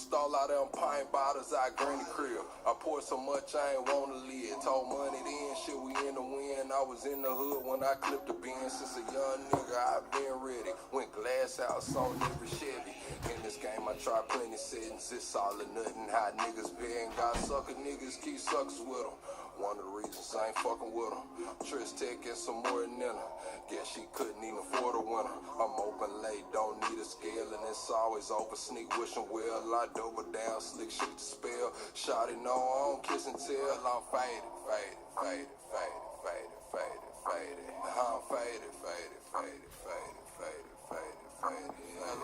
Stall out them pint bottles out Granny crib. I poured so much I ain't want to live. Told money then, shit we in the wind. I was in the hood when I clipped the bin. Since a young nigga I been ready. Went glass house on every Chevy. In this game I tried plenty settings. It's all or nothing. How niggas been. Got sucker niggas keep suckers with them. One of the reasons I ain't fucking with them. Trish Tech and some more than her. Guess she couldn't even afford a winner. I'm open late, don't need a scale, and it's always over. Sneak wishing well, I double down, slick shit to spell. Shawty know I don't kiss and tell. I'm faded, faded, faded, faded, faded, faded, faded. I'm faded, faded, faded, faded, faded, faded, faded.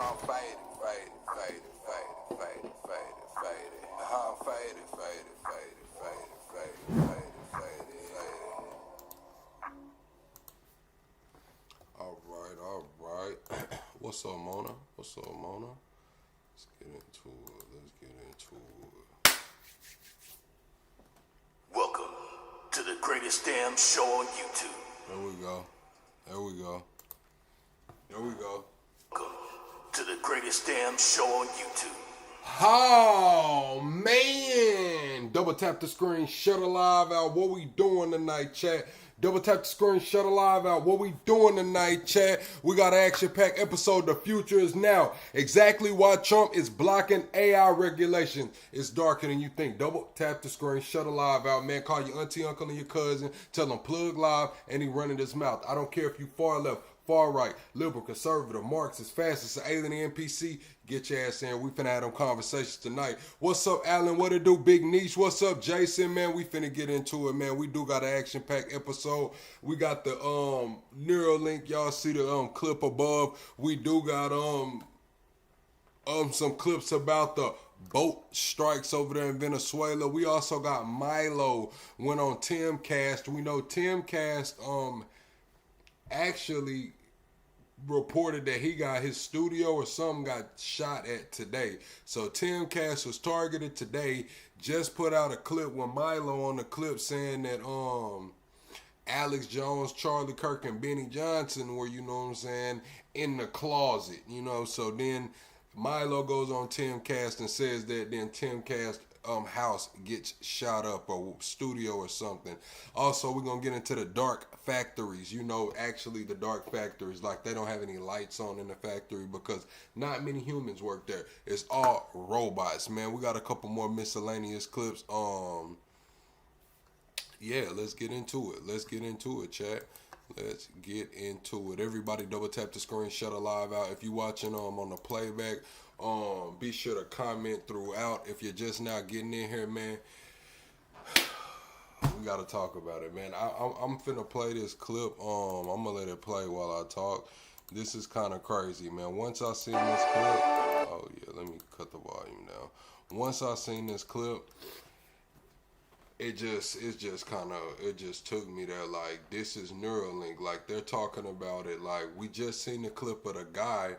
I'm faded, faded, faded, faded, faded, faded, faded. I'm faded, faded, faded, faded, faded, faded. All right. What's up, Mona? Let's get into it. Welcome to the greatest damn show on YouTube. There we go. Welcome to the greatest damn show on YouTube. Oh, man. Double tap the screen, shut a live out. What we doing tonight, chat? Double tap the screen, shut a live out. What we doing tonight, chat? We got an action-packed episode. The future is now. Exactly why Trump is blocking AI regulation. It's darker than you think. Double tap the screen, shut a live out, man. Call your auntie, uncle, and your cousin. Tell them plug live, and he running his mouth. I don't care if you far left, far right, liberal, conservative, Marxist, fascist, alien, NPC, get your ass in. We finna have them conversations tonight. What's up, Alan? What it do, Big Niche? What's up, Jason? Man, we finna get into it, man. We do got an action-packed episode. We got the Neuralink. Y'all see the clip above. We do got some clips about the boat strikes over there in Venezuela. We also got Milo went on Timcast. We know Timcast actually reported that he got his studio or something got shot at today. So Timcast was targeted today. Just put out a clip with Milo on the clip saying that Alex Jones, Charlie Kirk, and Benny Johnson were, you know what I'm saying, in the closet, you know. So then Milo goes on Timcast and says that then Timcast house gets shot up, or studio or something. Also, we're gonna get into the dark factories. You know, actually the dark factories, like they don't have any lights on in the factory because not many humans work there. It's all robots, man. We got a couple more miscellaneous clips. Yeah, let's get into it, chat. Let's get into it. Everybody double tap the screen, shut a live out. If you watching on the playback, be sure to comment throughout. If you're just now getting in here, man, we gotta talk about it, man. I'm finna play this clip. I'm gonna let it play while I talk. This is kind of crazy, man. Once I seen this clip, oh yeah, let me cut the volume down. Once I seen this clip, it just took me there. Like, this is Neuralink. Like, they're talking about it. Like, we just seen the clip of the guy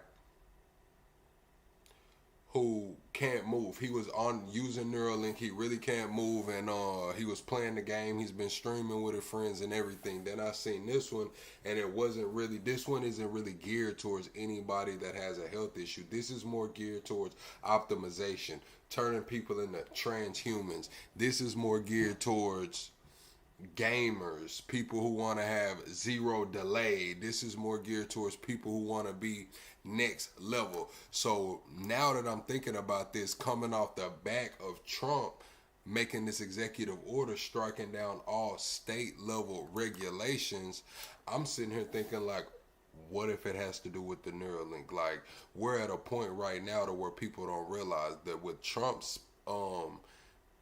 who can't move. He was on using Neuralink. He really can't move, and he was playing the game. He's been streaming with his friends and everything. Then I seen this one, and it wasn't really. This one isn't really geared towards anybody that has a health issue. This is more geared towards optimization, turning people into transhumans. This is more geared towards gamers, people who want to have zero delay. This is more geared towards people who want to be next level. So now that I'm thinking about this, coming off the back of Trump making this executive order striking down all state level regulations, I'm sitting here thinking, like, what if it has to do with the Neuralink? Like, we're at a point right now to where people don't realize that with Trump's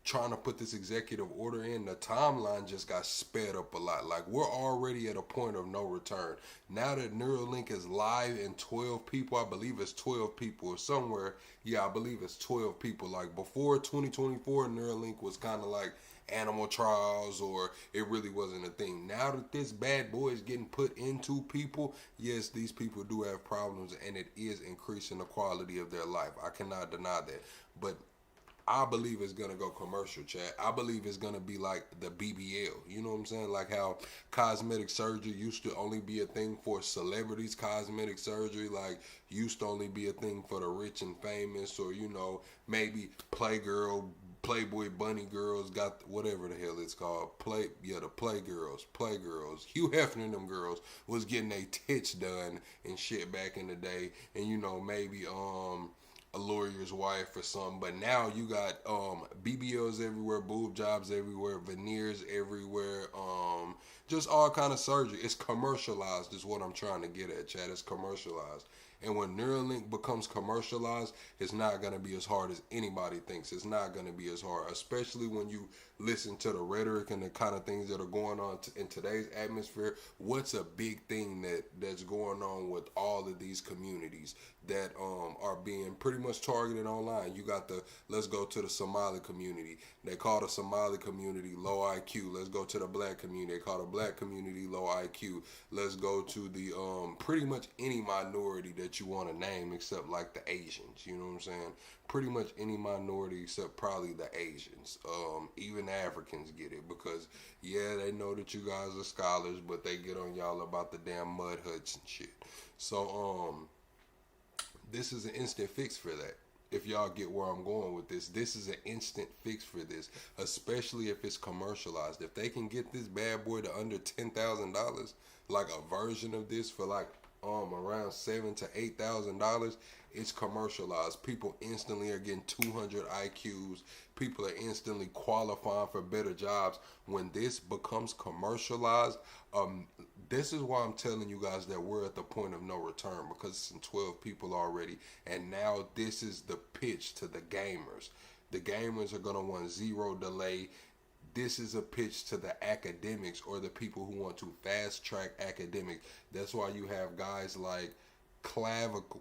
trying to put this executive order in, the timeline just got sped up a lot. Like, we're already at a point of no return. Now that Neuralink is live in 12 people, I believe it's 12 people or somewhere. Yeah, I believe it's 12 people. Like, before 2024, Neuralink was kind of like animal trials, or it really wasn't a thing. Now that this bad boy is getting put into people, yes, these people do have problems, and it is increasing the quality of their life. I cannot deny that. But I believe it's gonna go commercial, chat. I believe it's gonna be like the BBL. You know what I'm saying? Like how cosmetic surgery used to only be a thing for celebrities. Cosmetic surgery like used to only be a thing for the rich and famous, or maybe Playgirl, Playboy Bunny girls got whatever the hell it's called. The Playgirls. Hugh Hefner and them girls was getting their tits done and shit back in the day, and maybe a lawyer's wife or something. But now you got BBLs everywhere, boob jobs everywhere, veneers everywhere, just all kind of surgery. It's commercialized is what I'm trying to get at, Chad. It's commercialized. And when Neuralink becomes commercialized, it's not going to be as hard as anybody thinks. It's not going to be as hard, especially when you listen to the rhetoric and the kind of things that are going on in today's atmosphere. What's a big thing that's going on with all of these communities that are being pretty much targeted online? You got let's go to the Somali community. They call the Somali community low IQ. Let's go to the black community. They call the black community low IQ. Let's go to the pretty much any minority that you want to name except like the Asians. You know what I'm saying? Pretty much any minority except probably the Asians. Even the Africans get it because, yeah, they know that you guys are scholars, but they get on y'all about the damn mud huts and shit. So, this is an instant fix for that. If y'all get where I'm going with this is an instant fix for this, especially if it's commercialized. If they can get this bad boy to under $10,000, like a version of this for like around $7,000 to $8,000, it's commercialized. People instantly are getting 200 IQs. People are instantly qualifying for better jobs. When this becomes commercialized, this is why I'm telling you guys that we're at the point of no return, because it's in 12 people already. And now this is the pitch to the gamers. The gamers are going to want zero delay. This is a pitch to the academics or the people who want to fast track academics. That's why you have guys like Clavicle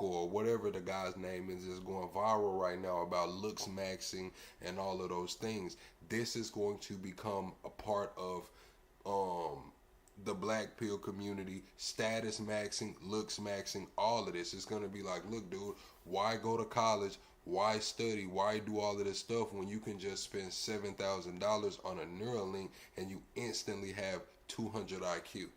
or whatever the guy's name is going viral right now about looks maxing and all of those things. This is going to become a part of the black pill community, status maxing, looks maxing, all of this. It's going to be like, look, dude, why go to college? Why study? Why do all of this stuff when you can just spend $7,000 on a Neuralink and you instantly have 200 IQ?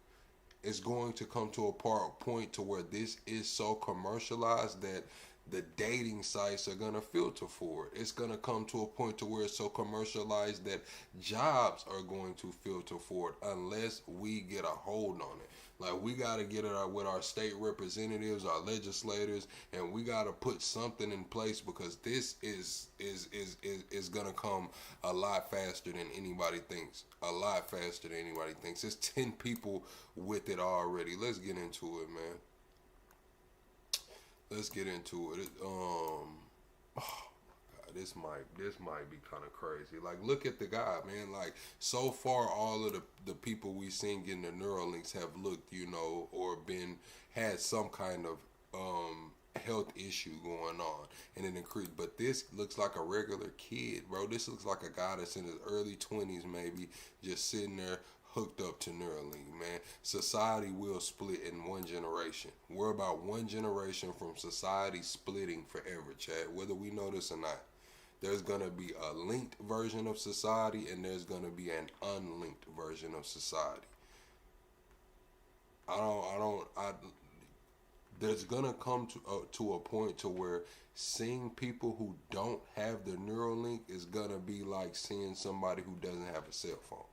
It's going to come to a point to where this is so commercialized that the dating sites are going to filter for it. It's going to come to a point to where it's so commercialized that jobs are going to filter for it unless we get a hold on it. Like, we got to get it with our state representatives, our legislators, and we got to put something in place, because this is going to come a lot faster than anybody thinks. A lot faster than anybody thinks. There's 10 people with it already. Let's get into it, man. Let's get into it. Oh my God, this might be kind of crazy. Like, look at the guy, man. Like, so far, all of the people we seen getting the Neuralinks have looked, or had some kind of health issue going on, and it increased. But this looks like a regular kid, bro. This looks like a guy that's in his early 20s, maybe, just sitting there hooked up to Neuralink, man. Society will split in one generation. We're about one generation from society splitting forever, Chad, whether we know this or not. There's going to be a linked version of society, and there's going to be an unlinked version of society. There's going to come to a point to where seeing people who don't have the Neuralink is going to be like seeing somebody who doesn't have a cell phone.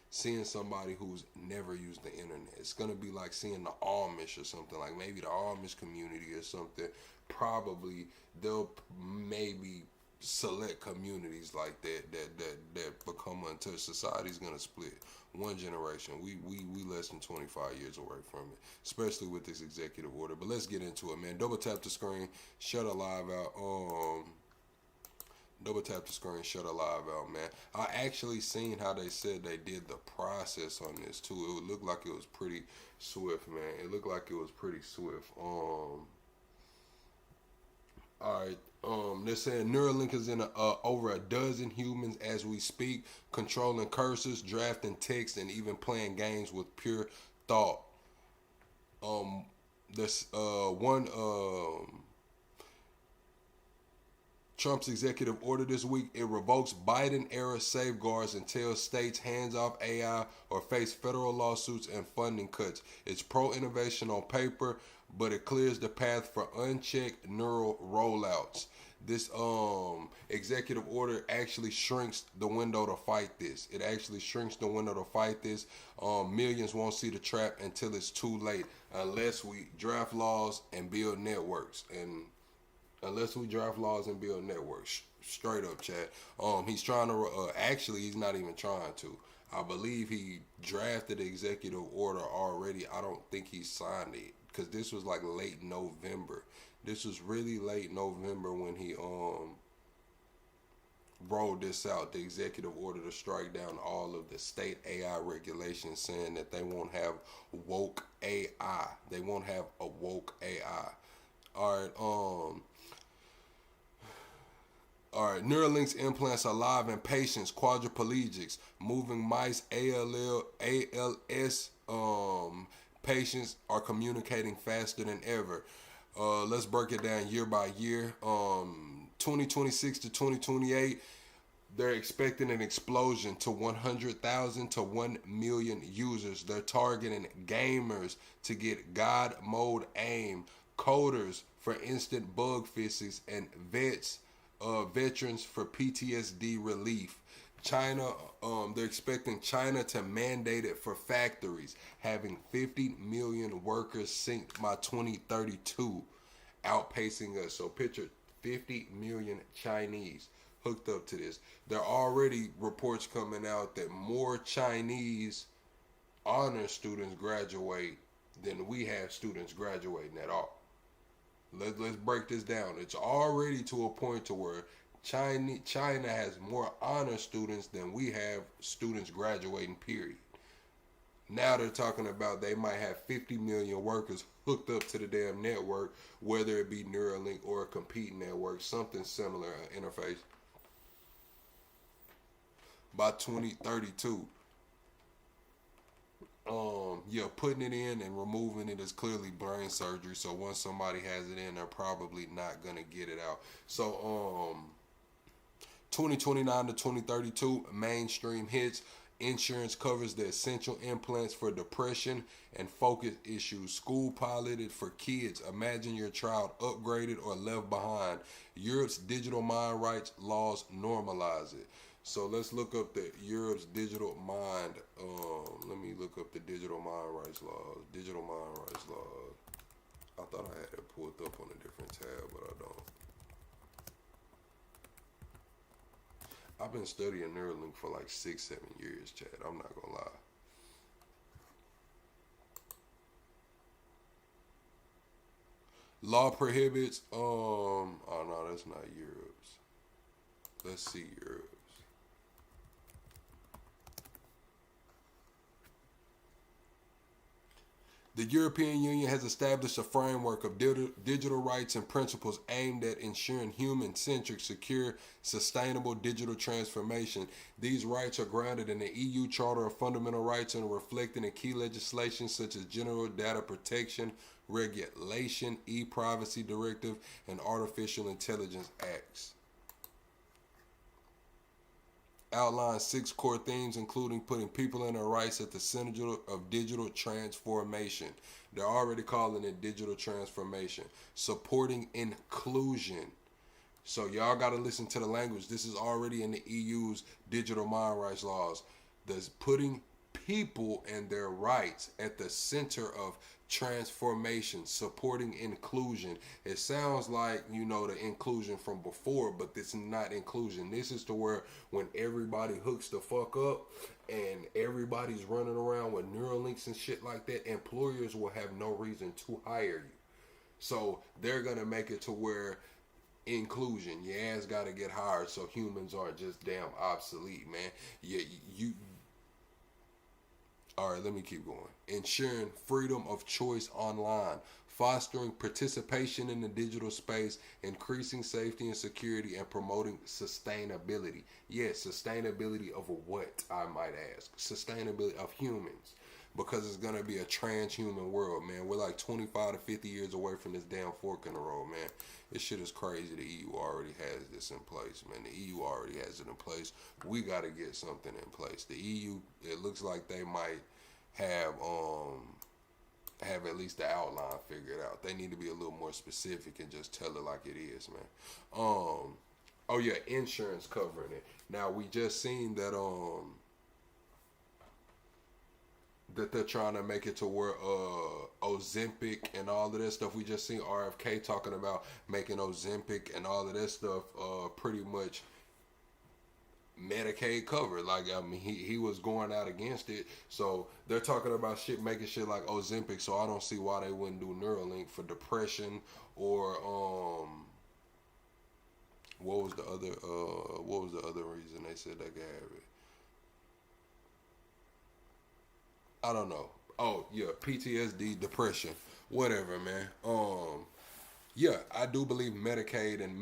Seeing somebody who's never used the internet. It's going to be like seeing the Amish or something, like maybe the Amish community or something. Probably they'll maybe select communities like that become untouched. Society's going to split. One generation. We less than 25 years away from it, especially with this executive order. But let's get into it, man. Double tap the screen, shut a live out. Double tap the screen, shut a live out, man. I actually seen how they said they did the process on this too. It would look like it was pretty swift, man. It looked like it was pretty swift. Alright, they're saying Neuralink is in over a dozen humans as we speak, controlling cursors, drafting text, and even playing games with pure thought. This one Trump's executive order this week, it revokes Biden-era safeguards and tells states hands off AI or face federal lawsuits and funding cuts. It's pro-innovation on paper, but it clears the path for unchecked neural rollouts. This executive order actually shrinks the window to fight this. It actually shrinks the window to fight this. Millions won't see the trap until it's too late, unless we draft laws and build networks. And unless we draft laws and build networks, straight up, Chad. He's trying to. Actually, he's not even trying to. I believe he drafted the executive order already. I don't think he signed it because this was like late November. This was really late November when he rolled this out, the executive order to strike down all of the state AI regulations, saying that they won't have woke AI. They won't have a woke AI. All right, Neuralink's implants are live in patients, quadriplegics, moving mice, ALS patients are communicating faster than ever. Let's break it down year by year. 2026 to 2028, they're expecting an explosion to 100,000 to 1 million users. They're targeting gamers to get God mode aim, coders for instant bug fixes, and veterans for PTSD relief. China, they're expecting China to mandate it for factories, having 50 million workers synced by 2032, outpacing us. So picture 50 million Chinese hooked up to this. There are already reports coming out that more Chinese honor students graduate than we have students graduating at all. Let's break this down. It's already to a point to where China has more honor students than we have students graduating, period. Now they're talking about they might have 50 million workers hooked up to the damn network, whether it be Neuralink or a competing network, something similar interface, by 2032. Yeah, putting it in and removing it is clearly brain surgery. So once somebody has it in, they're probably not gonna get it out. So 2029 to 2032, mainstream hits. Insurance covers the essential implants for depression and focus issues. School piloted for kids. Imagine your child upgraded or left behind. Europe's digital mind rights laws normalize it. So let's look up the Europe's digital mind. Let me look up the digital mind rights laws. Digital mind rights laws. I thought I had it pulled up on a different tab, but I don't. I've been studying Neuralink for like 6-7 years, Chad. I'm not gonna lie. Law prohibits. Oh no, that's not Europe's. Let's see Europe's. The European Union has established a framework of digital rights and principles aimed at ensuring human-centric, secure, sustainable digital transformation. These rights are grounded in the EU Charter of Fundamental Rights and are reflected in key legislation such as General Data Protection Regulation, E-Privacy Directive, and Artificial Intelligence Acts. Outlines 6 core themes, including putting people and their rights at the center of digital transformation. They're already calling it digital transformation. Supporting inclusion. So y'all got to listen to the language. This is already in the EU's digital mind rights laws. That's putting people and their rights at the center of transformation, supporting inclusion. It sounds like, you know, the inclusion from before, but this is not inclusion. This is to where when everybody hooks the fuck up and everybody's running around with Neuralinks and shit like that, employers will have no reason to hire you. So they're gonna make it to where inclusion, your ass gotta get hired so humans aren't just damn obsolete, man. You All right, let me keep going. Ensuring freedom of choice online, fostering participation in the digital space, increasing safety and security, and promoting sustainability. Yes, sustainability of what, I might ask? Sustainability of humans. because it's gonna be a transhuman world, man. We're like 25 to 50 years away from this damn fork in the road, man. This shit is crazy. The EU already has this in place, man. The EU already has it in place. We gotta get something in place. The EU, it looks like they might have at least the outline figured out. They need to be a little more specific and just tell it like it is, man. Oh yeah, insurance covering it. Now we just seen that that they're trying to make it to where Ozempic and all of that stuff. We just seen RFK talking about making Ozempic and all of that stuff pretty much Medicaid covered. Like, I mean, he was going out against it. So they're talking about making shit like Ozempic. So I don't see why they wouldn't do Neuralink for depression or what was the other reason they said they could have it? I don't know. Oh yeah, PTSD, depression, whatever, man. Yeah, I do believe Medicaid and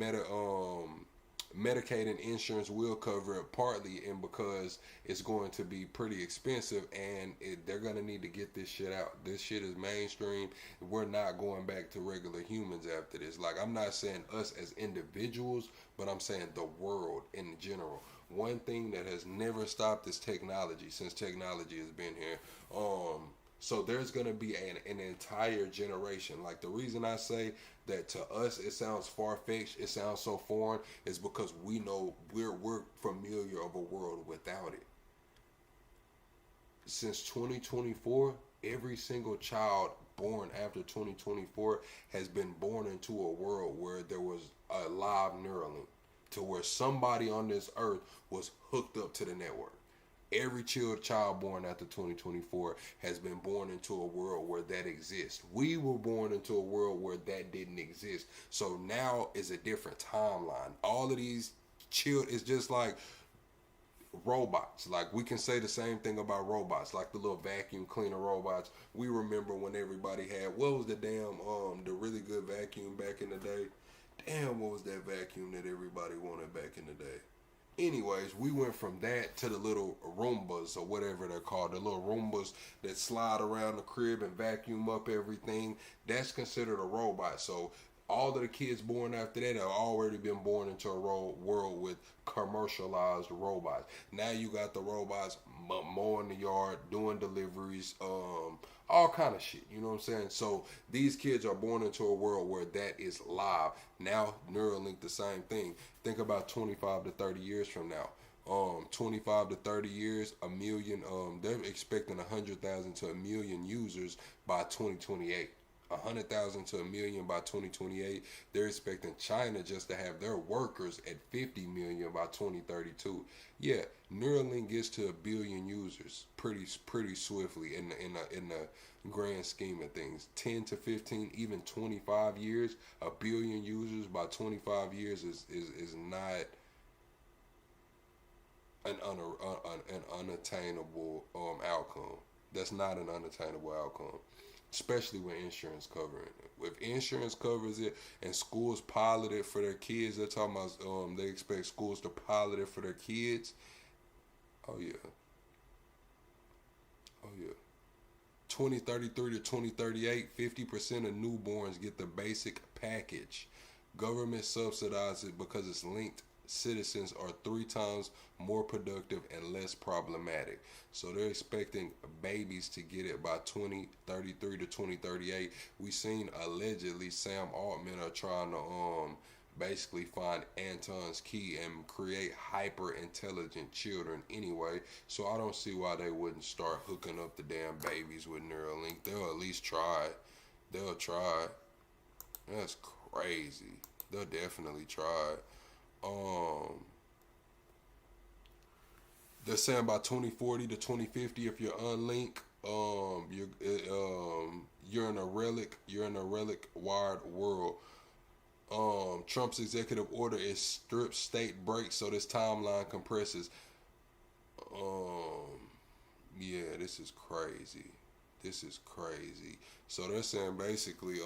Medicaid and insurance will cover it partly, and because it's going to be pretty expensive, and they're going to need to get this shit out. This shit is mainstream. We're not going back to regular humans after this. Like, I'm not saying us as individuals, but I'm saying the world in general. One thing that has never stopped is technology, since technology has been here. So there's going to be an entire generation. Like, the reason I say that to us it sounds far-fetched, it sounds so foreign, is because we know we're familiar of a world without it. Since 2024, every single child born after 2024 has been born into a world where there was a live Neuralink, to where somebody on this earth was hooked up to the network. Every child born after 2024 has been born into a world where that exists. We were born into a world where that didn't exist. So now is a different timeline. All of these it's just like robots. Like, we can say the same thing about robots, like the little vacuum cleaner robots. We remember when everybody had, what was the damn, the really good vacuum back in the day? Damn, what was that vacuum that everybody wanted back in the day? Anyways, we went from that to the little Roombas, or whatever they're called, the little Roombas that slide around the crib and vacuum up everything. That's considered a robot. So all of the kids born after that have already been born into a world with commercialized robots. Now you got the robots mowing the yard, doing deliveries, all kind of shit. You know what I'm saying? So these kids are born into a world where that is live. Now Neuralink, the same thing. Think about 25 to 30 years from now. 25 to 30 years, a million. They're expecting 100,000 to a million users by 2028. 100,000 to a million by 2028. They're expecting China just to have their workers at 50 million by 2032. Yeah, Neuralink gets to a billion users pretty swiftly in the grand scheme of things. 10 to 15, even 25 years, a billion users by 25 years is not an unattainable outcome. That's not an unattainable outcome, especially with insurance covering it. If insurance covers it and schools pilot it for their kids, they're talking about they expect schools to pilot it for their kids. Oh yeah. 2033 to 2038, 50% of newborns get the basic package. Government subsidizes it because it's linked. Citizens are 3 times more productive and less problematic. So they're expecting babies to get it by 2033 to 2038. We seen allegedly Sam Altman are trying to basically find Anton's key and create hyper intelligent children anyway. So I don't see why they wouldn't start hooking up the damn babies with Neuralink. They'll at least try it. They'll try it. That's crazy. They'll definitely try it. They're saying by 2040 to 2050, if you're unlinked, you're in a relic wired world. Trump's executive order is strip state breaks, so this timeline compresses. Yeah, this is crazy. So they're saying basically,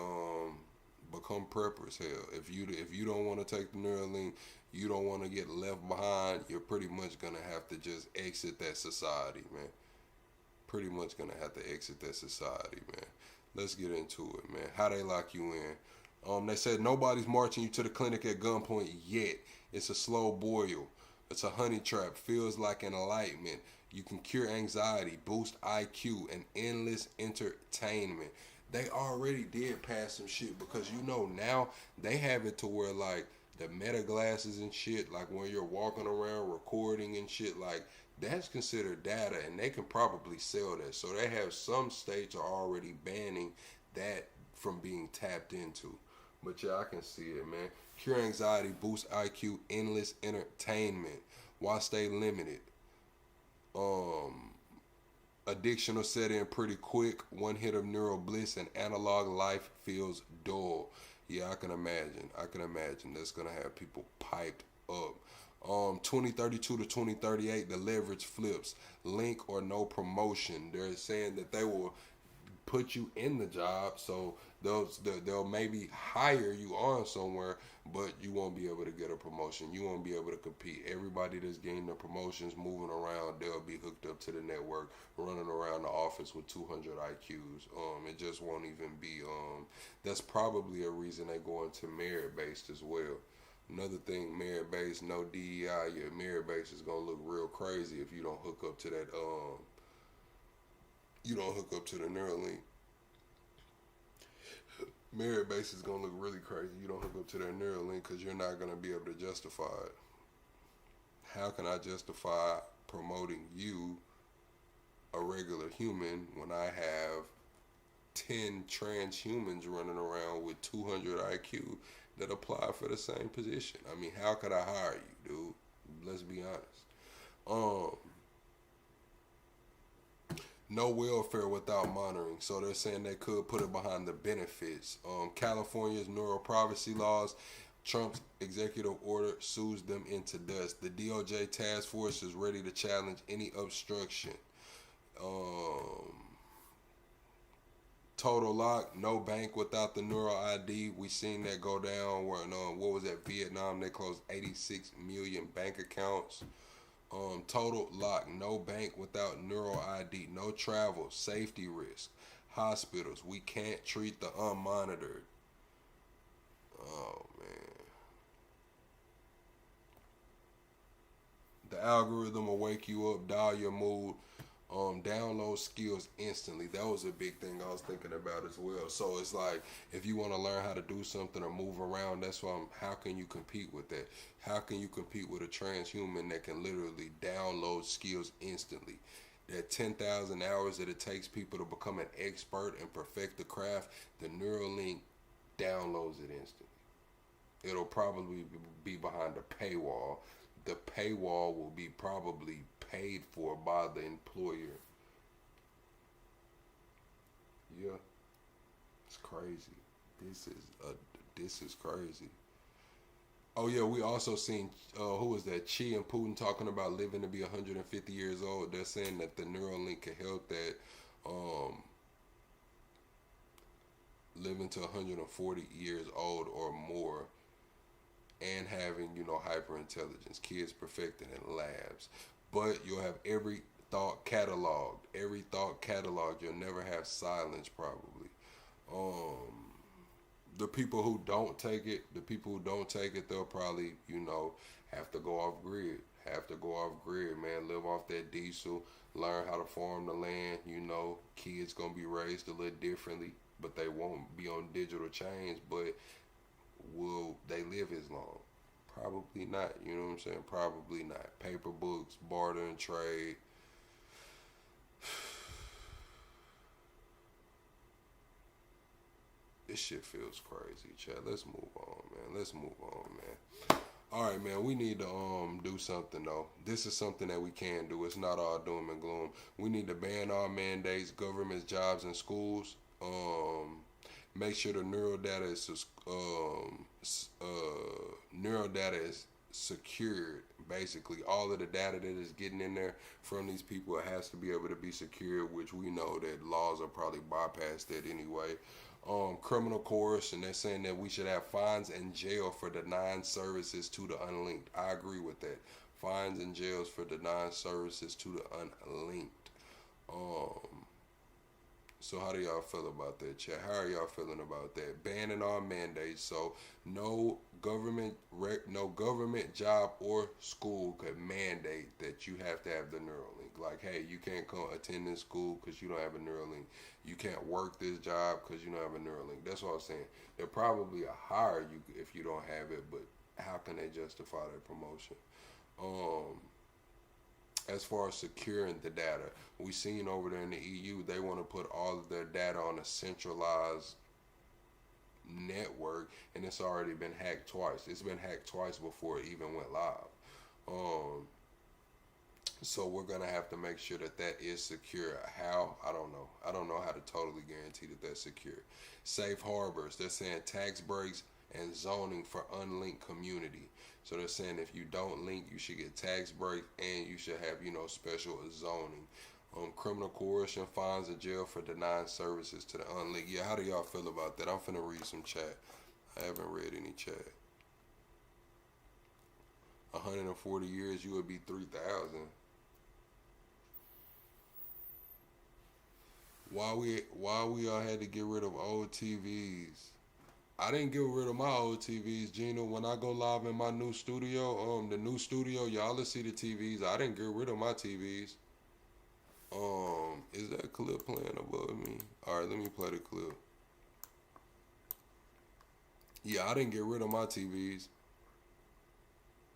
become preppers. Hell, if you don't want to take the Neuralink, you don't want to get left behind, you're pretty much gonna have to just exit that society, man. pretty much gonna have to exit that society, man. Let's get into it, man. How they lock you in. They said nobody's marching you to the clinic at gunpoint yet. It's a slow boil. It's a honey trap. Feels like an enlightenment. You can cure anxiety, boost IQ, and endless entertainment. They already did pass some shit because now they have it to where like the meta glasses and shit, like when you're walking around recording and shit, like that's considered data and they can probably sell that. So they have some states are already banning that from being tapped into. But yeah, I can see it, man. Cure anxiety, boost IQ, endless entertainment. Why stay limited? Addiction will set in pretty quick. One hit of neural bliss and analog life feels dull. Yeah, I can imagine. That's gonna have people piped up. 2032 to 2038, the leverage flips. Link or no promotion. They're saying that they will put you in the job, so they'll maybe hire you on somewhere, but you won't be able to get a promotion. You won't be able to compete. Everybody that's getting the promotions, moving around, they'll be hooked up to the network, running around the office with 200 IQs. It just won't even be. That's probably a reason they go into merit based as well. Another thing, merit based, no DEI. Your merit based is gonna look real crazy if you don't hook up to that. You don't hook up to the Neuralink. Merit base is gonna look really crazy. You don't hook up to that Neuralink because you're not gonna be able to justify it. How can I justify promoting you, a regular human, when I have 10 transhumans running around with 200 IQ that apply for the same position? I mean, how could I hire you, dude? Let's be honest. No welfare without monitoring. So they're saying they could put it behind the benefits. California's neural privacy laws, Trump's executive order sues them into dust. The DOJ task force is ready to challenge any obstruction. Total lock, no bank without the neural ID. We seen that go down where what was that, Vietnam? They closed 86 million bank accounts. Total lock, no bank without neural ID, no travel, safety risk, hospitals, we can't treat the unmonitored. Oh man. The algorithm will wake you up, dial your mood, download skills instantly. That was a big thing I was thinking about as well. So it's like, if you want to learn how to do something or move around, that's why how can you compete with that? How can you compete with a transhuman that can literally download skills instantly? That 10,000 hours that it takes people to become an expert and perfect the craft, the Neuralink downloads it instantly. It'll probably be behind a paywall. The paywall will be probably paid for by the employer. Yeah, it's crazy. This is crazy. Oh yeah, we also seen who was that? Xi and Putin talking about living to be 150 years old. They're saying that the Neuralink can help that living to 140 years old or more, and having hyper intelligence, kids perfected in labs. But you'll have every thought cataloged. You'll never have silence probably. The people who don't take it, they'll probably, have to go off grid. Man. Live off that diesel, learn how to farm the land, kids gonna be raised a little differently, but they won't be on digital chains, but will they live as long? Probably not, you know what I'm saying? Probably not. Paper books, barter and trade. This shit feels crazy, Chad. Let's move on, man. Alright, man, we need to do something though. This is something that we can do. It's not all doom and gloom. We need to ban all mandates, governments, jobs, and schools. Make sure the neural data is secured. Basically, all of the data that is getting in there from these people, it has to be able to be secured, which we know that laws are probably bypassed that anyway. Criminal course, and they're saying that we should have fines and jail for denying services to the unlinked. I agree with that. Fines and jails for denying services to the unlinked. So how do y'all feel about that, chat? How are y'all feeling about that? Banning all mandates, so no government, no government job or school could mandate that you have to have the Neuralink. Like, hey, you can't come attend this school because you don't have a Neuralink. You can't work this job because you don't have a Neuralink. That's what I'm saying. They'll probably hire you if you don't have it, but how can they justify their promotion? As far as securing the data, we seen over there in the EU, they want to put all of their data on a centralized network, and it's already been hacked twice. It's been hacked twice before it even went live. So we're gonna have to make sure that that is secure. How? I don't know. I don't know how to totally guarantee that that's secure. Safe harbors. They're saying tax breaks and zoning for unlinked community. So they're saying if you don't link, you should get tax breaks and you should have, special zoning. Criminal coercion, fines, and jail for denying services to the unlinked. Yeah, how do y'all feel about that? I'm finna read some chat. I haven't read any chat. 140 years, you would be 3,000. Why we all had to get rid of old TVs? I didn't get rid of my old TVs, Gina. When I go live in my new studio, the new studio, y'all will see the TVs. I didn't get rid of my TVs. Is that clip playing above me? All right, let me play the clip. Yeah, I didn't get rid of my TVs.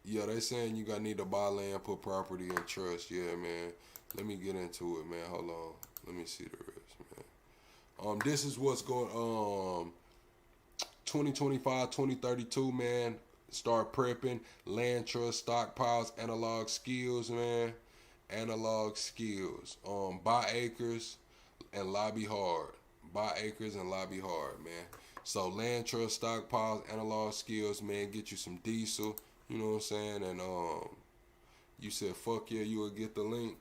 Yeah, they saying you need to buy land, put property in trust. Yeah, man. Let me get into it, man. Hold on. Let me see the rest, man. This is what's going 2025, 2032, man. Start prepping. Land trust, stockpiles, analog skills, man. Analog skills. Buy acres and lobby hard. Buy acres and lobby hard, man. So land trust, stockpiles, analog skills, man. Get you some diesel. You know what I'm saying? And you said, fuck yeah, you would get the link.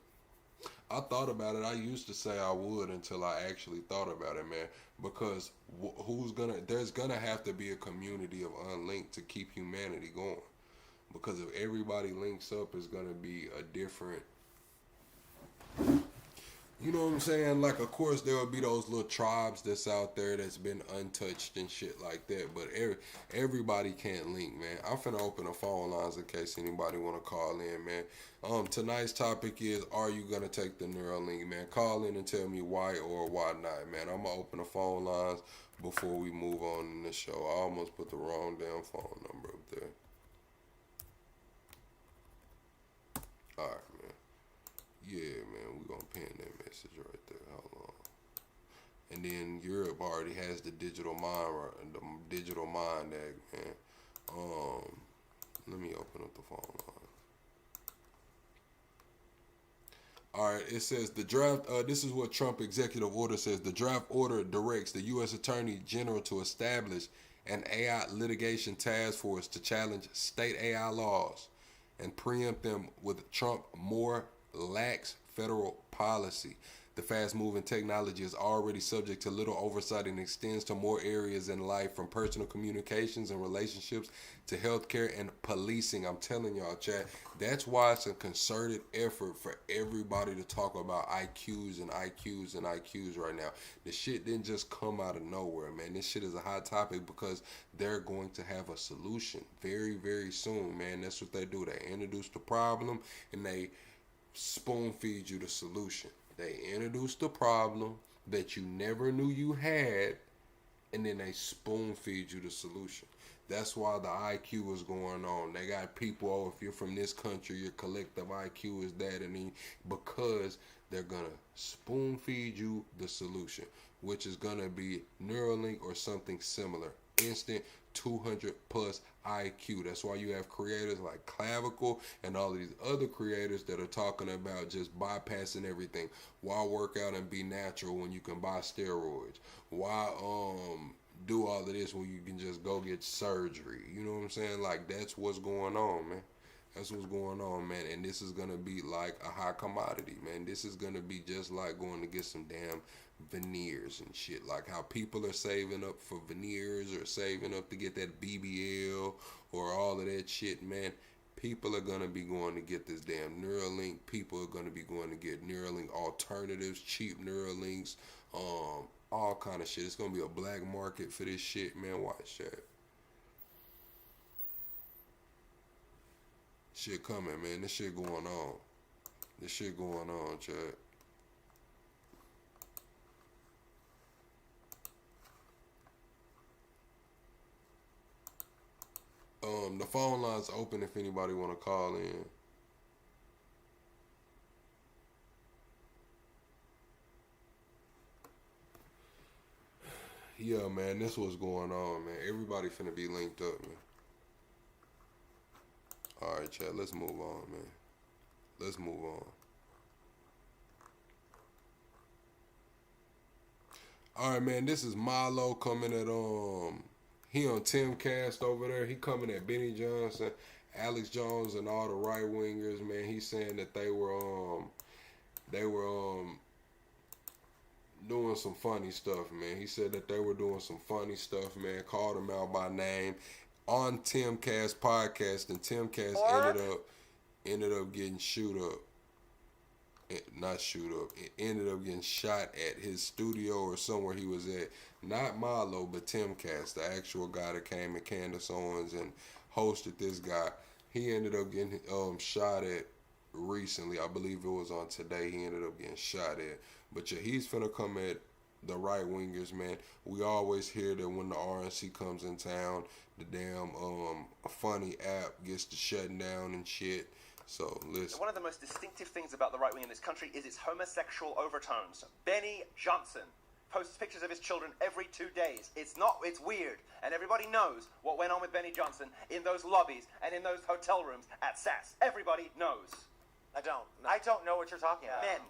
I thought about it. I used to say I would until I actually thought about it, man. Because there's gonna have to be a community of unlinked to keep humanity going. Because if everybody links up, it's gonna be a different. You know what I'm saying? Like, of course, there will be those little tribes that's out there that's been untouched and shit like that. But everybody can't link, man. I'm finna open the phone lines in case anybody want to call in, man. Tonight's topic is, are you going to take the Neuralink, man? Call in and tell me why or why not, man. I'm going to open the phone lines before we move on in the show. I almost put the wrong damn phone number up there. All right. Yeah, man, we're going to pin that message right there. Hold on. And then Europe already has the digital mind act, man. Let me open up the phone line. All right, it says the draft, this is what Trump executive order says. The draft order directs the U.S. Attorney General to establish an AI litigation task force to challenge state AI laws and preempt them with Trump more lax federal policy. The fast-moving technology is already subject to little oversight and extends to more areas in life, from personal communications and relationships to healthcare and policing. I'm telling y'all, chat, that's why it's a concerted effort for everybody to talk about IQs and IQs and IQs right now. The shit didn't just come out of nowhere, man. This shit is a hot topic because they're going to have a solution very, very soon, man. That's what they do. They introduce the problem and they spoon feed you the solution. They introduce the problem that you never knew you had, and then they spoon feed you the solution. That's why the IQ is going on. They got people, oh, if you're from this country, your collective IQ is that, and then because they're gonna spoon feed you the solution, which is gonna be Neuralink or something similar. Instant 200 plus IQ. That's why you have creators like Clavicle and all of these other creators that are talking about just bypassing everything. Why work out and be natural when you can buy steroids? Why do all of this when you can just go get surgery? You know what I'm saying? Like, that's what's going on, man. That's what's going on, man. And this is gonna be like a high commodity, man. This is gonna be just like going to get some damn veneers and shit. Like how people are saving up for veneers or saving up to get that BBL or all of that shit, man. People are gonna be going to get this damn Neuralink. People are gonna be going to get Neuralink alternatives, cheap Neuralinks, all kind of shit. It's gonna be a black market for this shit, man. Watch that. Shit coming, man. This shit going on. This shit going on, Chad. The phone line's open if anybody want to call in. Yeah, man, this what's going on, man. Everybody finna be linked up, man. All right, Chad, let's move on, man. Let's move on. All right, man, this is Milo coming at, he on Timcast over there. He coming at Benny Johnson, Alex Jones, and all the right wingers, man. He's saying that they were doing some funny stuff, man. He said that they were doing some funny stuff, man. Called them out by name on Timcast podcast, and Timcast ended up getting ended up getting shot at his studio or somewhere he was at. Not Milo, but Timcast, the actual guy that came at Candace Owens and hosted this guy. He ended up getting shot at recently. I believe it was on Today. He ended up getting shot at. But yeah, he's finna come at the right wingers, man. We always hear that when the RNC comes in town, the damn funny app gets to shutting down and shit. So listen. One of the most distinctive things about the right wing in this country is its homosexual overtones. Benny Johnson posts pictures of his children every 2 days. It's weird. And everybody knows what went on with Benny Johnson in those lobbies and in those hotel rooms at SAS. Everybody knows. I don't know what you're talking about. Men.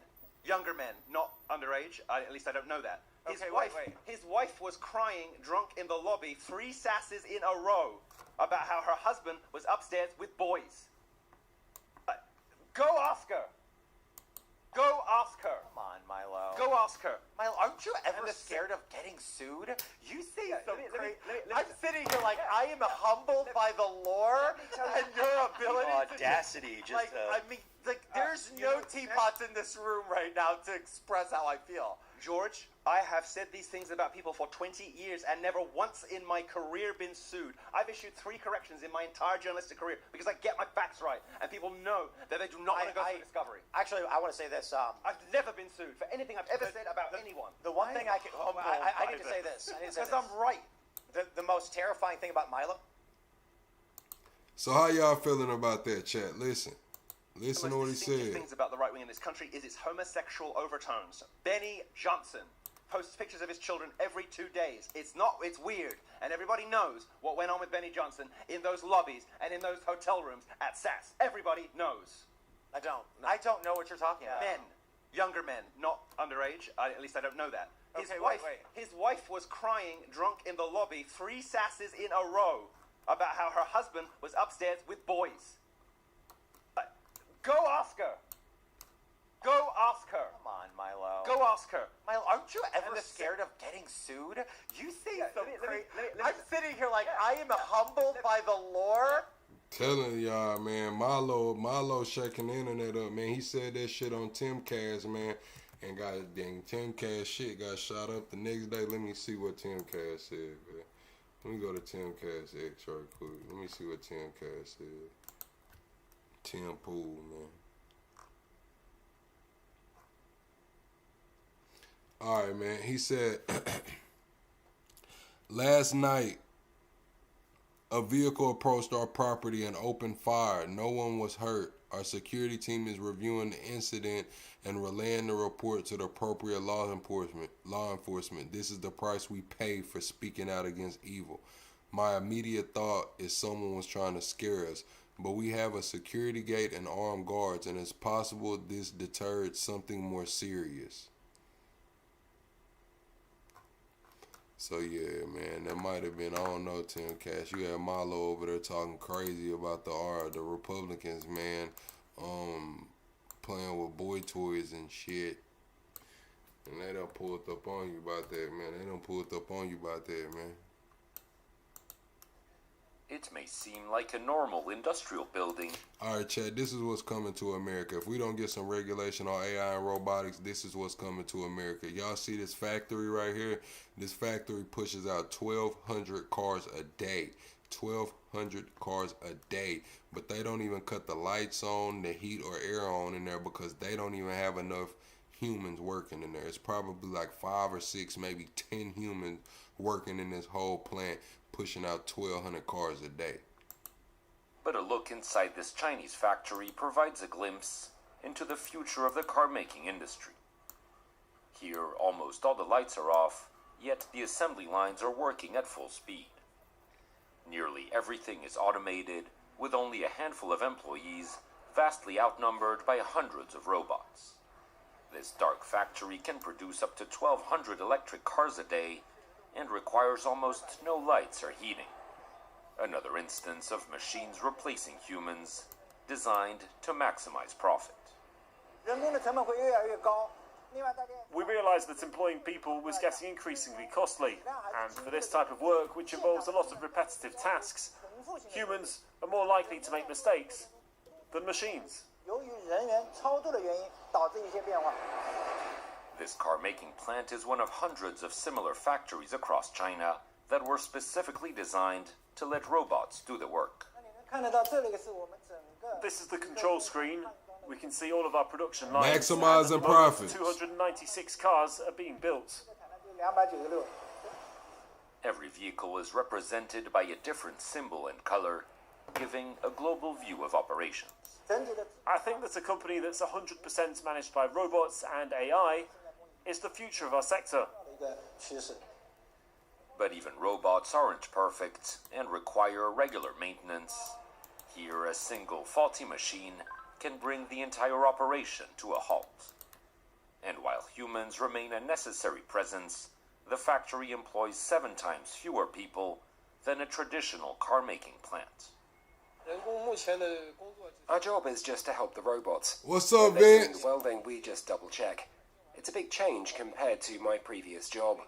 Younger men, not underage. At least I don't know that. His wife was crying drunk in the lobby 3 SASs in a row about how her husband was upstairs with boys. Go ask her. Go ask her. Come on, Milo. Go ask her. Milo, aren't you ever scared of getting sued? You say so crazy. I'm sitting here like I am humbled by the lore and your ability. Audacity, there's no teapots in this room right now to express how I feel. George, I have said these things about people for 20 years and never once in my career been sued. I've issued 3 corrections in my entire journalistic career because I get my facts right and people know that they do not want to go through discovery. Actually, I want to say this. I've never been sued for anything I've ever said about anyone. The one thing I can... I need to say this. Because I'm right. The most terrifying thing about Milo... So how y'all feeling about that, chat? Listen to what he said. The most things about the right wing in this country is its homosexual overtones. Benny Johnson posts pictures of his children every 2 days. It's weird. And everybody knows what went on with Benny Johnson in those lobbies and in those hotel rooms at SAS. Everybody knows. I don't know what you're talking about. Men. Younger men, not underage. At least I don't know that. His wife was crying drunk in the lobby 3 SASs in a row about how her husband was upstairs with boys. Go ask her. Go ask her. Come on, Milo. Go ask her. Milo, aren't you ever scared of getting sued? You say so crazy. I'm sitting here like I am humbled by the lore. Telling y'all, man, Milo shaking the internet up, man. He said that shit on Timcast, man, and got dang Timcast shit got shot up the next day. Let me see what Timcast said, man. Let me go to Timcast X right quick. Let me see what Timcast said. Tim Pool, man. All right, man. He said, last night, a vehicle approached our property and opened fire. No one was hurt. Our security team is reviewing the incident and relaying the report to the appropriate law enforcement. This is the price we pay for speaking out against evil. My immediate thought is someone was trying to scare us, but we have a security gate and armed guards, and it's possible this deterred something more serious. So yeah, man, that might have been, I don't know, Tim Cash. You had Milo over there talking crazy about the Republicans, man, playing with boy toys and shit. And they done pulled up on you about that, man. It may seem like a normal industrial building. All right, Chad, this is what's coming to America. If we don't get some regulation on AI and robotics, this is what's coming to America. Y'all see this factory right here? This factory pushes out 1,200 cars a day. 1,200 cars a day. But they don't even cut the lights on, the heat or air on in there because they don't even have enough humans working in there. It's probably like 5 or 6, maybe 10 humans working in this whole plant, pushing out 1,200 cars a day. But a look inside this Chinese factory provides a glimpse into the future of the car-making industry. Here, almost all the lights are off, yet the assembly lines are working at full speed. Nearly everything is automated, with only a handful of employees, vastly outnumbered by hundreds of robots. This dark factory can produce up to 1,200 electric cars a day and requires almost no lights or heating. Another instance of machines replacing humans, designed to maximize profit. We realised that employing people was getting increasingly costly, and for this type of work, which involves a lot of repetitive tasks, humans are more likely to make mistakes than machines. This car-making plant is one of hundreds of similar factories across China that were specifically designed to let robots do the work. This is the control screen. We can see all of our production lines. Maximizing profits. 296 cars are being built. Every vehicle is represented by a different symbol and color, giving a global view of operations. I think that a company that's 100% managed by robots and AI is the future of our sector. But even robots aren't perfect and require regular maintenance. Here, a single faulty machine can bring the entire operation to a halt. And while humans remain a necessary presence, the factory employs 7 times fewer people than a traditional car-making plant. Our job is just to help the robots. What's up, When they're doing Vince? well, then we just double check. It's a big change compared to my previous job.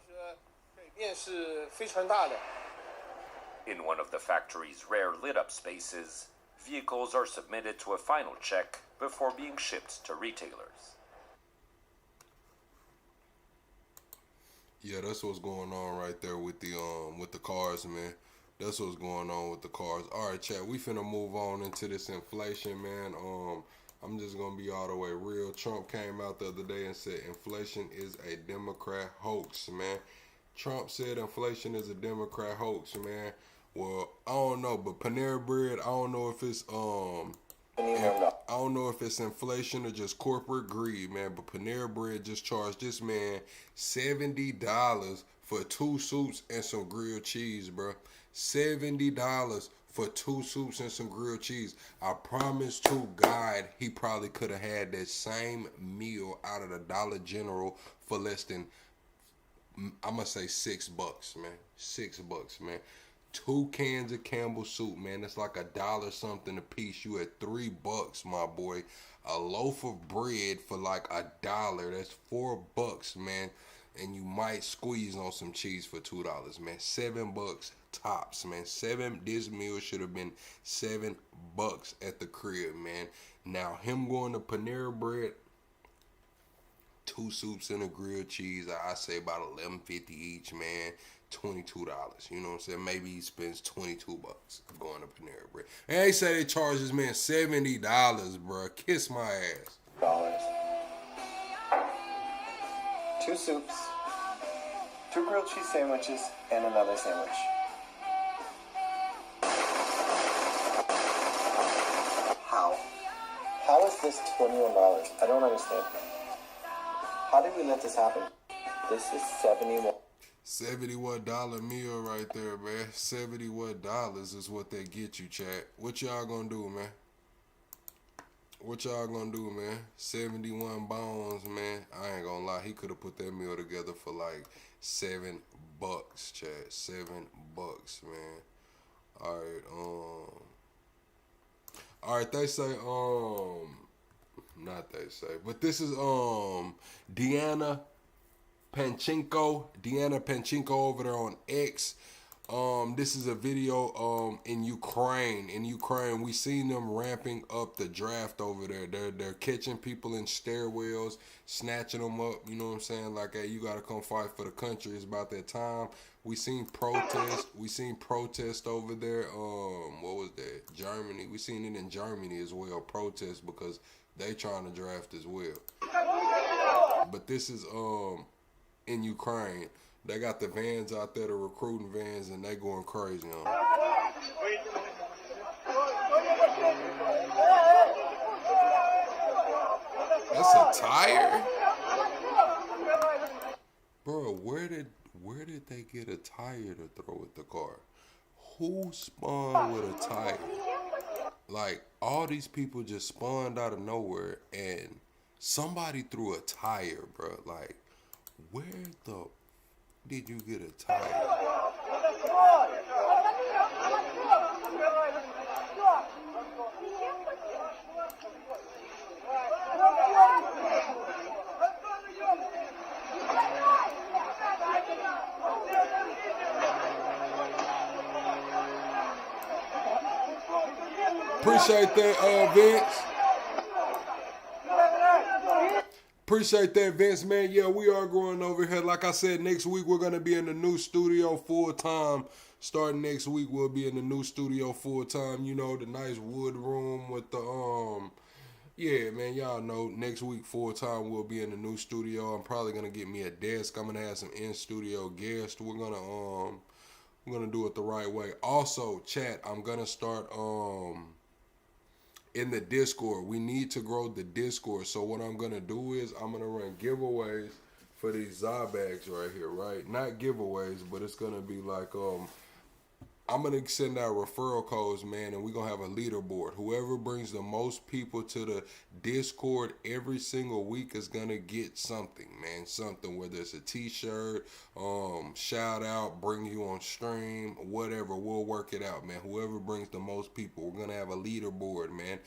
In one of the factory's rare lit-up spaces, vehicles are submitted to a final check before being shipped to retailers. Yeah, that's what's going on right there with the cars, man. That's what's going on with the cars. All right, chat, we finna move on into this inflation, man. I'm just gonna be all the way real. Trump came out the other day and said inflation is a Democrat hoax, man. Trump said inflation is a Democrat hoax, man. Well, I don't know, but Panera Bread, I don't know if it's I don't know if it's inflation or just corporate greed, man. But Panera Bread just charged this man $70 for 2 soups and some grilled cheese, bro. $70 for 2 soups and some grilled cheese. I promise to God, he probably could have had that same meal out of the Dollar General for less than, I'm gonna say $6, man. $6, man. 2 cans of Campbell soup, man. That's like $1 something a piece. You at $3, my boy. A loaf of bread for like $1. That's $4, man. And you might squeeze on some cheese for $2, man. $7 tops, man. This meal should have been $7 at the crib, man. Now him going to Panera Bread, 2 soups and a grilled cheese, I say about $11.50 each, man. $22. You know what I'm saying? Maybe he spends $22 going to Panera Bread. And they say they charge this man $70, bro. Kiss my ass. $2 soups, 2 grilled cheese sandwiches, and another sandwich. How is this $21? I don't understand. How did we let this happen? This is $71. $71 meal right there, man. $71 is what they get you, chat. What y'all gonna do, man? What y'all gonna do, man? 71 bones, man. I ain't gonna lie. He could have put that meal together for like $7, chat. $7, man. All right, they say, not they say, but this is, Deanna Panchenko over there on X. This is a video in Ukraine. In Ukraine, we seen them ramping up the draft over there. They're catching people in stairwells, snatching them up. You know what I'm saying? Like, hey, you gotta come fight for the country. It's about that time. We seen protest. We seen protest over there. What was that? Germany. We seen it in Germany as well. Protest because they trying to draft as well. But this is in Ukraine. They got the vans out there, the recruiting vans, and they going crazy on them. That's a tire? Bro, where did they get a tire to throw at the car? Who spawned with a tire? Like, all these people just spawned out of nowhere, and somebody threw a tire, bro. Like, where the did you get a tire? Appreciate that, Vince. Appreciate that, Vince, man. Yeah, we are growing over here. Like I said, next week we're going to be in the new studio full time. Starting next week, we'll be in the new studio full time. You know, the nice wood room with the, yeah, man, y'all know next week full time we'll be in the new studio. I'm probably going to get me a desk. I'm going to have some in-studio guests. We're going to do it the right way. Also, chat, I'm going to start, in the Discord. We need to grow the Discord. So what I'm going to do is I'm going to run giveaways for these Zybags right here, right? Not giveaways, but it's going to be like, I'm going to send out referral codes, man, and we're going to have a leaderboard. Whoever brings the most people to the Discord every single week is going to get something, man. Something, whether it's a t-shirt, shout out, bring you on stream, whatever. We'll work it out, man. Whoever brings the most people, we're going to have a leaderboard, man.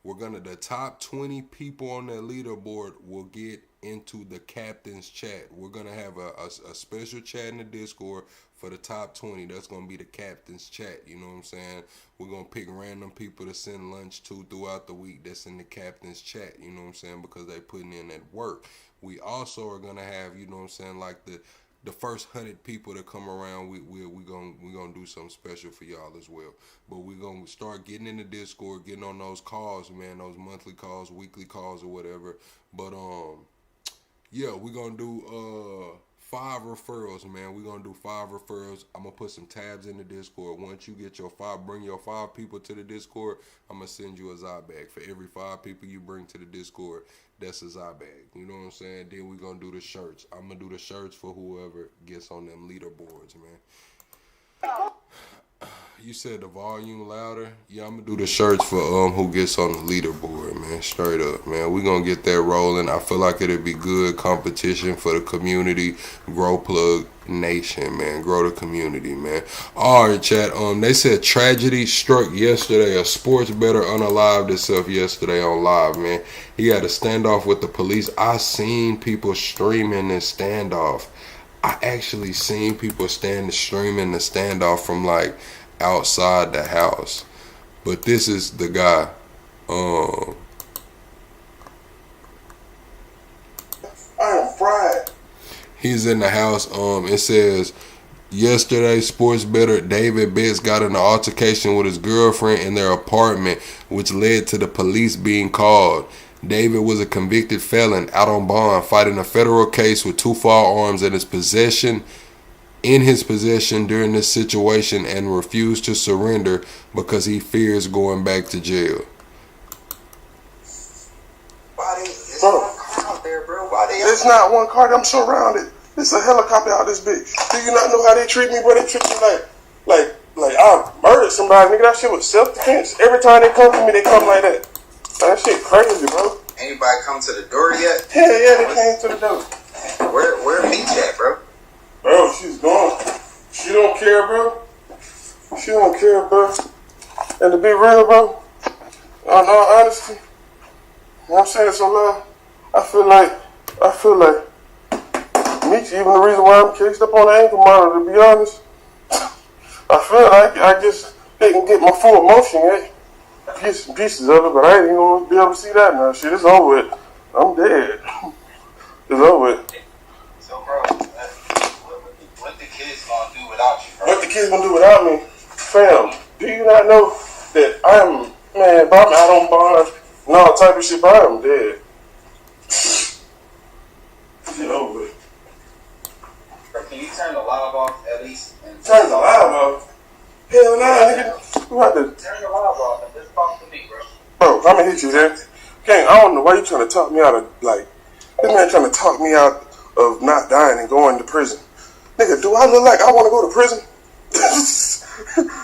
The top 20 people on that leaderboard will get into the captain's chat. We're going to have a special chat in the Discord for the top 20. That's going to be the captain's chat. You know what I'm saying? We're going to pick random people to send lunch to throughout the week that's in the captain's chat. You know what I'm saying? Because they putting in that work. We also are going to have, you know what I'm saying, like the first 100 people that come around, we're gonna do something special for y'all as well. But we're gonna start getting in the Discord, getting on those calls, man, those monthly calls, weekly calls, or whatever. But yeah, we're gonna do 5 referrals, man. We're gonna do 5 referrals. I'm gonna put some tabs in the Discord. Once you get your 5, bring your 5 people to the Discord, I'm gonna send you a Zybag. For every 5 people you bring to the Discord, that's a Zybag. You know what I'm saying? Then we're gonna do the shirts. I'm gonna do the shirts for whoever gets on them leaderboards, man. You said the volume louder? Yeah, I'm gonna do the shirts for who gets on the leaderboard, man. Straight up, man. We gonna get that rolling. I feel like it'll be good competition for the community. Grow Plug Nation, man. Grow the community, man. Alright, chat. They said tragedy struck yesterday. A sports bettor unalived himself yesterday on live, man. He had a standoff with the police. I seen people streaming this standoff. I actually seen people streaming the standoff from like outside the house. But this is the guy. I am fried. He's in the house. It says yesterday, sports bettor David Betts got in an altercation with his girlfriend in their apartment, which led to the police being called. David was a convicted felon out on bond, fighting a federal case with 2 firearms in his possession during this situation, and refused to surrender because he fears going back to jail. It's not one car. I'm surrounded. It's a helicopter out this bitch. Do you not know how they treat me, bro? They treat me like I murdered somebody, nigga. That shit was self-defense. Every time they come to me, they come like that. That shit crazy, bro. Anybody come to the door yet? Hell yeah, they came to the door. Where Meech at, bro? Bro, she's gone. She don't care, bro. She don't care, bro. And to be real, bro, in all honesty, I'm saying this so loud, I feel like Meech even the reason why I'm cased up on the ankle monitor, to be honest. I feel like I just didn't get my full emotion yet. Pieces of it, but I ain't even gonna be able to see that now. Shit, it's over with. I'm dead. It's over with. So, bro, what the kids gonna do without you, bro? What the kids gonna do without me? Fam, do you not know that I'm, man, bro, I'm out on bond and all type of shit, but I'm dead. It's over with. Bro, can you turn the live off at least? Turn the live off? Hell nah, nigga. You have to turn the live off and just talk to me, bro. Bro, I'm gonna hit you there. Gang, I don't know why you trying to talk me out of, like, this man trying to talk me out of not dying and going to prison. Nigga, do I look like I want to go to prison?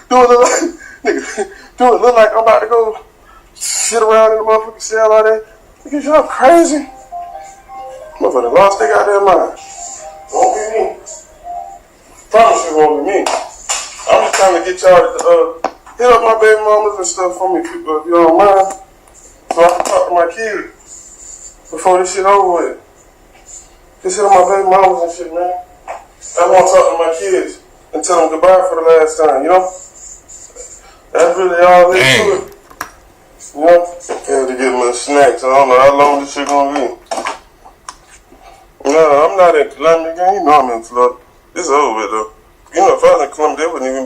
Do it look like, nigga, do it look like I'm about to go sit around in the motherfucking cell all day? Nigga, y'all crazy? Motherfucker lost their goddamn mind. Won't be me. Promise you won't be me. I'm just trying to get y'all to, hit up my baby mamas and stuff for me, people, if you don't mind. So I can talk to my kids before this shit over with. Just hit up my baby mamas and shit, man. I want to talk to my kids and tell them goodbye for the last time, you know? That's really all there to it. You know? Had to get my snacks. I don't know how long this shit gonna be. No, I'm not in Columbia again. You know I'm in Florida. It's over with, though. You know, if I was in Columbia, they wouldn't even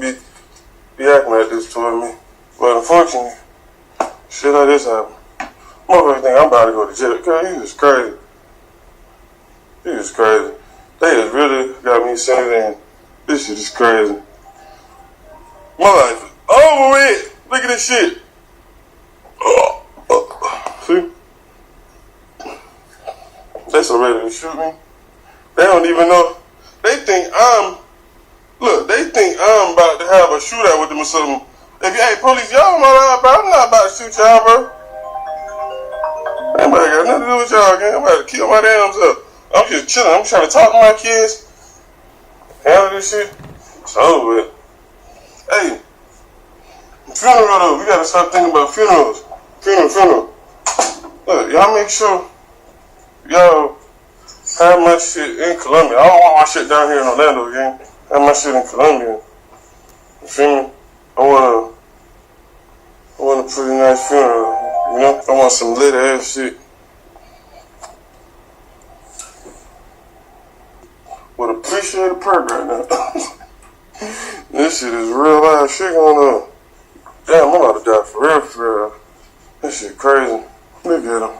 be acting like this toward me. But unfortunately, shit like this happened. Motherfuckers think I'm about to go to jail. Cause he was crazy. He was crazy. They just really got me saying that this shit is crazy. My life is over with. Look at this shit. See? They so ready to shoot me. They don't even know. They think I'm about to have a shootout with them or something. If you, hey, police, y'all know, bro, I'm not about to shoot y'all, bro. I ain't about to got nothing to do with y'all, gang. I'm about to kill my damn self. I'm just chilling. I'm trying to talk to my kids. Handle this shit. It's over with. Hey, funeral though. We gotta stop thinking about funerals. Funeral. Look, y'all make sure y'all have my shit in Columbia. I don't want my shit down here in Orlando again. Have my shit in Columbia. You feel me? I want a pretty nice funeral. You know? I want some lit ass shit. Would appreciate a perk right now. This shit is real life shit going on. Damn, I'm about to die for real. This shit crazy. Look at them.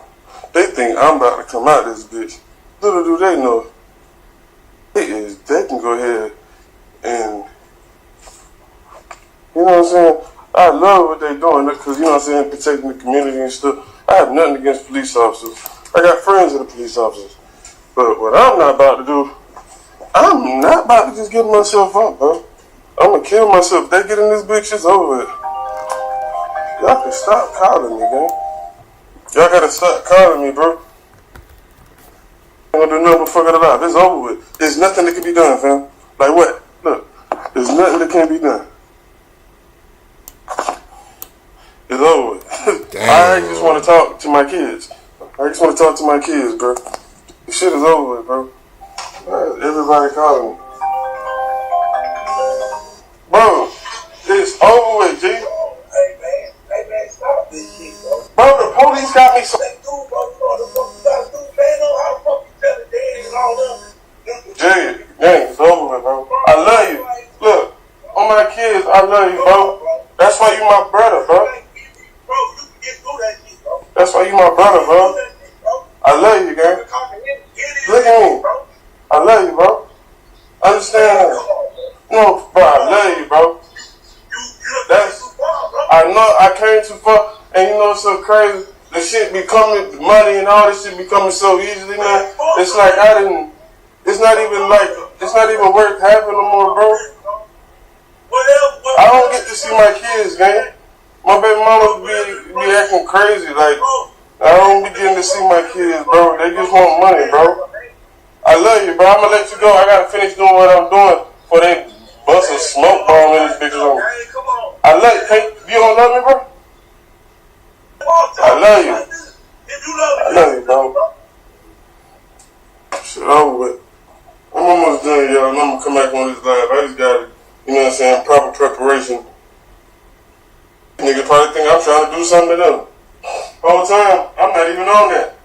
They think I'm about to come out this bitch. Little do they know. They can go ahead and, you know what I'm saying? I love what they're doing because, you know what I'm saying, protecting the community and stuff. I have nothing against police officers. I got friends of the police officers. But what I'm not about to do, I'm not about to just give myself up, bro. I'm gonna kill myself. If they get in this bitch, it's over with. Y'all can stop calling me, gang. Y'all gotta stop calling me, bro. I'm gonna do nothing but fuck it alive. It's over with. There's nothing that can be done, fam. Like what? Look, there's nothing that can be done. It's over with. I just want to talk to my kids. I just want to talk to my kids, bro. The shit is over with, bro. Everybody calling me. Bro, it's over with, G. Hey, man, stop this shit, bro. Bro, the police got me so... Jay, it's over with, bro. I love you. Look, on my kids, I love you, bro. That's why you my brother, bro. That's why you my brother, bro. I love you, gang. Look at me. I love you, bro. Understand that? No, bro, I love you, bro. I know I came too far, and you know what's so crazy? The shit be coming, the money and all this shit be coming so easily, man. It's like it's not even worth having no more, bro. I don't get to see my kids, gang. My baby mama be acting crazy, like, I don't be getting to see my kids, bro. They just want money, bro. I love you, bro. I'm gonna let you go. I gotta finish doing what I'm doing before they bust a smoke bomb in this bitch on me. I love you. Hey, you don't love me, bro? I love you. I love you, bro. Shit over with. I'm almost done, y'all. I'm gonna come back on this live. I just gotta You know what I'm saying? Proper preparation. Niggas probably think I'm trying to do something to them. Whole time, I'm not even on that.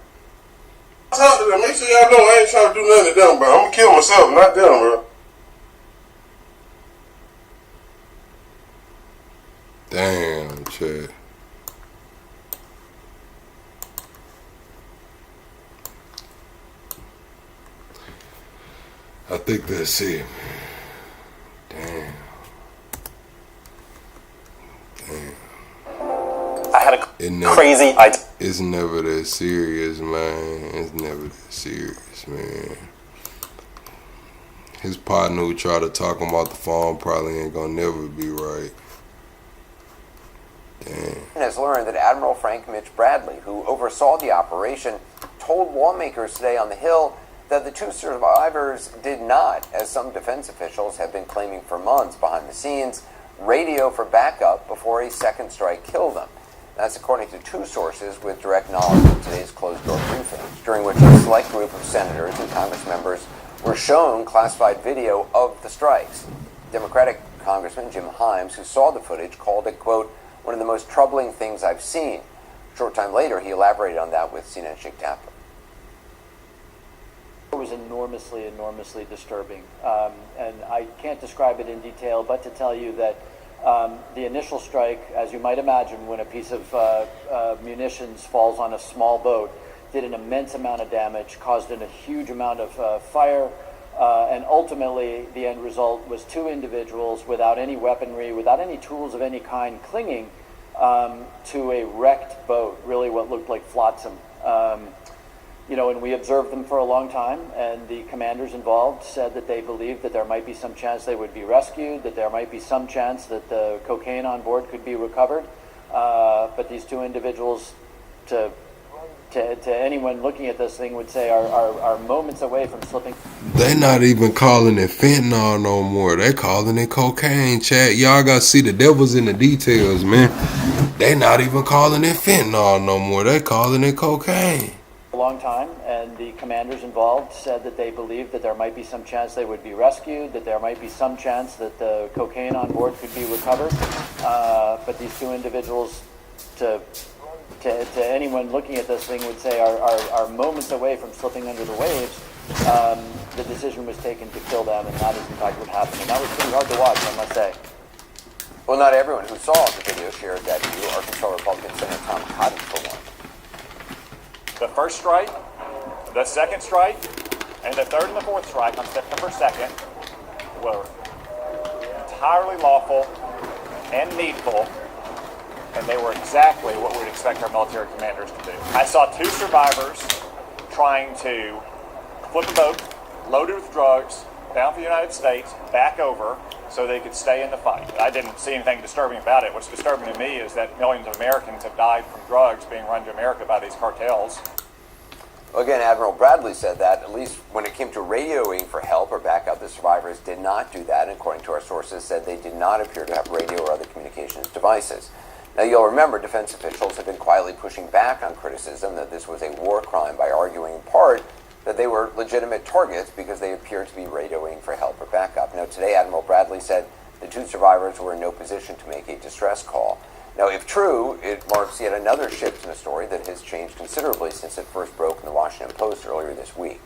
Talk to them. Make sure y'all know I ain't trying to do nothing to them, bro. I'm gonna kill myself, not them, bro. Damn, Chad. I think that's it. Damn. I had a crazy idea. It's never that serious, man. It's never that serious, man. His partner who tried to talk him off the phone probably ain't gonna never be right. Damn. Has learned that Admiral Frank Mitch Bradley, who oversaw the operation, told lawmakers today on the Hill that the two survivors did not, as some defense officials have been claiming for months behind the scenes, radio for backup before a second strike killed them. That's according to two sources with direct knowledge of today's closed-door briefings, during which a select group of senators and Congress members were shown classified video of the strikes. Democratic Congressman Jim Himes, who saw the footage, called it, quote, one of the most troubling things I've seen. A short time later, he elaborated on that with CNN Sheikh Tapper. It was enormously disturbing. And I can't describe it in detail, but to tell you that the initial strike, as you might imagine, when a piece of munitions falls on a small boat, did an immense amount of damage, caused a huge amount of fire, and ultimately the end result was two individuals without any weaponry, without any tools of any kind, clinging to a wrecked boat, really what looked like flotsam. You know, and we observed them for a long time, and the commanders involved said that they believed that there might be some chance they would be rescued, that there might be some chance that the cocaine on board could be recovered. But these two individuals, to anyone looking at this thing, would say are moments away from slipping. They not even calling it fentanyl no more. They calling it cocaine, Chad. Y'all gotta see the devil's in the details, man. They not even calling it fentanyl no more. They calling it cocaine. A long time, and the commanders involved said that they believed that there might be some chance they would be rescued, that there might be some chance that the cocaine on board could be recovered. But these two individuals, to anyone looking at this thing, would say are moments away from slipping under the waves. The decision was taken to kill them, and that is in fact what happened. And that was pretty hard to watch, I must say. Well, not everyone who saw the video shared that view. Arkansas Republican Senator Tom Cotton, for one. The first strike, the second strike, and the third and the fourth strike on September 2nd were entirely lawful and needful, and they were exactly what we'd expect our military commanders to do. I saw two survivors trying to flip a boat loaded with drugs down for the United States, back over, so they could stay in the fight. I didn't see anything disturbing about it. What's disturbing to me is that millions of Americans have died from drugs being run to America by these cartels. Well, again, Admiral Bradley said that, at least when it came to radioing for help or backup, the survivors did not do that. And according to our sources, said they did not appear to have radio or other communications devices. Now, you'll remember defense officials have been quietly pushing back on criticism that this was a war crime by arguing in part that they were legitimate targets because they appeared to be radioing for help or backup. Now, today, Admiral Bradley said the two survivors were in no position to make a distress call. Now, if true, it marks yet another shift in the story that has changed considerably since it first broke in the Washington Post earlier this week.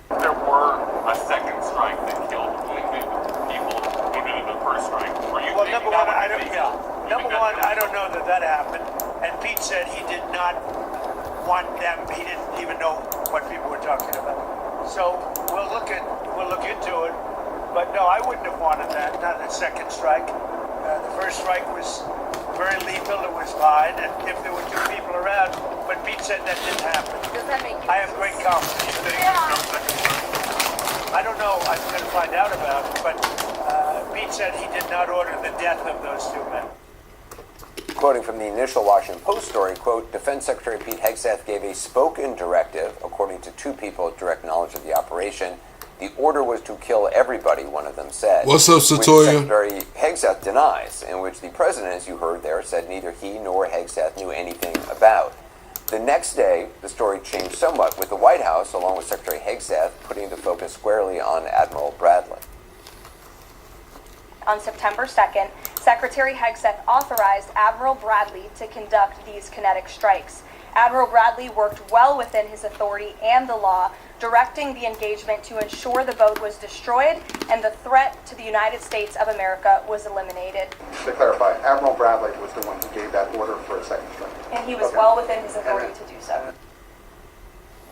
There were a second strike that killed people wounded in the first strike. Were you well, number one, I don't know that happened. And Pete said he did not want them. He didn't even know what people were talking about. So we'll look into it. But no, I wouldn't have wanted that. Not a second strike. The first strike was very lethal. It was fine, and if there were two people around, but Pete said that didn't happen. Does that make you? I have great confidence. I don't know. I'm going to find out about it, but Pete said he did not order the death of those two men. Quoting from the initial Washington Post story, quote, Defense Secretary Pete Hegseth gave a spoken directive, according to two people with direct knowledge of the operation. The order was to kill everybody, one of them said. What's up, Satoya? Which Secretary Hegseth denies, in which the president, as you heard there, said neither he nor Hegseth knew anything about. The next day, the story changed somewhat, with the White House, along with Secretary Hegseth, putting the focus squarely on Admiral Bradley. on September 2nd, Secretary Hegseth authorized Admiral Bradley to conduct these kinetic strikes. Admiral Bradley worked well within his authority and the law, directing the engagement to ensure the boat was destroyed and the threat to the United States of America was eliminated. To clarify, Admiral Bradley was the one who gave that order for a second strike. And he was well within his authority to do so.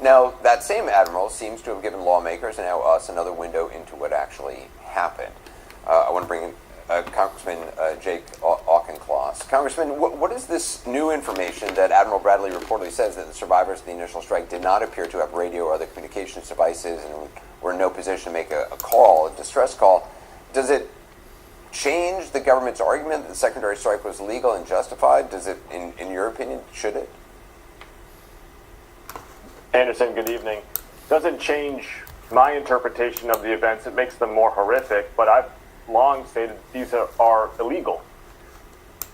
Now, that same admiral seems to have given lawmakers and now us another window into what actually happened. I want to bring in Congressman Jake Auchincloss. Congressman, what is this new information that Admiral Bradley reportedly says that the survivors of the initial strike did not appear to have radio or other communications devices and were in no position to make a call, a distress call? Does it change the government's argument that the secondary strike was legal and justified? Does it, in your opinion, should it? Anderson, good evening. Doesn't change my interpretation of the events. It makes them more horrific, but I've long stated these are illegal.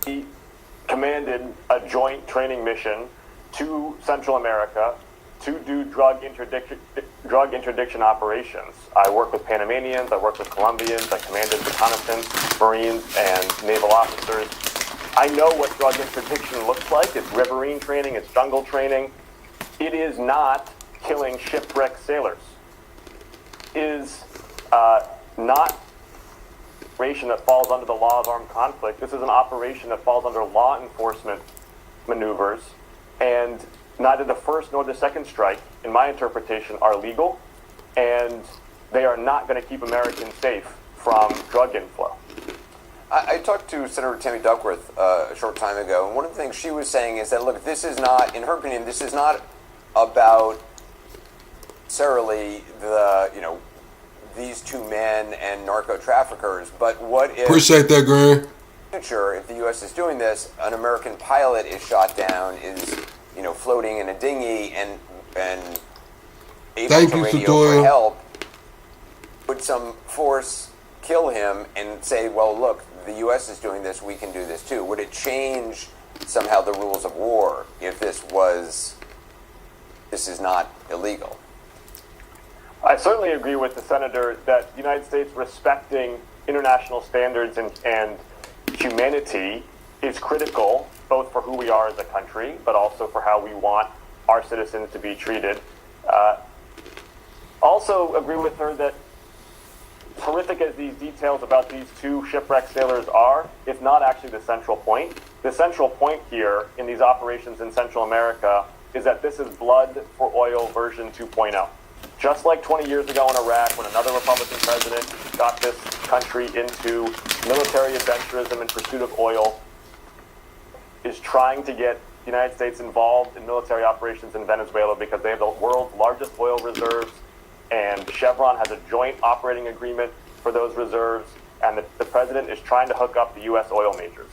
He commanded a joint training mission to Central America to do drug interdiction operations. I work with Panamanians, I work with Colombians, I commanded reconnaissance, Marines, and naval officers. I know what drug interdiction looks like. It's riverine training, it's jungle training. It is not killing shipwrecked sailors. It is not an operation that falls under the law of armed conflict. This is an operation that falls under law enforcement maneuvers, and neither the first nor the second strike, in my interpretation, are legal, and they are not going to keep Americans safe from drug inflow. I talked to Senator Tammy Duckworth a short time ago, and one of the things she was saying is that, look, this is not, in her opinion, this is not about necessarily these two men and narco traffickers, but what if... Appreciate that, Grant. Future, if the U.S. is doing this, an American pilot is shot down, is floating in a dinghy and able to radio for help. Would some force kill him and say, well, look, the U.S. is doing this, we can do this too? Would it change somehow the rules of war if this is not illegal? I certainly agree with the senator that the United States respecting international standards and humanity is critical, both for who we are as a country, but also for how we want our citizens to be treated. Also agree with her that horrific as these details about these two shipwrecked sailors are, it's not actually the central point. The central point here in these operations in Central America is that this is blood for oil version 2.0. Just like 20 years ago in Iraq, when another Republican president got this country into military adventurism in pursuit of oil, is trying to get the United States involved in military operations in Venezuela because they have the world's largest oil reserves, and Chevron has a joint operating agreement for those reserves, and the president is trying to hook up the U.S. oil majors.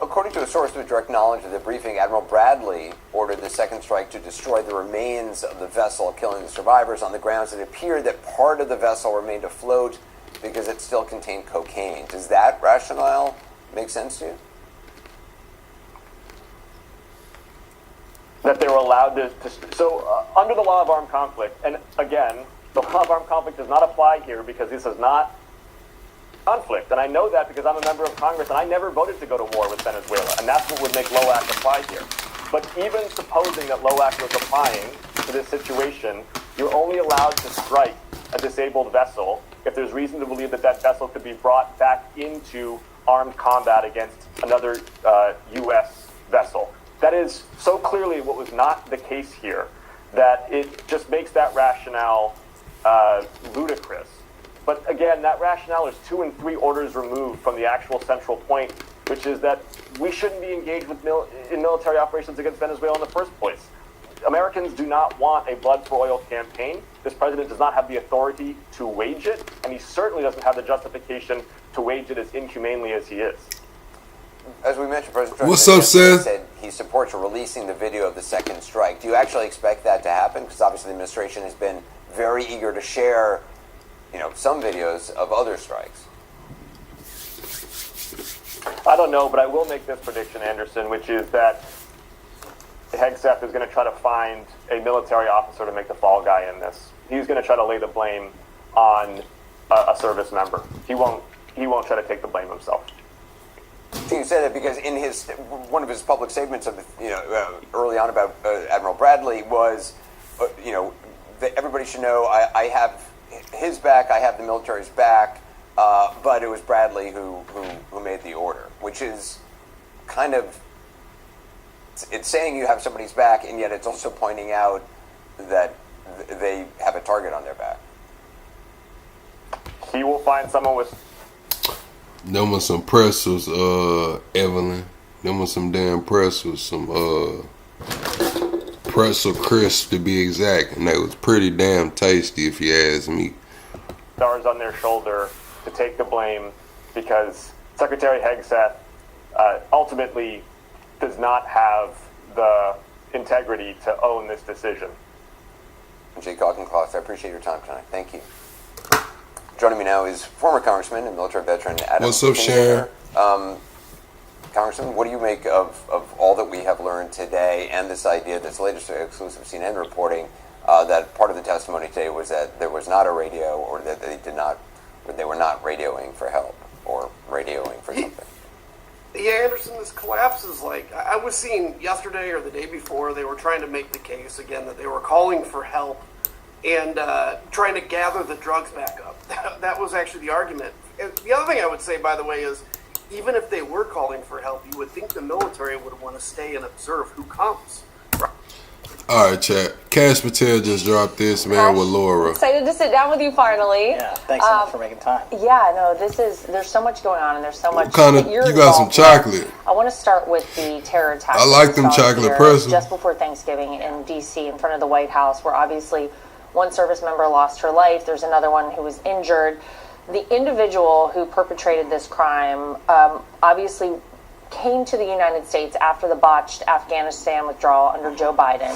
According to a source with direct knowledge of the briefing, Admiral Bradley ordered the second strike to destroy the remains of the vessel, killing the survivors on the grounds it appeared that part of the vessel remained afloat because it still contained cocaine. Does that rationale make sense to you? That they were allowed to under the law of armed conflict, and again, the law of armed conflict does not apply here because this is not conflict, and I know that because I'm a member of Congress and I never voted to go to war with Venezuela, and that's what would make LOAC apply here. But even supposing that LOAC was applying to this situation, you're only allowed to strike a disabled vessel if there's reason to believe that that vessel could be brought back into armed combat against another U.S. vessel. That is so clearly what was not the case here that it just makes that rationale ludicrous. But again, that rationale is 2 and 3 orders removed from the actual central point, which is that we shouldn't be engaged with in military operations against Venezuela in the first place. Americans do not want a blood for oil campaign. This president does not have the authority to wage it, and he certainly doesn't have the justification to wage it as inhumanely as he is. As we mentioned, President Trump What's up, Seth? said he supports releasing the video of the second strike. Do you actually expect that to happen? Because obviously the administration has been very eager to share some videos of other strikes. I don't know, but I will make this prediction, Anderson, which is that Hegseth is going to try to find a military officer to make the fall guy in this. He's going to try to lay the blame on a service member. He won't he won't try to take the blame himself. You said it because in one of his public statements of early on about Admiral Bradley was, that everybody should know I have his back, I have the military's back, but it was Bradley who made the order, which is kind of, it's saying you have somebody's back, and yet it's also pointing out that they have a target on their back. He will find someone with. Them was some pretzels, Evelyn. Them was some damn pretzels, some pretzel crisp to be exact, and that was pretty damn tasty if you ask me. Stars on their shoulder to take the blame because Secretary Hegseth ultimately does not have the integrity to own this decision. Jake Auchincloss, I appreciate your time tonight. Thank you. Joining me now is former Congressman and military veteran Adam. What's up, Sharon? Congressman, what do you make of all that we have learned today and this idea, this latest exclusive CNN reporting, that part of the testimony today was that there was not a radio, or that they were not radioing for help or radioing for something? Yeah, Anderson, this collapse is like, I was seeing yesterday or the day before, they were trying to make the case again that they were calling for help and trying to gather the drugs back up. That was actually the argument. And the other thing I would say, by the way, is even if they were calling for help, you would think the military would want to stay and observe who comes. All right, chat. Cash Patel just dropped this, man, with Laura. Excited to sit down with you finally. Yeah, thanks so much for making time. Yeah, no, there's so much going on, and there's so much. What kind of, you got some chocolate. I want to start with the terror attack. I like them chocolate pretzels. Just before Thanksgiving in D.C. in front of the White House, where obviously one service member lost her life. There's another one who was injured. The individual who perpetrated this crime obviously came to the United States after the botched Afghanistan withdrawal under Joe Biden.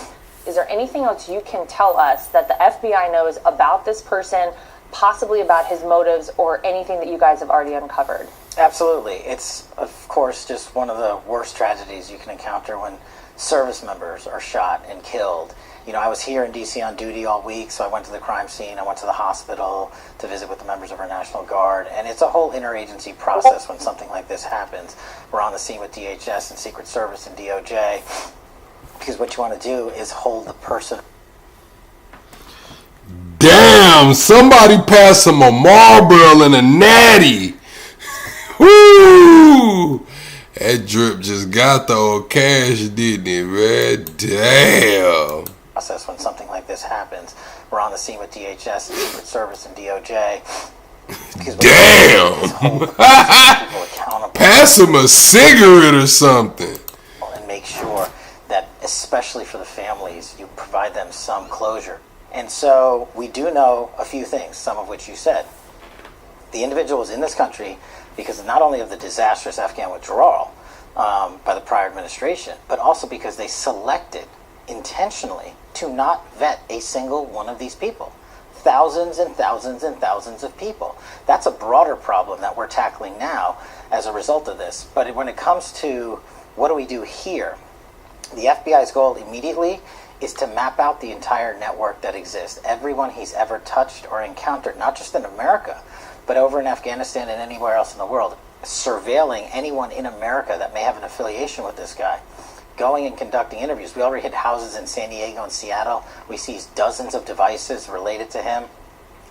Is there anything else you can tell us that the FBI knows about this person, possibly about his motives, or anything that you guys have already uncovered? Absolutely. It's, of course, just one of the worst tragedies you can encounter when service members are shot and killed. You know, I was here in D.C. on duty all week, so I went to the crime scene, I went to the hospital to visit with the members of our National Guard, and it's a whole interagency process when something like this happens. We're on the scene with DHS and Secret Service and DOJ, because what you want to do is hold the person. Damn, somebody pass him a Marlboro and a Natty. Woo! That drip just got the old cash, didn't it, man? Damn. Process when something like this happens. We're on the scene with DHS and Secret Service and DOJ. Damn. Pass him a cigarette or something. And make sure that, especially for the families, you provide them some closure. And so we do know a few things, some of which you said. The individual was in this country because not only of the disastrous Afghan withdrawal by the prior administration, but also because they selected intentionally to not vet a single one of these people. Thousands and thousands and thousands of people. That's a broader problem that we're tackling now as a result of this. But when it comes to what do we do here, the FBI's goal immediately is to map out the entire network that exists. Everyone he's ever touched or encountered, not just in America, but over in Afghanistan and anywhere else in the world, surveilling anyone in America that may have an affiliation with this guy, going and conducting interviews. We already hit houses in San Diego and Seattle. We see dozens of devices related to him,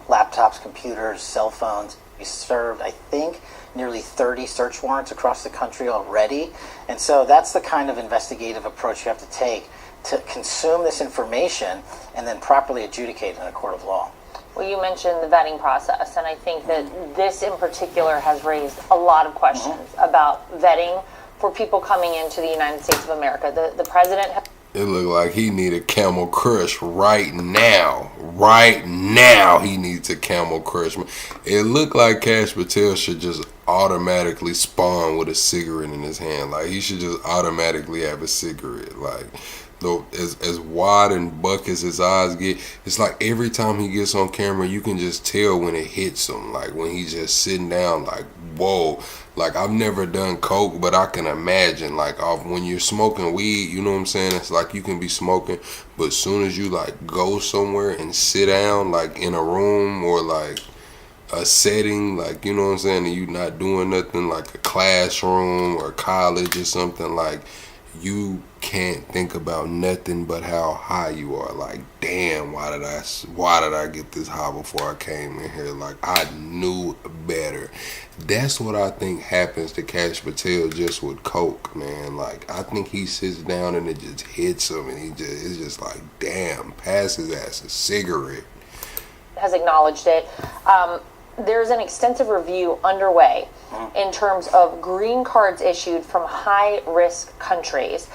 laptops, computers, cell phones. We served, I think, nearly 30 search warrants across the country already. And so that's the kind of investigative approach you have to take to consume this information and then properly adjudicate it in a court of law. Well, you mentioned the vetting process, and I think that this in particular has raised a lot of questions about vetting for people coming into the United States of America. The president... It looked like he needed Camel Crush right now. Right now he needs a Camel Crush. It looked like Cash Patel should just automatically spawn with a cigarette in his hand. Like, he should just automatically have a cigarette. Like, as wide and buck as his eyes get, it's like every time he gets on camera, you can just tell when it hits him. Like, when he's just sitting down, like, whoa. Like, I've never done coke, but I can imagine, like, when you're smoking weed, you know what I'm saying? It's like you can be smoking, but as soon as you, like, go somewhere and sit down, like, in a room or, like, a setting, like, you know what I'm saying, and you not doing nothing, like a classroom or college or something, like, you can't think about nothing but how high you are. Like, damn, why did I get this high before I came in here? Like, I knew better. That's what I think happens to Kash Patel just with coke, man. Like, I think he sits down and it just hits him, and it's just like, damn, pass his ass a cigarette. Has acknowledged it. There's an extensive review underway in terms of green cards issued from high-risk countries.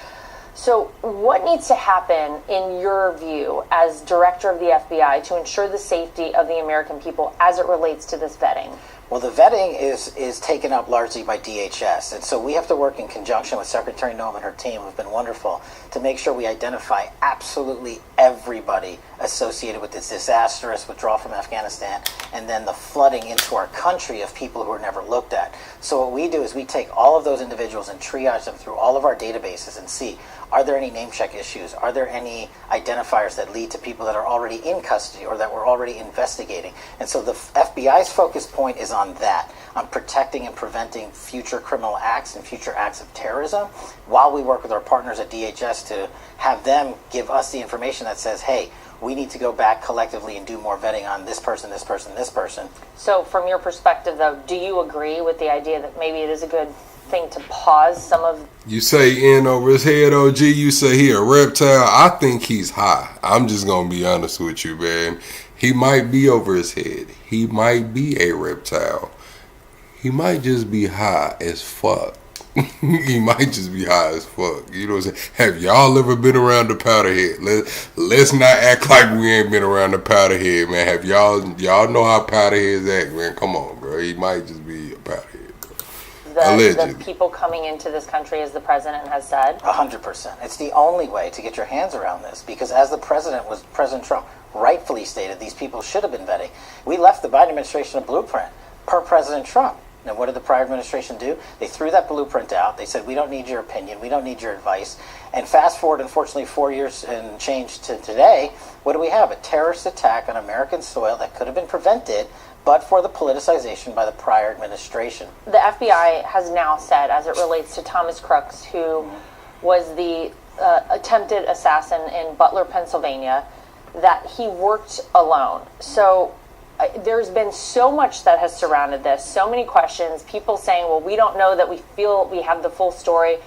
So what needs to happen, in your view, as director of the FBI to ensure the safety of the American people as it relates to this vetting? Well, the vetting is taken up largely by DHS, and so we have to work in conjunction with Secretary Noem and her team, who've been wonderful, to make sure we identify absolutely everybody associated with this disastrous withdrawal from Afghanistan, and then the flooding into our country of people who are never looked at. So what we do is we take all of those individuals and triage them through all of our databases and see, are there any name check issues? Are there any identifiers that lead to people that are already in custody or that we're already investigating? And so the FBI's focus point is on that, on protecting and preventing future criminal acts and future acts of terrorism, while we work with our partners at DHS to have them give us the information that says, hey, we need to go back collectively and do more vetting on this person, this person, this person. So from your perspective, though, do you agree with the idea that maybe it is a good thing to pause some of... You say in over his head, OG, you say he a reptile. I think he's high. I'm just going to be honest with you, man. He might be over his head. He might be a reptile. He might just be high as fuck. He might just be high as fuck. You know what I'm saying? Have y'all ever been around the powder head? Let's not act like we ain't been around the powder head, man. Have y'all know how powder heads act, man? Come on, bro. He might just be a powder head. The people coming into this country, as the president has said? 100%. It's the only way to get your hands around this, because as President Trump rightfully stated, these people should have been vetting. We left the Biden administration a blueprint per President Trump. And what did the prior administration do? They threw that blueprint out. They said, we don't need your opinion. We don't need your advice. And fast forward, unfortunately, 4 years and change to today, what do we have? A terrorist attack on American soil that could have been prevented but for the politicization by the prior administration. The FBI has now said, as it relates to Thomas Crooks, who was the attempted assassin in Butler, Pennsylvania, that he worked alone. So there's been so much that has surrounded this, so many questions, people saying, well, we don't know that we feel we have the full story.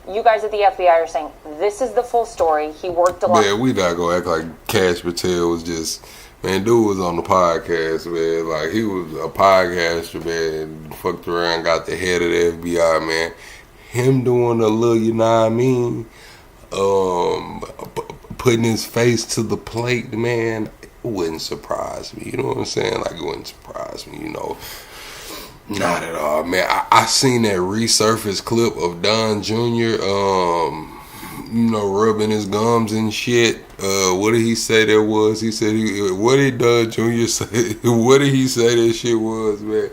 You guys at the FBI are saying, this is the full story. He worked alone. Yeah, we not going to act like Kash Patel was just... Man, dude was on the podcast, man. Like, he was a podcaster, man. Fucked around, got the head of the FBI, man. Him doing a little, you know what I mean? Putting his face to the plate, man, it wouldn't surprise me. You know what I'm saying? Like, it wouldn't surprise me, you know. Not at all, man. I seen that resurfaced clip of Don Jr., you know, rubbing his gums and shit. What did he say that was? He said, what did Don Jr. say? What did he say that shit was, man?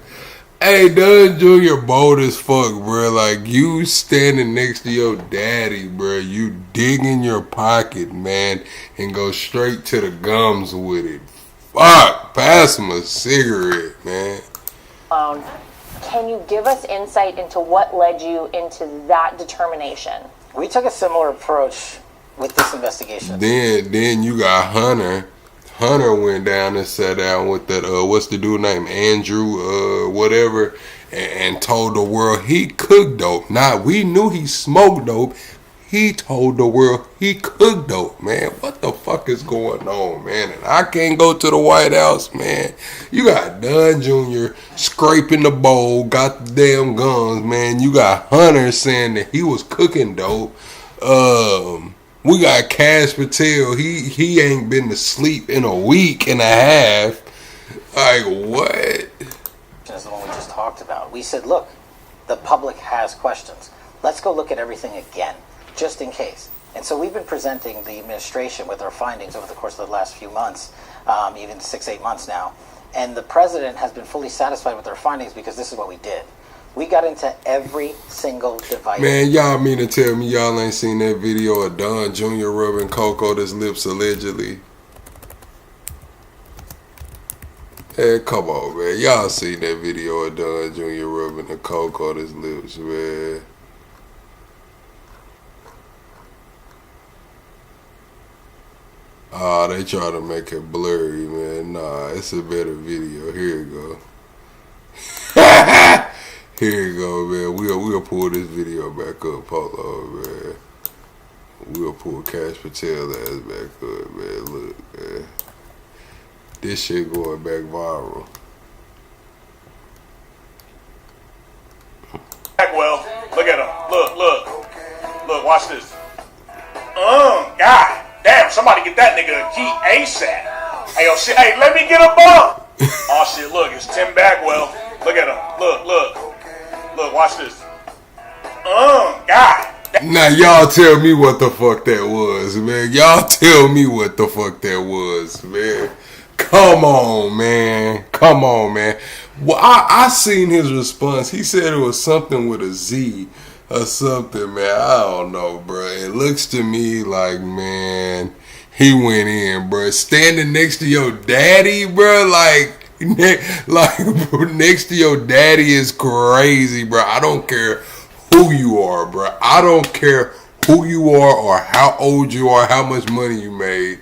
Hey, Don Jr. bold as fuck, bro. Like, you standing next to your daddy, bro. You dig in your pocket, man, and go straight to the gums with it. Fuck, pass him a cigarette, man. Can you give us insight into what led you into that determination? We took a similar approach with this investigation. Then you got Hunter. Hunter went down and sat down with that, what's the dude named Andrew, whatever, and told the world he cooked dope. Now, we knew he smoked dope. He told the world he cooked dope, man. What the fuck is going on, man? And I can't go to the White House, man. You got Don Jr. scraping the bowl, got the damn guns, man. You got Hunter saying that he was cooking dope. We got Kash Patel. He ain't been to sleep in a week and a half. Like, what? That's the one we just talked about. We said, look, the public has questions. Let's go look at everything again, just in case. And so we've been presenting the administration with our findings over the course of the last few months, even 6-8 months now. And the president has been fully satisfied with our findings because this is what we did. We got into every single device. Man, y'all mean to tell me y'all ain't seen that video of Don Jr. rubbing Coco his lips allegedly? Hey, come on, man. Y'all seen that video of Don Jr. rubbing the coke on his lips, man. Oh, they try to make it blurry, man. Nah, it's a better video. Here you go. Here you go, man. We'll pull this video back up. Hold on, man. We'll pull Cash Patel ass back up, man. Look, man. This shit going back viral. Well, look at him. Look. Look, watch this. God damn, somebody get that nigga a key ASAP. Hey, yo, shit, hey, let me get a bump. Oh, shit, look, it's Tim Bagwell. Look at him. Look, watch this. God. Now, y'all tell me what the fuck that was, man. Y'all tell me what the fuck that was, man. Come on, man. Come on, man. Well, I seen his response. He said it was something with a Z or something, man. I don't know, bro. It looks to me like, man, he went in, bro. Standing next to your daddy, bro, like next to your daddy is crazy, bro. I don't care who you are, bro. I don't care who you are or how old you are, how much money you made.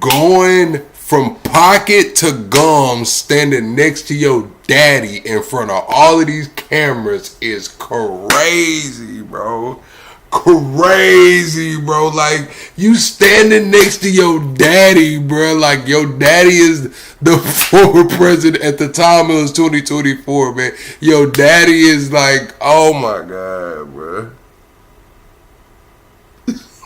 Going from pocket to gum, standing next to your daddy in front of all of these cameras is crazy, bro. Crazy, bro. Like, you standing next to your daddy, bro. Like, your daddy is the former president. At the time, it was 2024, man. Your daddy is like, oh my God, bro.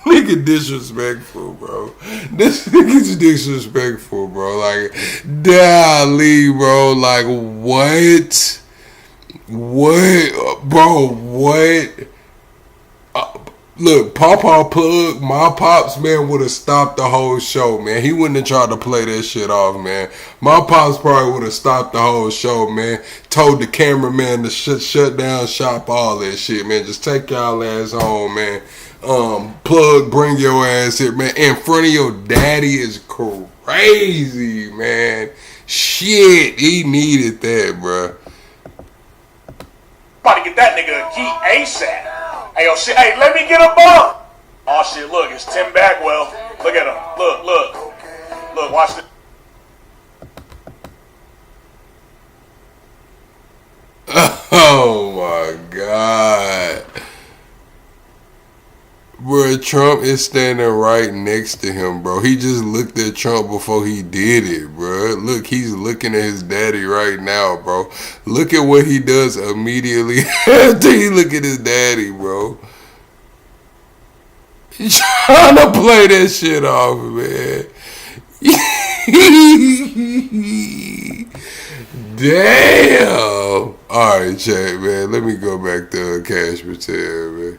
Nigga disrespectful, bro. This nigga's disrespectful, bro. Like, golly, bro. Like, what? What? Bro, what? Look, Pawpaw Plug, my pops, man, would have stopped the whole show, man. He wouldn't have tried to play that shit off, man. My pops probably would have stopped the whole show, man. Told the cameraman to shut down shop, all that shit, man. Just take y'all ass home, man. Plug, bring your ass here, man. In front of your daddy is crazy, man. Shit, he needed that, bro. About to get that nigga a key ASAP. Hey, yo, shit, hey, let me get a bump. Oh, shit, look, it's Tim Bagwell. Look at him. Look, watch this. Oh, my God. Bro, Trump is standing right next to him, bro. He just looked at Trump before he did it, bro. Look, he's looking at his daddy right now, bro. Look at what he does immediately after he look at his daddy, bro. He's trying to play that shit off, man. Damn. Alright, chat, man. Let me go back to Cash Patel, man.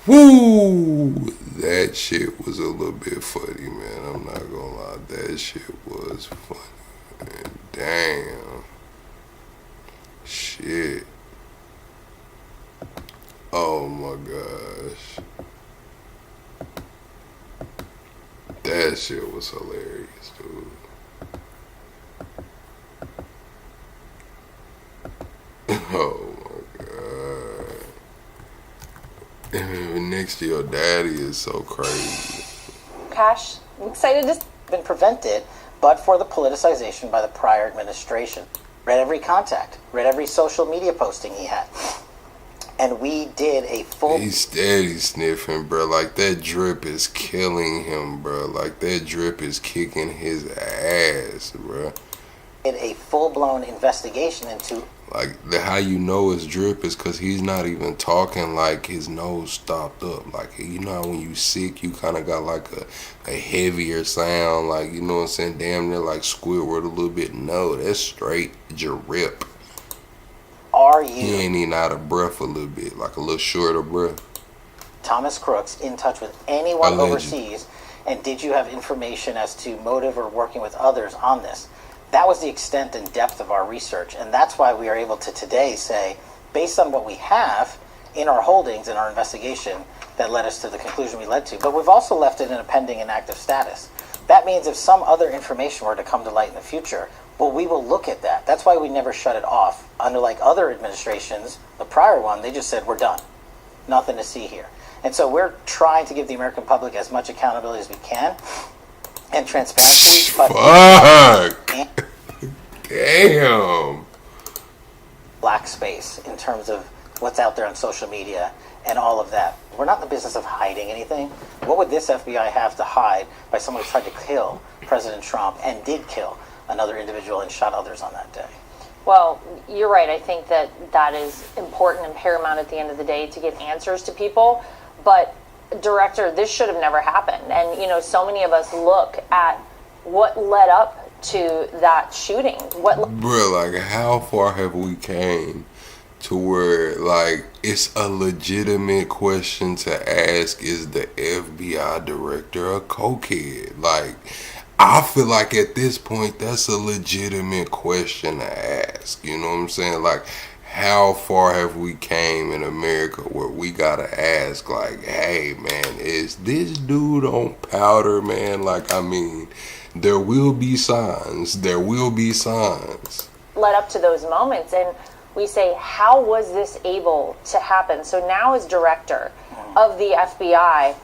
Woo! That shit was a little bit funny, man. I'm not gonna lie. That shit was funny, man. Damn. Shit. Oh my gosh. That shit was hilarious, dude. Oh my God. And next to your daddy is so crazy. Cash, I'm excited to been prevented, but for the politicization by the prior administration. Read every contact, read every social media posting he had. And we did a full... He's steady sniffing, bro. Like, that drip is killing him, bro. Like, that drip is kicking his ass, bro. Did a full-blown investigation into... Like, how you know it's drip is because he's not even talking like his nose stopped up. Like, you know how when you sick, you kind of got like a heavier sound. Like, you know what I'm saying? Damn near like Squidward a little bit. No, that's straight drip. Are you... He ain't even out of breath a little bit. Like a little short of breath. Thomas Crooks in touch with anyone overseas? And did you have information as to motive or working with others on this? That was the extent and depth of our research, and that's why we are able to today say, based on what we have in our holdings and our investigation, that led us to the conclusion we led to. But we've also left it in a pending and active status. That means if some other information were to come to light in the future, Well, we will look at that. That's why we never shut it off. Unlike other administrations, the prior one, they just said, we're done. Nothing to see here. And so we're trying to give the American public as much accountability as we can and transparency. Fuck! Damn! Black space in terms of what's out there on social media and all of that. We're not in the business of hiding anything. What would this FBI have to hide by someone who tried to kill President Trump and did kill another individual and shot others on that day? Well, you're right. I think that that is important and paramount at the end of the day to get answers to people. But, Director, this should have never happened. And, you know, so many of us look at what led up to that shooting. Bro, like, how far have we came to where, like, it's a legitimate question to ask, is the FBI director a cokehead? Like, I feel like at this point, that's a legitimate question to ask. You know what I'm saying? Like, how far have we came in America where we gotta ask, like, hey, man, is this dude on powder, man? Like, I mean, there will be signs. There will be signs. Led up to those moments, and we say, how was this able to happen? So now as director of the FBI,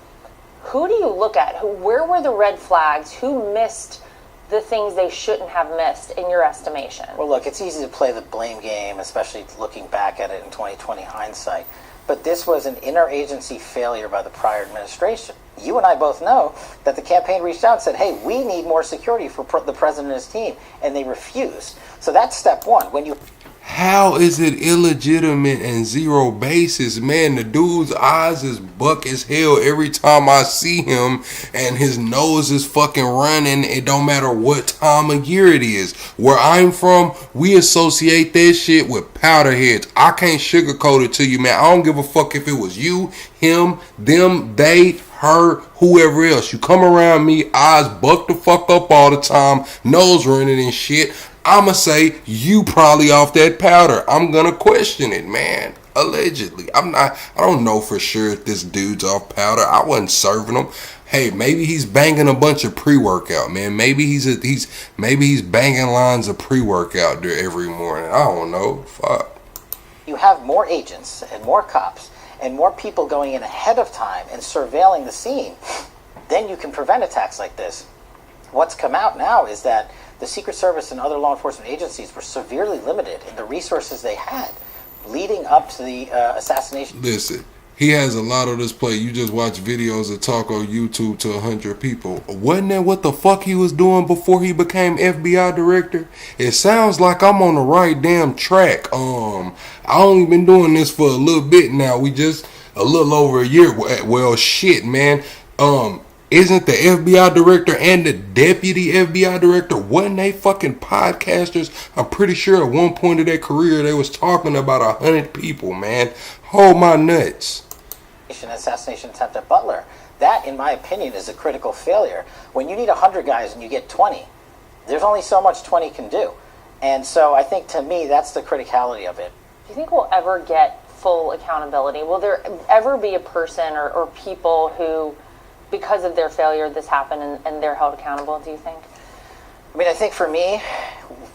who do you look at? Where were the red flags? Who missed the things they shouldn't have missed in your estimation? Well, look, it's easy to play the blame game, especially looking back at it in 2020 hindsight. But this was an interagency failure by the prior administration. You and I both know that the campaign reached out and said, hey, we need more security for the president and his team, and they refused. So that's step one. When you How is it illegitimate and zero basis? Man, the dude's eyes is buck as hell every time I see him, and his nose is fucking running. It don't matter what time of year it is. Where I'm from, we associate that shit with powder heads. I can't sugarcoat it to you, man. I don't give a fuck if it was you, him, them, they, her, whoever else. You come around me, eyes buck the fuck up all the time, nose running and shit. I'ma say you probably off that powder. I'm gonna question it, man. Allegedly. I don't know for sure if this dude's off powder. I wasn't serving him. Hey, maybe he's banging a bunch of pre-workout, man. Maybe he's banging lines of pre-workout there every morning. I don't know. Fuck. You have more agents and more cops and more people going in ahead of time and surveilling the scene, then you can prevent attacks like this. What's come out now is that the Secret Service and other law enforcement agencies were severely limited in the resources they had leading up to the assassination. Listen, he has a lot of this play. You just watch videos that talk on YouTube to 100 people. Wasn't that what the fuck he was doing before he became FBI director? It sounds like I'm on the right damn track. I only been doing this for a little bit now. We just a little over a year. Well, shit, man. Isn't the FBI director and the deputy FBI director, wasn't they fucking podcasters? I'm pretty sure at one point of their career they was talking about 100 people, man. Hold my nuts. Assassination attempt at Butler. That, in my opinion, is a critical failure. When you need 100 guys and you get 20, there's only so much 20 can do. And so I think, to me, that's the criticality of it. Do you think we'll ever get full accountability? Will there ever be a person or people who, because of their failure, this happened and they're held accountable, do you think? I mean, I think for me,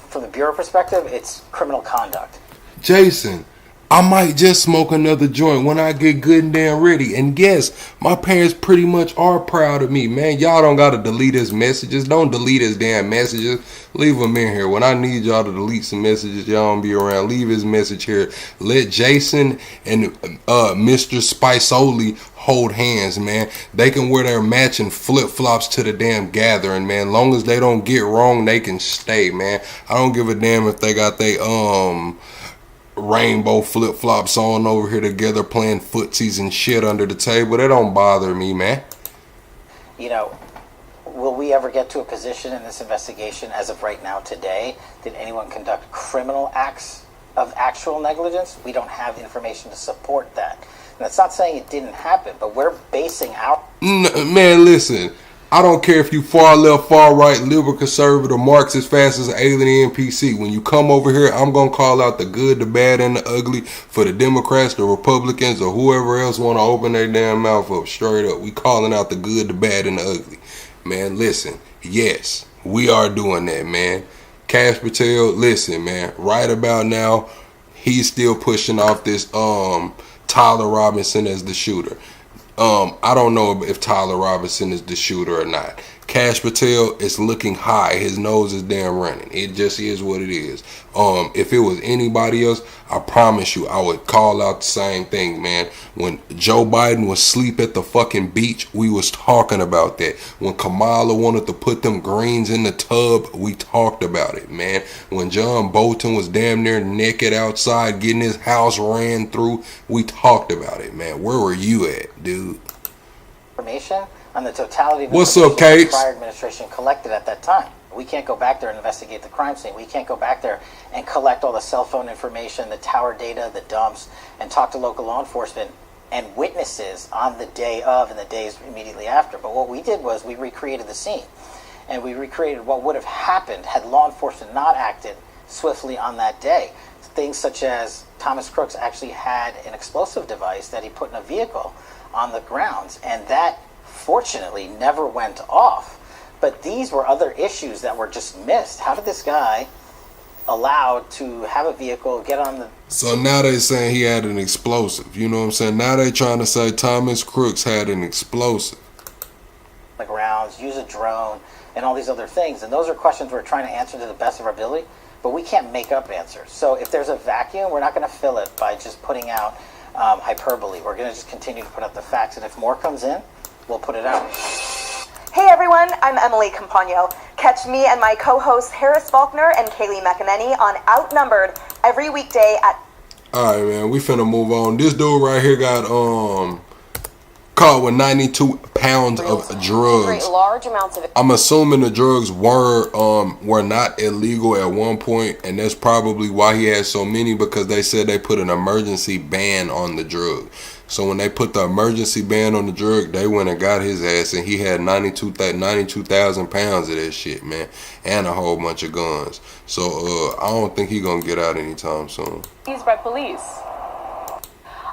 from the Bureau perspective, it's criminal conduct. Jason, I might just smoke another joint when I get good and damn ready. And guess, my parents pretty much are proud of me, man. Y'all don't gotta delete his messages. Don't delete his damn messages. Leave them in here. When I need y'all to delete some messages, y'all don't be around. Leave his message here. Let Jason and Mr. Spicoli hold hands, man. They can wear their matching flip-flops to the damn gathering, man. Long as they don't get wrong, they can stay, man. I don't give a damn if they got they rainbow flip-flops on over here together playing footsies and shit under the table. That don't bother me, man. You know, will we ever get to a position in this investigation as of right now today? Did anyone conduct criminal acts of actual negligence? We don't have information to support that. And that's not saying it didn't happen, but we're basing our... Man, listen. I don't care if you far left, far right, liberal, conservative, Marxist, fascist, alien, NPC. When you come over here, I'm going to call out the good, the bad, and the ugly for the Democrats, the Republicans, or whoever else want to open their damn mouth up. Straight up. We calling out the good, the bad, and the ugly. Man, listen. Yes, we are doing that, man. Cash Patel, listen, man, right about now, he's still pushing off this Tyler Robinson as the shooter. I don't know if Tyler Robinson is the shooter or not. Cash Patel is looking high. His nose is damn running. It just is what it is. If it was anybody else, I promise you, I would call out the same thing, man. When Joe Biden was asleep at the fucking beach, we was talking about that. When Kamala wanted to put them greens in the tub, we talked about it, man. When John Bolton was damn near naked outside getting his house ran through, we talked about it, man. Where were you at, dude? Information on the totality of What's up, information Kate? the prior administration collected at that time. We can't go back there and investigate the crime scene. We can't go back there and collect all the cell phone information, the tower data, the dumps, and talk to local law enforcement and witnesses on the day of and the days immediately after. But what we did was we recreated the scene. And we recreated what would have happened had law enforcement not acted swiftly on that day. Things such as Thomas Crooks actually had an explosive device that he put in a vehicle on the grounds, and that fortunately never went off. But these were other issues that were just missed. How did this guy allowed to have a vehicle get on the... So now they saying he had an explosive. You know what I'm saying? Now they trying to say Thomas Crooks had an explosive. ...the grounds, use a drone, and all these other things. And those are questions we're trying to answer to the best of our ability, but we can't make up answers. So if there's a vacuum, we're not going to fill it by just putting out hyperbole. We're going to just continue to put out the facts, and if more comes in, we'll put it out. Hey everyone, I'm Emily Campagno. Catch me and my co-hosts Harris Faulkner and Kaylee McEnany on Outnumbered every weekday at... Alright, man, we finna move on. This dude right here got caught with 92 pounds of drugs. Large amounts of... I'm assuming the drugs were not illegal at one point, and that's probably why he had so many, because they said they put an emergency ban on the drug. So when they put the emergency ban on the drug, they went and got his ass, and he had 92,000 pounds of that shit, man, and a whole bunch of guns. So I don't think he gonna get out anytime soon. Seized by police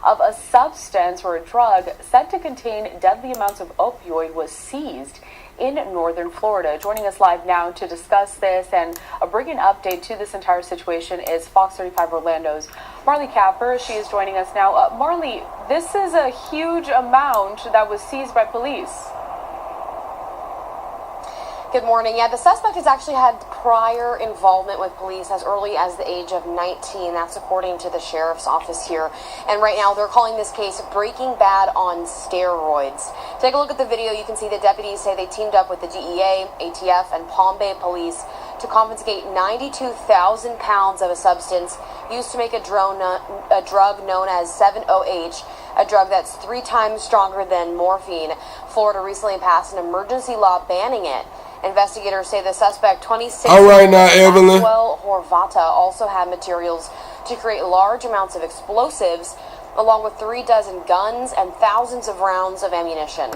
of a substance or a drug said to contain deadly amounts of opioid was seized in northern Florida. Joining us live now to discuss this and bring an update to this entire situation is Fox 35 Orlando's Marley Capper. She is joining us now. Marley, this is a huge amount that was seized by police. Good morning. Yeah, the suspect has actually had prior involvement with police as early as the age of 19. That's according to the sheriff's office here. And right now they're calling this case Breaking Bad on steroids. Take a look at the video. You can see the deputies say they teamed up with the DEA, ATF, and Palm Bay police to confiscate 92,000 pounds of a substance used to make a drug known as 7-OH, a drug that's 3 times stronger than morphine. Florida recently passed an emergency law banning it. Investigators say the suspect, 26 All right now, Evelyn. Maxwell Horvata, also had materials to create large amounts of explosives, along with 36 guns and thousands of rounds of ammunition.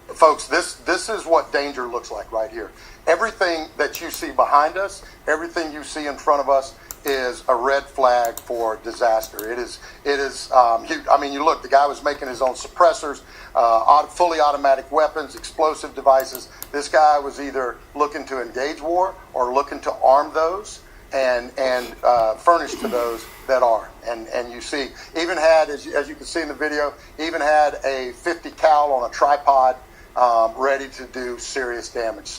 Folks, this is what danger looks like right here. Everything that you see behind us, everything you see in front of us is a red flag for disaster. It is. You look, the guy was making his own suppressors, fully automatic weapons, explosive devices. This guy was either looking to engage war or looking to arm those and furnish to those that are. And you see, even had, as you can see in the video, even had a 50 cal on a tripod, ready to do serious damage.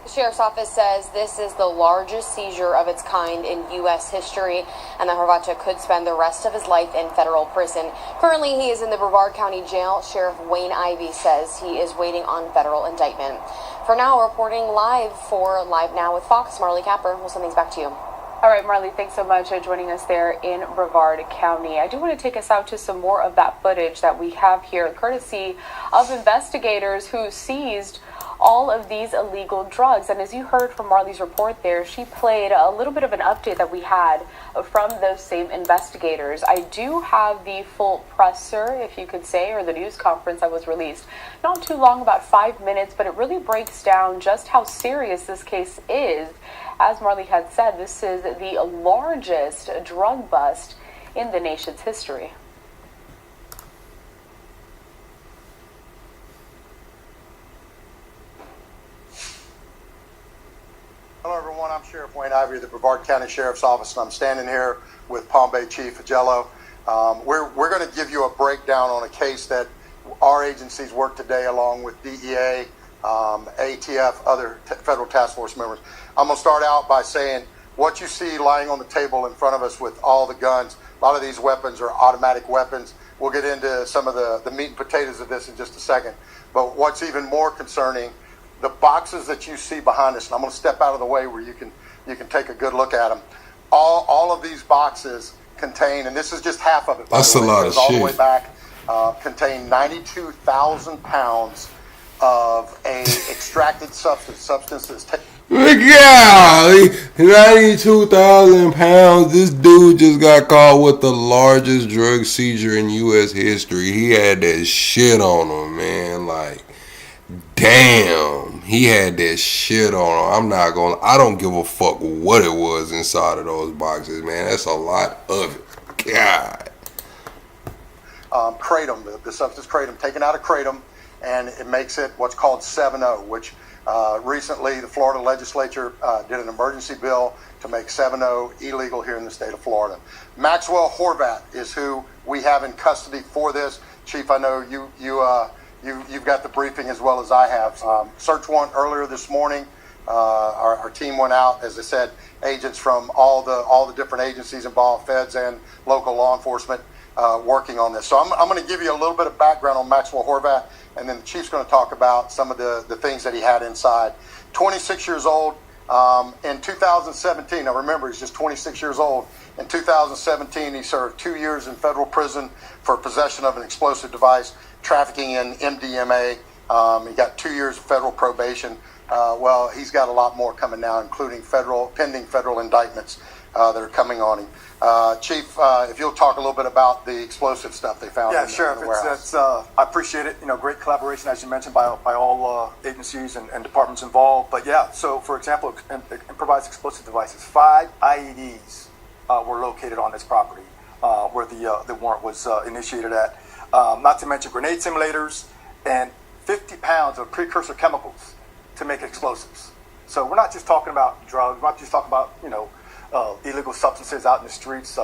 The Sheriff's Office says this is the largest seizure of its kind in U.S. history, and that Horvata could spend the rest of his life in federal prison. Currently, he is in the Brevard County Jail. Sheriff Wayne Ivey says he is waiting on federal indictment. For now, reporting live for Live Now with Fox, Marley Capper. We'll send things back to you. All right, Marley, thanks so much for joining us there in Brevard County. I do want to take us out to some more of that footage that we have here, courtesy of investigators who seized all of these illegal drugs. And as you heard from Marley's report there, she played a little bit of an update that we had from those same investigators. I do have the full presser, if you could say, or the news conference that was released not too long, about 5 minutes, but it really breaks down just how serious this case is. As Marley had said, this is the largest drug bust in the nation's history. Hello, everyone. I'm Sheriff Wayne Ivey of the Brevard County Sheriff's Office, and I'm standing here with Palm Bay Chief Agello. We're going to give you a breakdown on a case that our agencies work today along with DEA, ATF, other federal task force members. I'm going to start out by saying what you see lying on the table in front of us with all the guns, a lot of these weapons are automatic weapons. We'll get into some of the meat and potatoes of this in just a second. But what's even more concerning, the boxes that you see behind us, and I'm going to step out of the way where you can take a good look at them. All of these boxes contain, and this is just half of it. That's a lot of shit. All the way back, contain 92,000 pounds of a extracted substance that's Golly, 92,000 pounds. This dude just got caught with the largest drug seizure in U.S. history. He had that shit on him, man. Like, damn, he had that shit on him. I don't give a fuck what it was inside of those boxes, man. That's a lot of it. God. Kratom, the substance kratom, taken out of kratom, and it makes it what's called 7-0, which recently the Florida legislature did an emergency bill to make 7-0 illegal here in the state of Florida. Maxwell Horvath is who we have in custody for this. Chief, I know you've got the briefing as well as I have. Search warrant earlier this morning. Our team went out, as I said, agents from all the different agencies involved, feds and local law enforcement, working on this. So I'm going to give you a little bit of background on Maxwell Horvath, and then the chief's going to talk about some of the things that he had inside. 26 years old in 2017. Now remember, he's just 26 years old. In 2017, he served 2 years in federal prison for possession of an explosive device, trafficking in MDMA. He got 2 years of federal probation. Well, he's got a lot more coming now, including pending federal indictments that are coming on him. Chief, if you'll talk a little bit about the explosive stuff they found in the warehouse. I appreciate it. Great collaboration, as you mentioned, by all agencies and departments involved. But yeah, so for example, it provides explosive devices. 5 IEDs were located on this property where the warrant was initiated at. Not to mention grenade simulators and 50 pounds of precursor chemicals to make explosives. So we're not just talking about drugs. We're not just talking about illegal substances out in the streets.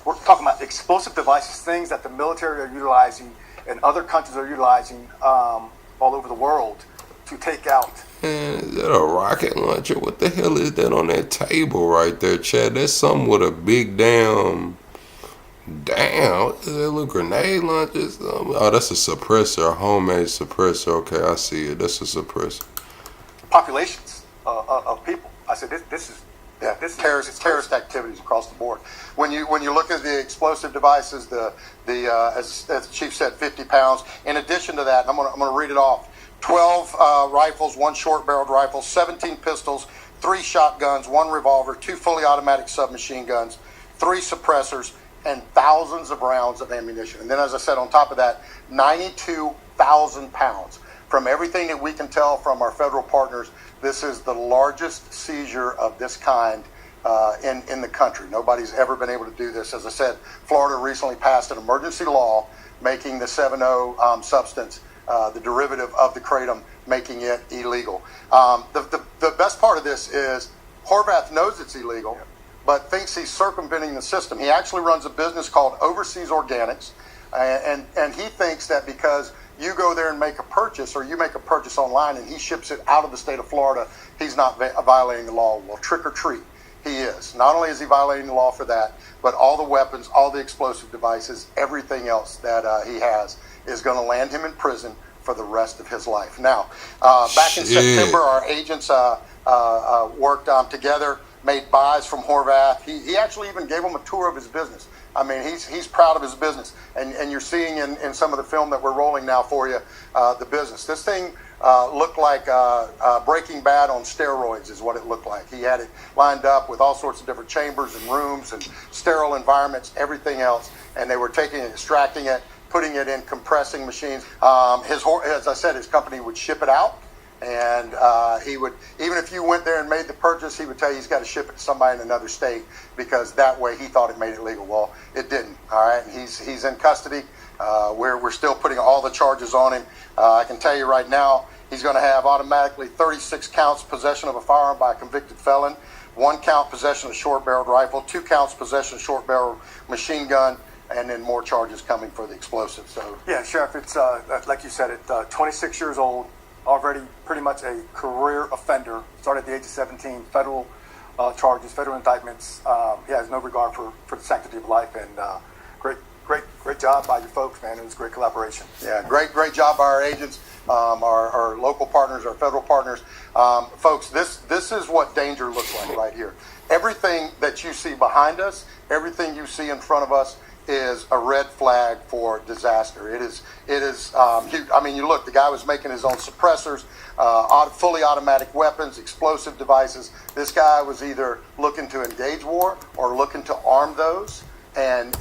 We're talking about explosive devices, things that the military are utilizing and other countries are utilizing all over the world to take out. Man, is that a rocket launcher? What the hell is that on that table right there, Chad? That's something with a big damn, what is that little grenade launcher? Oh, that's a suppressor, a homemade suppressor. Okay, I see it. That's a suppressor. Populations of people. I said, this is terrorist activities across the board. When you look at the explosive devices, as the chief said, 50 pounds. In addition to that, I'm gonna read it off. 12 rifles, 1 short-barreled rifle, 17 pistols, 3 shotguns, 1 revolver, 2 fully automatic submachine guns, 3 suppressors, and thousands of rounds of ammunition. And then, as I said, on top of that, 92,000 pounds. From everything that we can tell from our federal partners, this is the largest seizure of this kind in the country. Nobody's ever been able to do this. As I said, Florida recently passed an emergency law making the 7-0 substance, the derivative of the kratom, making it illegal. The best part of this is Horvath knows it's illegal, but thinks he's circumventing the system. He actually runs a business called Overseas Organics, and he thinks that because you go there and make a purchase, or you make a purchase online and he ships it out of the state of Florida, he's not violating the law. Well, trick or treat, he is. Not only is he violating the law for that, but all the weapons, all the explosive devices, everything else that he has is going to land him in prison for the rest of his life. Now, back in September, our agents worked together, made buys from Horvath. He actually even gave him a tour of his business. I mean, he's proud of his business, and you're seeing in some of the film that we're rolling now for you, the business. This thing looked like Breaking Bad on steroids is what it looked like. He had it lined up with all sorts of different chambers and rooms and sterile environments, everything else, and they were taking it, extracting it, putting it in compressing machines. As I said, his company would ship it out. And he would, even if you went there and made the purchase, he would tell you he's got to ship it to somebody in another state because that way he thought it made it legal. Well, it didn't. All right, and he's in custody. We're still putting all the charges on him. I can tell you right now, He's going to have automatically 36 counts possession of a firearm by a convicted felon, 1 count possession of a short-barreled rifle, 2 counts possession of short-barreled machine gun, and then more charges coming for the explosives. So yeah, Sheriff, it's like you said, 26 years old, already pretty much a career offender. Started at the age of 17, federal charges, federal indictments. He has no regard for the sanctity of life, and great job by your folks, man. It was great collaboration. Yeah, great job by our agents, our local partners, our federal partners. Folks, this is what danger looks like right here. Everything that you see behind us, everything you see in front of us is a red flag for disaster. It is huge. I mean, you look, the guy was making his own suppressors, fully automatic weapons, explosive devices. This guy was either looking to engage war or looking to arm those. And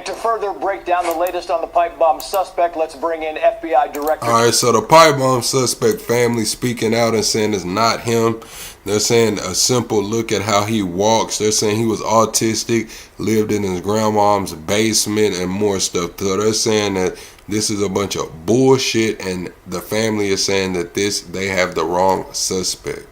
to further break down the latest on the pipe bomb suspect, let's bring in FBI Director. All right, so the pipe bomb suspect family speaking out and saying it's not him. They're saying a simple look at how he walks. They're saying he was autistic, lived in his grandmom's basement, and more stuff. So they're saying that this is a bunch of bullshit, and the family is saying that they have the wrong suspect.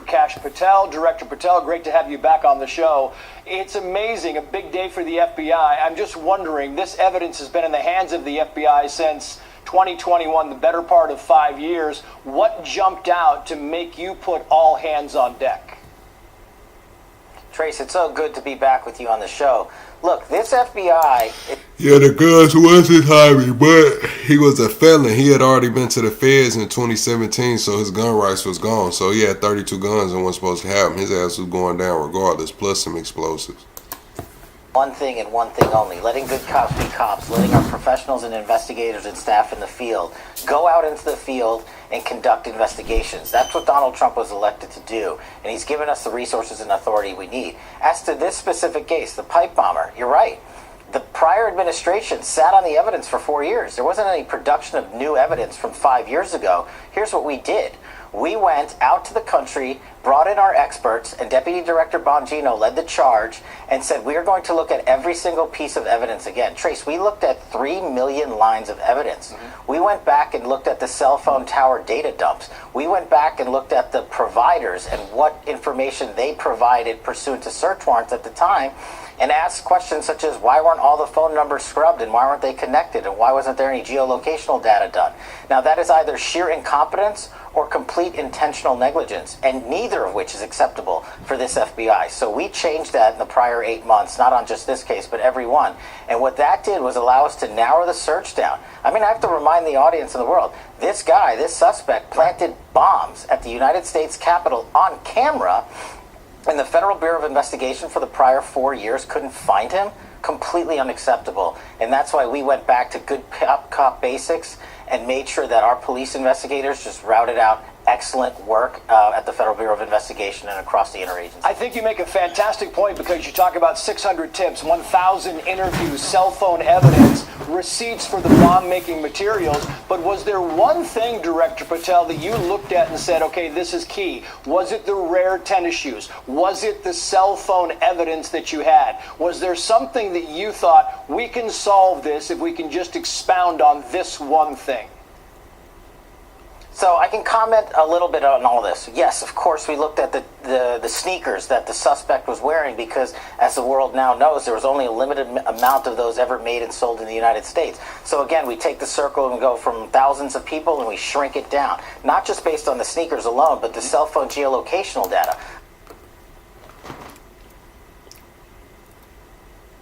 Kash Patel, Director Patel, great to have you back on the show. It's amazing, a big day for the FBI. I'm just wondering, this evidence has been in the hands of the FBI since 2021, the better part of 5 years. What jumped out to make you put all hands on deck? Trace, it's so good to be back with you on the show. Look, this FBI... Yeah, the guns was his hobby, but he was a felon. He had already been to the feds in 2017, so his gun rights was gone. So he had 32 guns and wasn't supposed to have them. His ass was going down regardless, plus some explosives. One thing and one thing only, letting good cops be cops, letting our professionals and investigators and staff in the field go out into the field and conduct investigations. That's what Donald Trump was elected to do, and he's given us the resources and authority we need. As to this specific case, the pipe bomber, you're right. The prior administration sat on the evidence for 4 years. There wasn't any production of new evidence from 5 years ago. Here's what we did. We went out to the country, brought in our experts, and Deputy Director Bongino led the charge and said, we are going to look at every single piece of evidence again. Trace, we looked at 3 million lines of evidence. We went back and looked at the cell phone tower data dumps. We went back and looked at the providers and what information they provided pursuant to search warrants at the time, and asked questions such as, why weren't all the phone numbers scrubbed, and why weren't they connected, and why wasn't there any geolocational data done? Now, that is either sheer incompetence or complete intentional negligence, and neither of which is acceptable for this FBI. So we changed that in the prior 8 months, not on just this case, but every one. And what that did was allow us to narrow the search down. I mean, I have to remind the audience in the world, this guy, this suspect, planted bombs at the United States Capitol on camera, and the Federal Bureau of Investigation for the prior 4 years couldn't find him. Completely unacceptable. And that's why we went back to good cop basics and made sure that our police investigators just routed out excellent work at the Federal Bureau of Investigation and across the interagency. I think you make a fantastic point because you talk about 600 tips, 1,000 interviews, cell phone evidence, receipts for the bomb-making materials. But was there one thing, Director Patel, that you looked at and said, okay, this is key? Was it the rare tennis shoes? Was it the cell phone evidence that you had? Was there something that you thought, we can solve this if we can just expound on this one thing? So I can comment a little bit on all this. Yes, of course, we looked at the sneakers that the suspect was wearing because, as the world now knows, there was only a limited amount of those ever made and sold in the United States. So again, we take the circle and go from thousands of people and we shrink it down, not just based on the sneakers alone, but the cell phone geolocational data.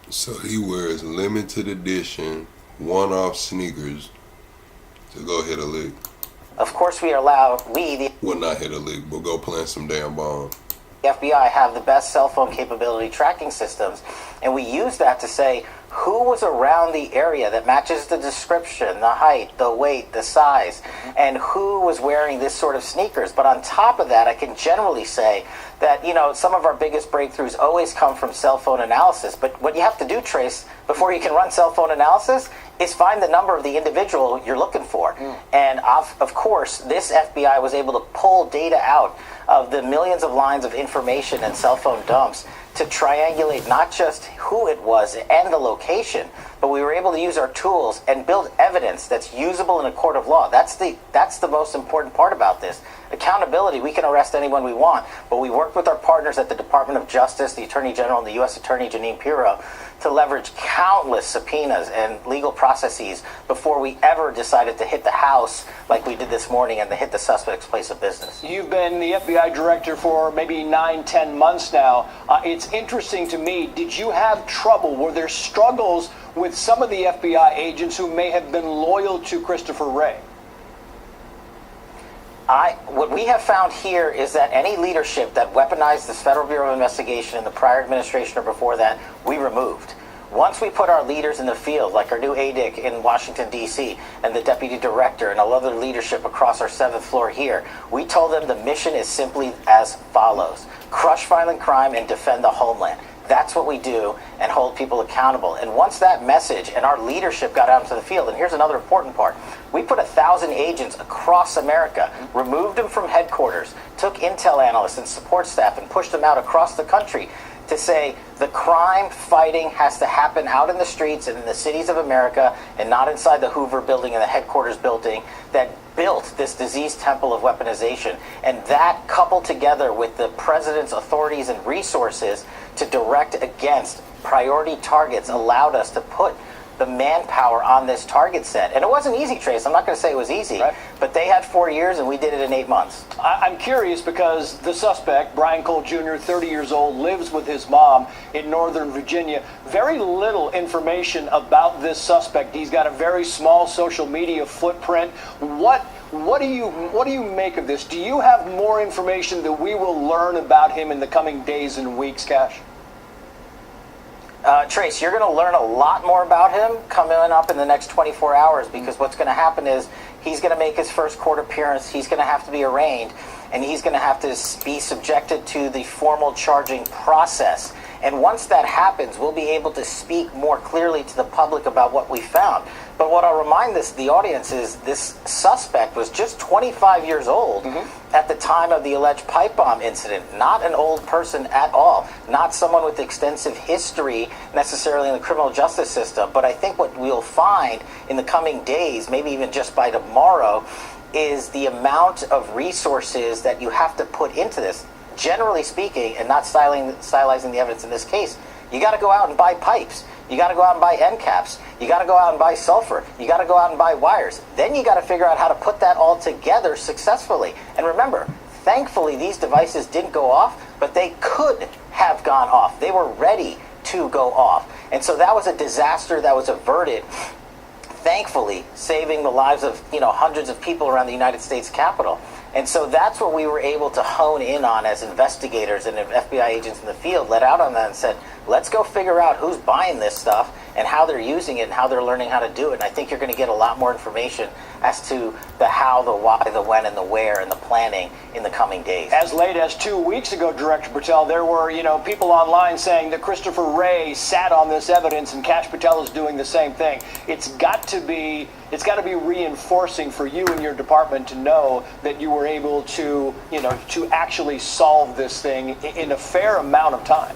So he wears limited edition, one-off sneakers to go hit a lick. Of course, we allow, well, not hit a lick, but go plant some damn bomb. The FBI have the best cell phone capability tracking systems, and we use that to say who was around the area that matches the description, the height, the weight, the size, and who was wearing this sort of sneakers. But on top of that, I can generally say that, you know, some of our biggest breakthroughs always come from cell phone analysis. But what you have to do, Trace, before you can run cell phone analysis is find the number of the individual you're looking for. And of course, this FBI was able to pull data out of the millions of lines of information and cell phone dumps to triangulate not just who it was and the location, but we were able to use our tools and build evidence that's usable in a court of law. That's the most important part about this. Accountability, we can arrest anyone we want, but we worked with our partners at the Department of Justice, the Attorney General, and the U.S. Attorney Jeanine Pirro to leverage countless subpoenas and legal processes before we ever decided to hit the house like we did this morning and to hit the suspect's place of business. You've been the FBI director for maybe 9-10 months now. It's interesting to me, did you have trouble? Were there struggles with some of the FBI agents who may have been loyal to Christopher Wray? What we have found here is that any leadership that weaponized this Federal Bureau of Investigation in the prior administration or before that, we removed. Once we put our leaders in the field, like our new ADIC in Washington, D.C., and the deputy director and all other leadership across our 7th floor here, we told them the mission is simply as follows: crush violent crime and defend the homeland. That's what we do, and hold people accountable. And once that message and our leadership got out into the field, and here's another important part, we put 1,000 agents across America, removed them from headquarters, took intel analysts and support staff and pushed them out across the country to say the crime fighting has to happen out in the streets and in the cities of America and not inside the Hoover building and the headquarters building that built this disease temple of weaponization. And that, coupled together with the president's authorities and resources to direct against priority targets, allowed us to put the manpower on this target set. And it wasn't easy, Trace. I'm not going to say it was easy, but they had 4 years and we did it in 8 months. I'm curious because the suspect, Brian Cole Jr., 30 years old, lives with his mom in Northern Virginia. Very little information about this suspect. He's got a very small social media footprint. What do you make of this? Do you have more information that we will learn about him in the coming days and weeks, Cash? Trace, you're going to learn a lot more about him coming up in the next 24 hours because what's going to happen is he's going to make his first court appearance, he's going to have to be arraigned, and he's going to have to be subjected to the formal charging process. And once that happens, we'll be able to speak more clearly to the public about what we found. But what I'll remind the audience is this suspect was just 25 years old at the time of the alleged pipe bomb incident. Not an old person at all. Not someone with extensive history necessarily in the criminal justice system. But I think what we'll find in the coming days, maybe even just by tomorrow, is the amount of resources that you have to put into this. Generally speaking, and not stylizing the evidence in this case, you got to go out and buy pipes. You got to go out and buy end caps. You got to go out and buy sulfur. You got to go out and buy wires. Then you got to figure out how to put that all together successfully. And remember, thankfully these devices didn't go off, but they could have gone off. They were ready to go off. And so that was a disaster that was averted, thankfully, saving the lives of hundreds of people around the United States Capitol. And so that's what we were able to hone in on as investigators and FBI agents in the field, let out on that and said, let's go figure out who's buying this stuff and how they're using it and how they're learning how to do it. And I think you're going to get a lot more information as to the how, the why, the when, and the where, and the planning in the coming days. As late as 2 weeks ago, Director Patel, there were, people online saying that Christopher Wray sat on this evidence and Kash Patel is doing the same thing. It's got to be reinforcing for you and your department to know that you were able to, to actually solve this thing in a fair amount of time.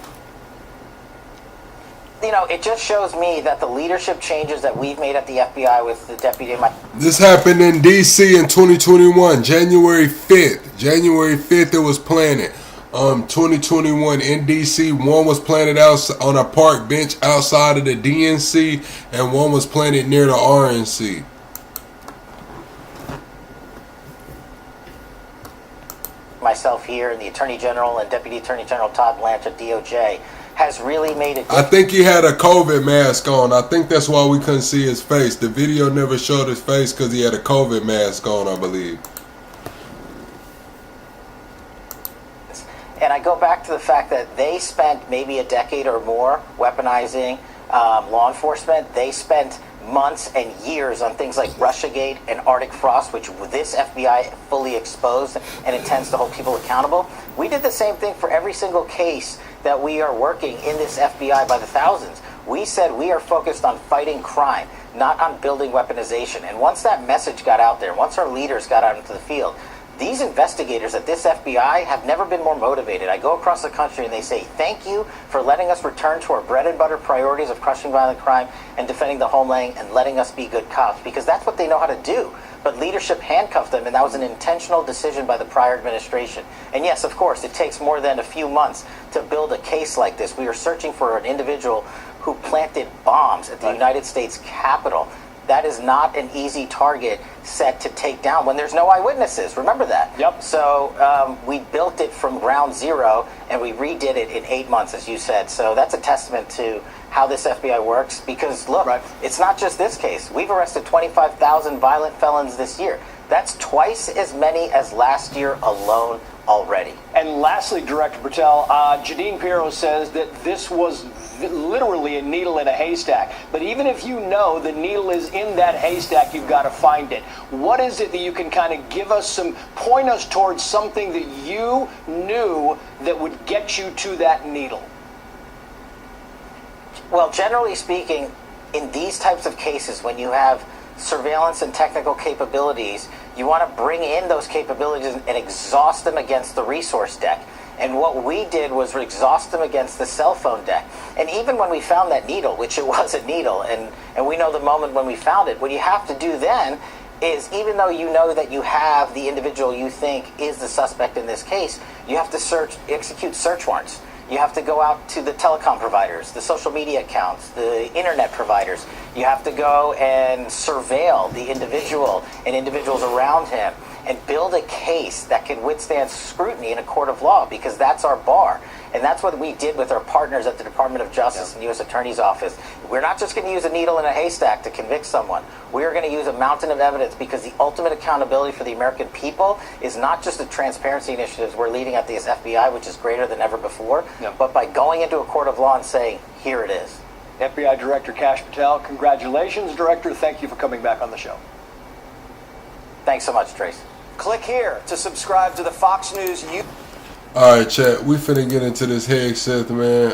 It just shows me that the leadership changes that we've made at the FBI with the deputy. This happened in D.C. in 2021, January 5th. January 5th, it was planted. 2021 in D.C. One was planted out on a park bench outside of the DNC, and one was planted near the RNC. Myself here, and the Attorney General and Deputy Attorney General Todd Blanchard, DOJ, has really made it. I think he had a COVID mask on. I think that's why we couldn't see his face. The video never showed his face because he had a COVID mask on, I believe. And I go back to the fact that they spent maybe a decade or more weaponizing law enforcement. They spent months and years on things like Russiagate and Arctic Frost, which this FBI fully exposed and intends to hold people accountable. We did the same thing for every single case that we are working in this FBI by the thousands. We said we are focused on fighting crime, not on building weaponization. And once that message got out there, once our leaders got out into the field, These investigators at this FBI have never been more motivated. I go across the country and they say, thank you for letting us return to our bread and butter priorities of crushing violent crime and defending the homeland and letting us be good cops, because that's what they know how to do. But leadership handcuffed them, and that was an intentional decision by the prior administration. And yes, of course, it takes more than a few months to build a case like this. We are searching for an individual who planted bombs at the United States Capitol. That is not an easy target set to take down when there's no eyewitnesses. Remember that. Yep. So we built it from ground zero, and we redid it in 8 months, as you said. So that's a testament to how this FBI works. Because, look, it's not just this case. We've arrested 25,000 violent felons this year. That's twice as many as last year alone already. And lastly, Director Patel, Jadine Pirro says that this was literally a needle in a haystack. But even if you know the needle is in that haystack, you've got to find it. What is it that you can kind of give us point us towards something that you knew that would get you to that needle? Well, generally speaking, in these types of cases, when you have surveillance and technical capabilities, you want to bring in those capabilities and exhaust them against the resource deck. And what we did was exhaust them against the cell phone deck. And even when we found that needle, which it was a needle, and we know the moment when we found it, what you have to do then is, even though you know that you have the individual you think is the suspect in this case, you have to execute search warrants. You have to go out to the telecom providers, the social media accounts, the internet providers. You have to go and surveil the individual and individuals around him and build a case that can withstand scrutiny in a court of law, because that's our bar. And that's what we did with our partners at the Department of Justice and U.S. Attorney's Office. We're not just going to use a needle in a haystack to convict someone. We're going to use a mountain of evidence, because the ultimate accountability for the American people is not just the transparency initiatives we're leading at the FBI, which is greater than ever before, but by going into a court of law and saying, here it is. FBI Director Kash Patel, congratulations, Director. Thank you for coming back on the show. Thanks so much, Trace. Click here to subscribe to the Fox News YouTube. All right, chat. We finna get into this Hegseth, man.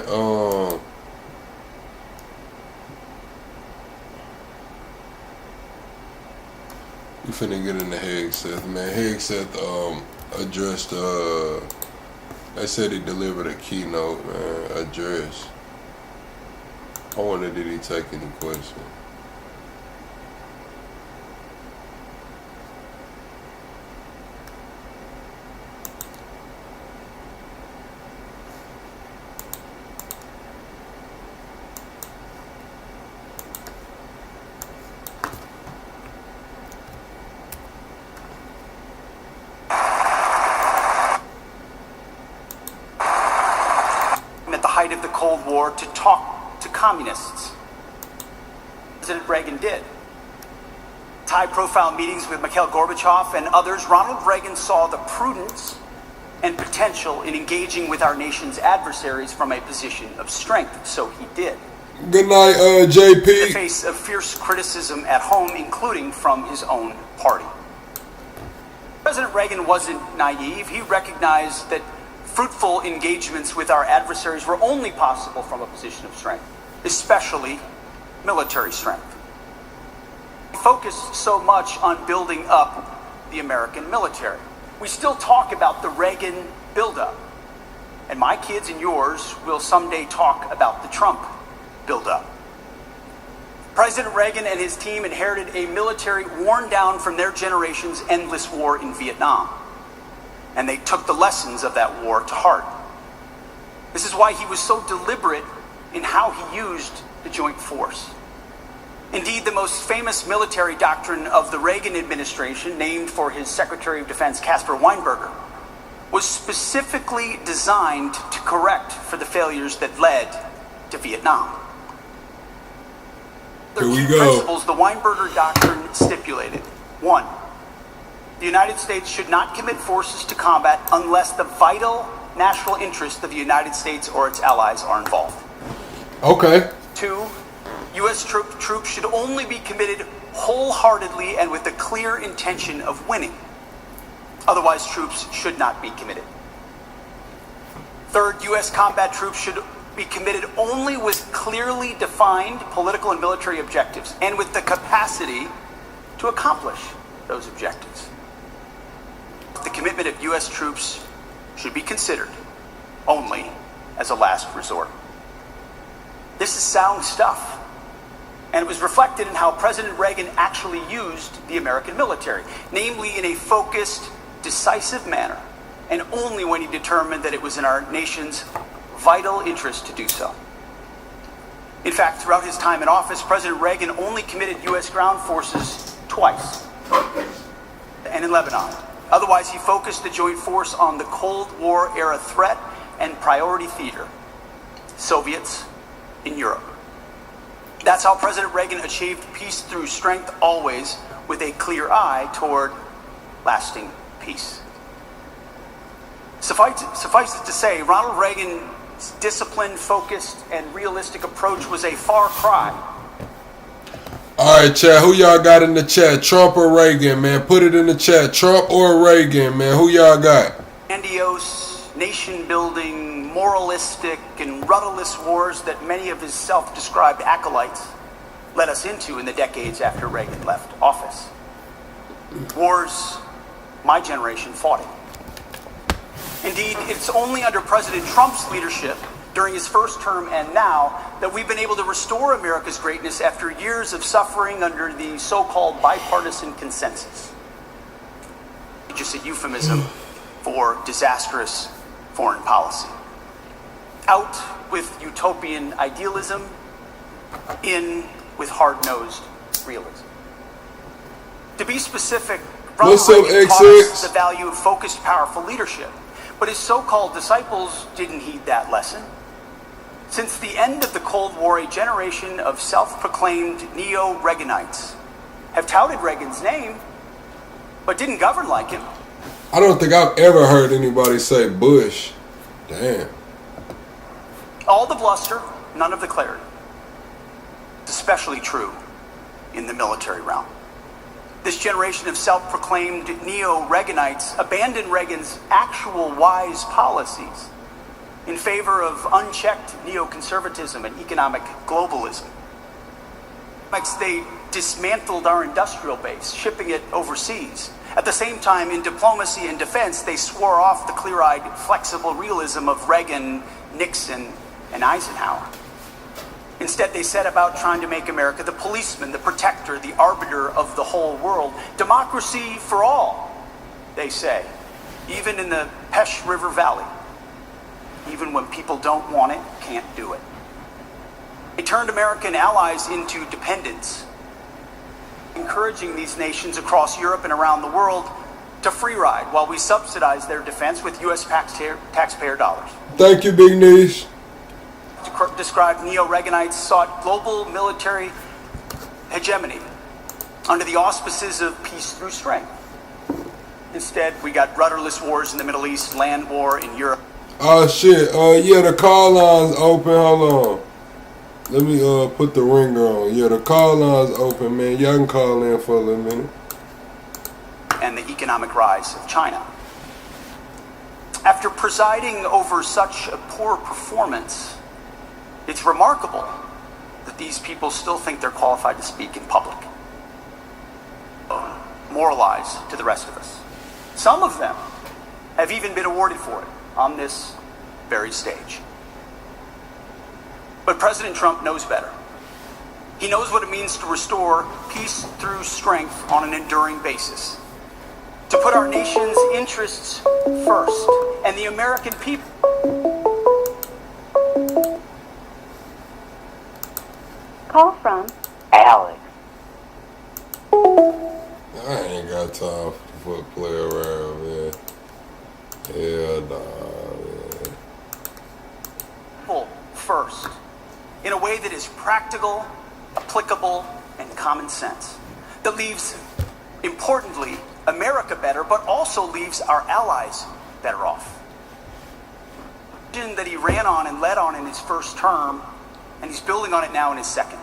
We finna get into Hegseth, man. Hegseth addressed. They said he delivered a keynote, man. Address. I wonder, did he take any questions? At the height of the Cold War, to talk to communists. President Reagan did. High-profile meetings with Mikhail Gorbachev and others, Ronald Reagan saw the prudence and potential in engaging with our nation's adversaries from a position of strength, so he did. Good night, JP. In the face of fierce criticism at home, including from his own party. President Reagan wasn't naive. He recognized that fruitful engagements with our adversaries were only possible from a position of strength, especially military strength. We focused so much on building up the American military. We still talk about the Reagan buildup, and my kids and yours will someday talk about the Trump buildup. President Reagan and his team inherited a military worn down from their generation's endless war in Vietnam, and they took the lessons of that war to heart. This is why he was so deliberate in how he used the joint force. Indeed, the most famous military doctrine of the Reagan administration, named for his Secretary of Defense Caspar Weinberger, was specifically designed to correct for the failures that led to Vietnam. Here we Key go. principles the Weinberger doctrine stipulated. 1. The United States should not commit forces to combat unless the vital national interest of the United States or its allies are involved. Okay. 2. U.S. troops should only be committed wholeheartedly and with a clear intention of winning. Otherwise, troops should not be committed. 3rd, U.S. combat troops should be committed only with clearly defined political and military objectives and with the capacity to accomplish those objectives. the commitment of U.S. troops should be considered only as a last resort. This is sound stuff, and it was reflected in how President Reagan actually used the American military, namely in a focused, decisive manner, and only when he determined that it was in our nation's vital interest to do so. In fact, throughout his time in office, President Reagan only committed U.S. ground forces twice, and in Lebanon. Otherwise, he focused the joint force on the Cold War era threat and priority theater, Soviets in Europe. That's how President Reagan achieved peace through strength, always with a clear eye toward lasting peace. Suffice it to say, Ronald Reagan's disciplined, focused, and realistic approach was a far cry. All right, chat. Who y'all got in the chat? Trump or Reagan, man? Put it in the chat. Trump or Reagan, man? Who y'all got? Grandiose, nation-building, moralistic, and rudderless wars that many of his self-described acolytes led us into in the decades after Reagan left office. Wars my generation fought in. Indeed, it's only under President Trump's leadership during his first term and now that we've been able to restore America's greatness after years of suffering under the so-called bipartisan consensus. Just a euphemism for disastrous foreign policy. Out with utopian idealism, in with hard-nosed realism. To be specific, Ronald Reagan taught us the value of focused, powerful leadership. But his so-called disciples didn't heed that lesson. Since the end of the Cold War, a generation of self-proclaimed neo-Reaganites have touted Reagan's name, but didn't govern like him. I don't think I've ever heard anybody say Bush. Damn. All the bluster, none of the clarity. It's especially true in the military realm. This generation of self-proclaimed neo-Reaganites abandoned Reagan's actual wise policies in favor of unchecked neoconservatism and economic globalism. They dismantled our industrial base, shipping it overseas. At the same time, in diplomacy and defense, they swore off the clear-eyed, flexible realism of Reagan, Nixon, and Eisenhower. Instead, they set about trying to make America the policeman, the protector, the arbiter of the whole world. Democracy for all, they say, even in the Pesh River Valley. Even when people don't want it, can't do it. They turned American allies into dependents, encouraging these nations across Europe and around the world to free ride while we subsidize their defense with U.S. taxpayer dollars. Thank you, Big Niche. Described neo-Reaganites sought global military hegemony under the auspices of peace through strength. Instead, we got rudderless wars in the Middle East, land war in Europe. Oh shit. Yeah, the call line's open. Hold on. Let me put the ringer on. Yeah, the call line's open, man. Y'all can call in for a little minute. And the economic rise of China. After presiding over such a poor performance, it's remarkable that these people still think they're qualified to speak in public. Moralize to the rest of us. Some of them have even been awarded for it on this very stage. But President Trump knows better. He knows what it means to restore peace through strength on an enduring basis. To put our nation's interests first and the American people. Call from Alex. I ain't got time for play around, man. Hell nah, man. People first, in a way that is practical, applicable, and common sense. That leaves, importantly, America better, but also leaves our allies better off. That he ran on and led on in his first term, and he's building on it now in his second.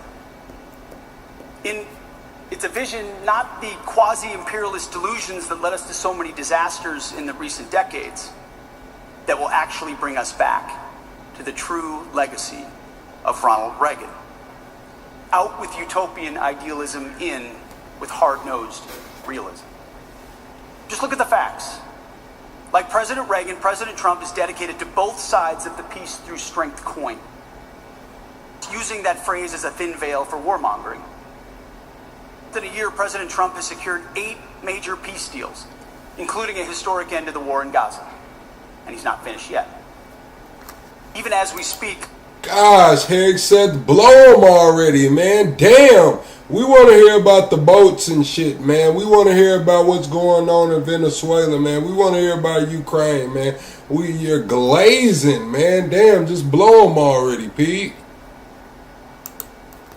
It's a vision, not the quasi-imperialist delusions that led us to so many disasters in the recent decades, that will actually bring us back to the true legacy of Ronald Reagan. Out with utopian idealism, in with hard-nosed realism. Just look at the facts. Like President Reagan, President Trump is dedicated to both sides of the peace through strength coin, using that phrase as a thin veil for warmongering. In a year, President Trump has secured 8 major peace deals, including a historic end to the war in Gaza. And he's not finished yet. Even as we speak. Gosh, Hegseth, blow them already, man. Damn. We want to hear about the boats and shit, man. We want to hear about what's going on in Venezuela, man. We want to hear about Ukraine, man. You're glazing, man. Damn, just blow them already, Pete.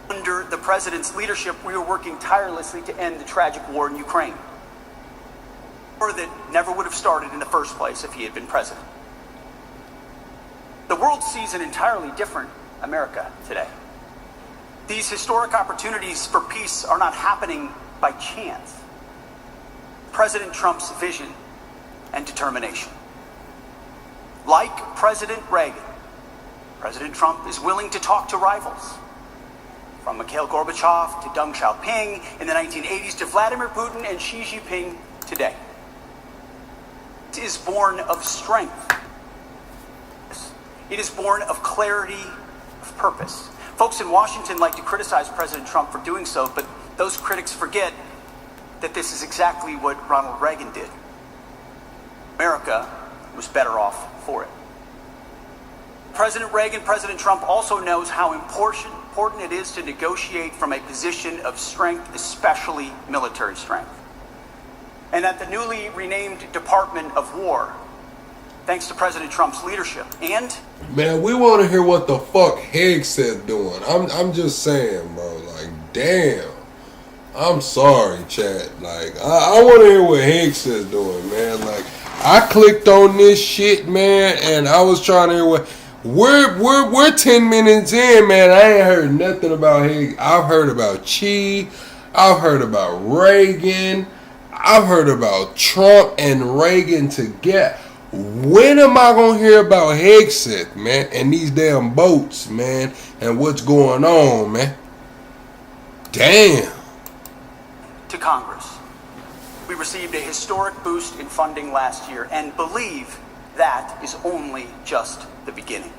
Under the president's leadership, we are working tirelessly to end the tragic war in Ukraine. A war that never would have started in the first place if he had been president. The world sees an entirely different America today. These historic opportunities for peace are not happening by chance. President Trump's vision and determination. Like President Reagan, President Trump is willing to talk to rivals. From Mikhail Gorbachev to Deng Xiaoping in the 1980s to Vladimir Putin and Xi Jinping today. It is born of strength. It is born of clarity of purpose. Folks in Washington like to criticize President Trump for doing so, but those critics forget that this is exactly what Ronald Reagan did. America was better off for it. President Reagan, President Trump also knows how important it is to negotiate from a position of strength, especially military strength. And that the newly renamed Department of War, thanks to President Trump's leadership, and man, we want to hear what the fuck Hegseth doing. I'm just saying, bro. Like, damn. I'm sorry, chat. Like, I want to hear what Hegseth doing, man. Like, I clicked on this shit, man, and I was trying to hear what. We're 10 minutes in, man. I ain't heard nothing about Higgs. I've heard about Xi. I've heard about Reagan. I've heard about Trump and Reagan together. When am I gonna hear about Hegseth, man, and these damn boats, man, and what's going on, man? Damn. To Congress, we received a historic boost in funding last year and believe that is only just the beginning.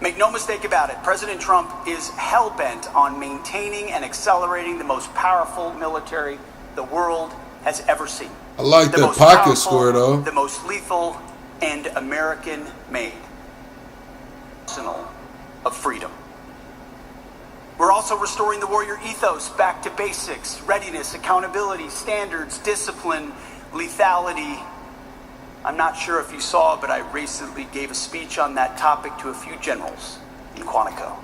Make no mistake about it, President Trump is hell-bent on maintaining and accelerating the most powerful military the world has ever seen. I like the that most pocket powerful, square, though. The most lethal and American-made arsenal of freedom. We're also restoring the warrior ethos back to basics: readiness, accountability, standards, discipline, lethality. I'm not sure if you saw, but I recently gave a speech on that topic to a few generals in Quantico.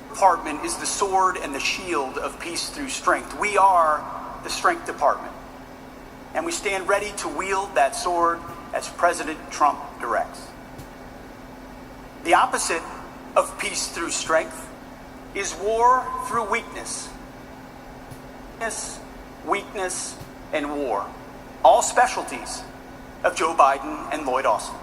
Department is the sword and the shield of peace through strength. We are the Strength Department, and we stand ready to wield that sword as President Trump directs. The opposite of peace through strength is war through weakness. Weakness, and war. All specialties of Joe Biden and Lloyd Austin.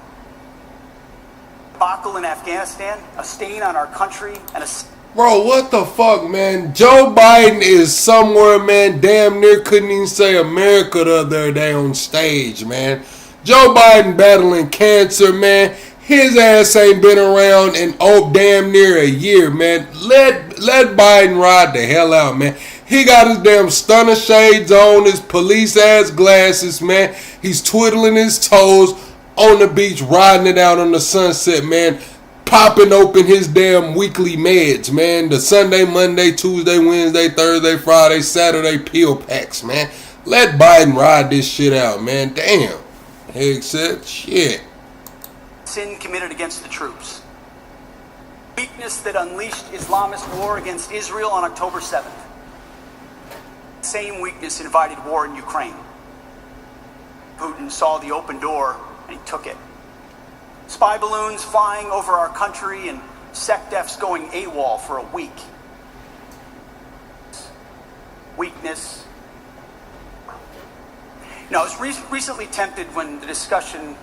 Debacle in Afghanistan, a stain on our country, and a... Bro, what the fuck, man? Joe Biden is somewhere, man, damn near couldn't even say America the other day on stage, man. Joe Biden battling cancer, man. His ass ain't been around in damn near a year, man. Let Biden ride the hell out, man. He got his damn stunner shades on, his police ass glasses, man. He's twiddling his toes on the beach, riding it out on the sunset, man. Popping open his damn weekly meds, man. The Sunday, Monday, Tuesday, Wednesday, Thursday, Friday, Saturday pill packs, man. Let Biden ride this shit out, man. Damn. Hegseth, shit. Sin committed against the troops. Weakness that unleashed Islamist war against Israel on October 7th. Same weakness invited war in Ukraine. Putin saw the open door and he took it. Spy balloons flying over our country and SecDefs going AWOL for a week. Weakness. You know, I was recently tempted when the discussion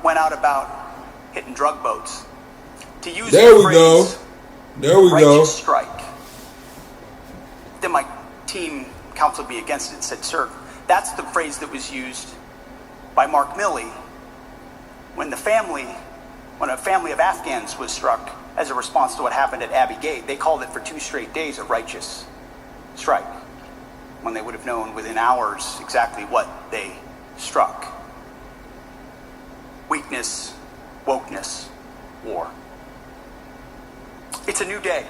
went out about hitting drug boats to use there the we phrase, go. There we righteous go. strike. Then my team counseled me against it and said, sir, That's the phrase that was used by Mark Milley when a family of Afghans was struck as a response to what happened at Abbey Gate. They called it for 2 straight days a righteous strike, when they would have known within hours exactly what they struck. Weakness, wokeness, war. It's a new day.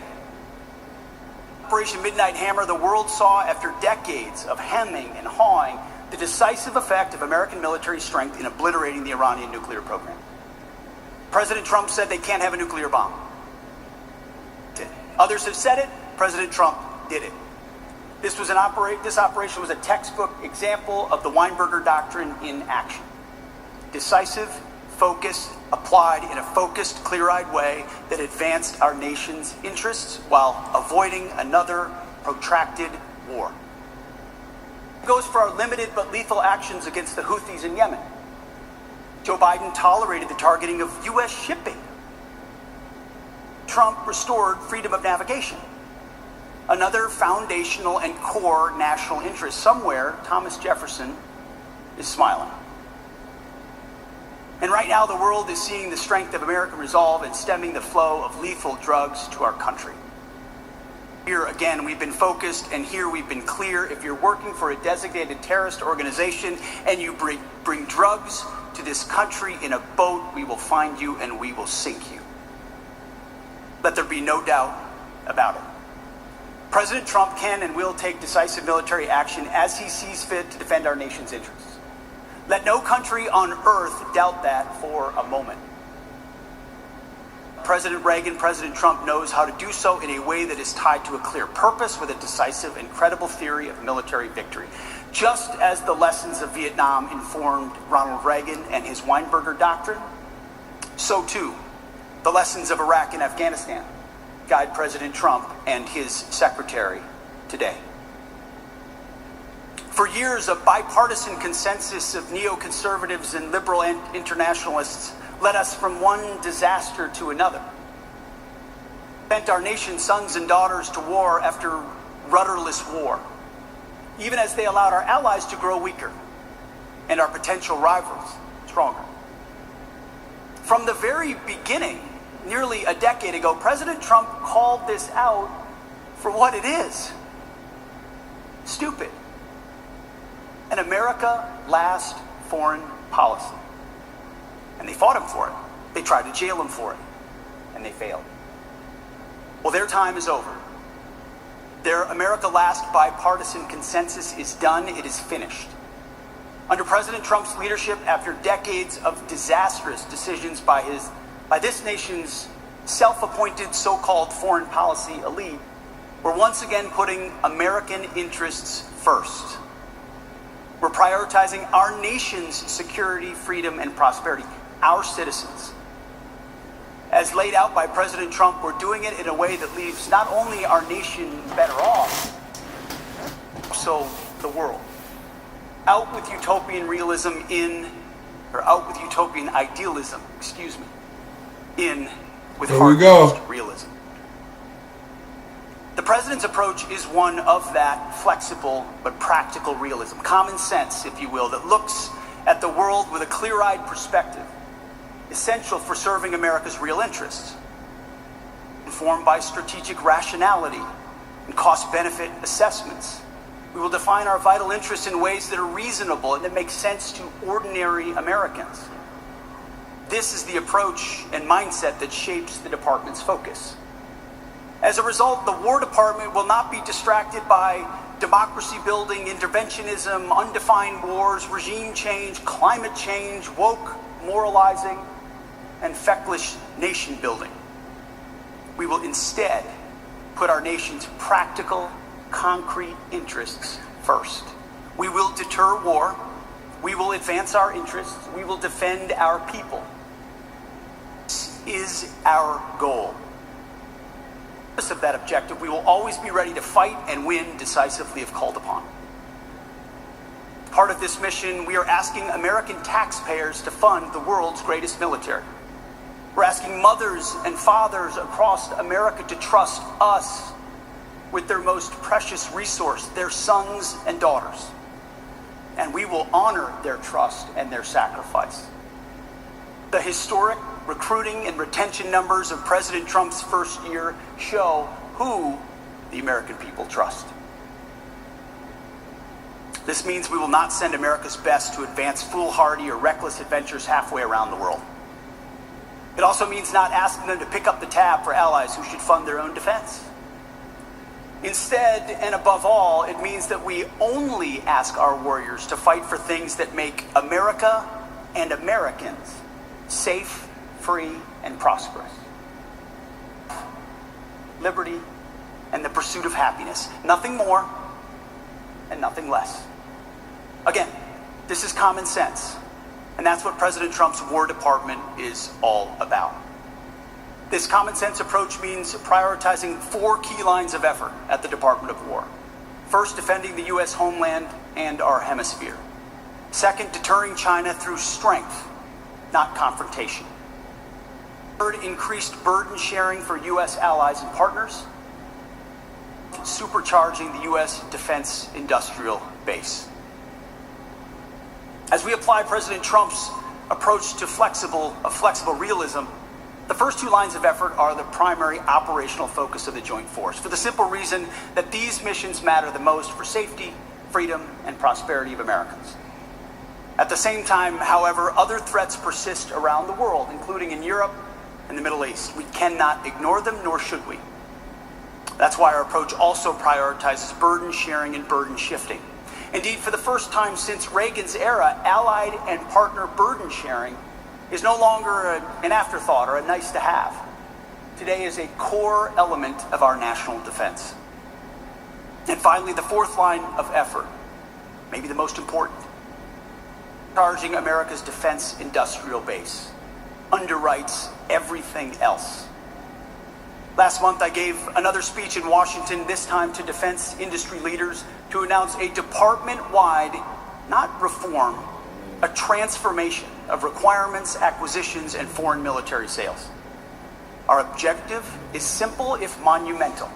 Operation Midnight Hammer, the world saw, after decades of hemming and hawing, the decisive effect of American military strength in obliterating the Iranian nuclear program. President Trump said they can't have a nuclear bomb. Others have said it. President Trump did it. This operation was a textbook example of the Weinberger Doctrine in action. Decisive, focused, applied in a focused, clear-eyed way that advanced our nation's interests while avoiding another protracted war. It goes for our limited but lethal actions against the Houthis in Yemen. Joe Biden tolerated the targeting of U.S. shipping. Trump restored freedom of navigation. Another foundational and core national interest. Somewhere, Thomas Jefferson is smiling. And right now, the world is seeing the strength of American resolve in stemming the flow of lethal drugs to our country. Here again, we've been focused, and here we've been clear. If you're working for a designated terrorist organization and you bring drugs to this country in a boat, we will find you and we will sink you. Let there be no doubt about it. President Trump can and will take decisive military action as he sees fit to defend our nation's interests. Let no country on earth doubt that for a moment. President Reagan, President Trump knows how to do so in a way that is tied to a clear purpose with a decisive and credible theory of military victory. Just as the lessons of Vietnam informed Ronald Reagan and his Weinberger Doctrine, so too the lessons of Iraq and Afghanistan guide President Trump and his secretary today. For years, a bipartisan consensus of neoconservatives and liberal internationalists led us from one disaster to another. Sent our nation's sons and daughters to war after rudderless war, even as they allowed our allies to grow weaker and our potential rivals stronger. From the very beginning, nearly a decade ago, President Trump called this out for what it is: stupid. An America last foreign policy. And they fought him for it. They tried to jail him for it. And they failed. Well, their time is over. Their America last bipartisan consensus is done. It is finished. Under President Trump's leadership, after decades of disastrous decisions by this nation's self-appointed so-called foreign policy elite, we're once again putting American interests first. We're prioritizing our nation's security, freedom, and prosperity, our citizens. As laid out by President Trump, we're doing it in a way that leaves not only our nation better off, also the world. Out with utopian idealism, in with hard-nosed realism. The president's approach is one of that flexible but practical realism, common sense, if you will, that looks at the world with a clear-eyed perspective, essential for serving America's real interests, informed by strategic rationality and cost-benefit assessments. We will define our vital interests in ways that are reasonable and that make sense to ordinary Americans. This is the approach and mindset that shapes the department's focus. As a result, the War Department will not be distracted by democracy building, interventionism, undefined wars, regime change, climate change, woke moralizing, and feckless nation building. We will instead put our nation's practical, concrete interests first. We will deter war. We will advance our interests. We will defend our people. This is our goal. Of that objective, we will always be ready to fight and win decisively if called upon. Part of this mission, we are asking American taxpayers to fund the world's greatest military. We're asking mothers and fathers across America to trust us with their most precious resource, their sons and daughters. and we will honor their trust and their sacrifice. The historic recruiting and retention numbers of President Trump's first year show who the American people trust. This means we will not send America's best to advance foolhardy or reckless adventures halfway around the world. It also means not asking them to pick up the tab for allies who should fund their own defense. Instead, and above all, it means that we only ask our warriors to fight for things that make America and Americans safe, free, and prosperous. Liberty and the pursuit of happiness. Nothing more and nothing less. Again, this is common sense, and that's what President Trump's War Department is all about. This common sense approach means prioritizing 4 key lines of effort at the Department of War. First, defending the U.S. homeland and our hemisphere. Second, deterring China through strength, not confrontation. Third, increased burden sharing for U.S. allies and partners. Supercharging the U.S. defense industrial base. As we apply President Trump's approach to flexible realism, the first 2 lines of effort are the primary operational focus of the Joint Force, for the simple reason that these missions matter the most for safety, freedom, and prosperity of Americans. At the same time, however, other threats persist around the world, including in Europe and the Middle East. We cannot ignore them, nor should we. That's why our approach also prioritizes burden sharing and burden shifting. Indeed, for the first time since Reagan's era, allied and partner burden sharing is no longer an afterthought or a nice to have. Today is a core element of our national defense. And finally, the 4th line of effort, maybe the most important, charging America's defense industrial base, underwrites everything else. Last month, I gave another speech in Washington, this time to defense industry leaders, to announce a department-wide, not reform, a transformation of requirements, acquisitions, and foreign military sales. Our objective is simple if monumental.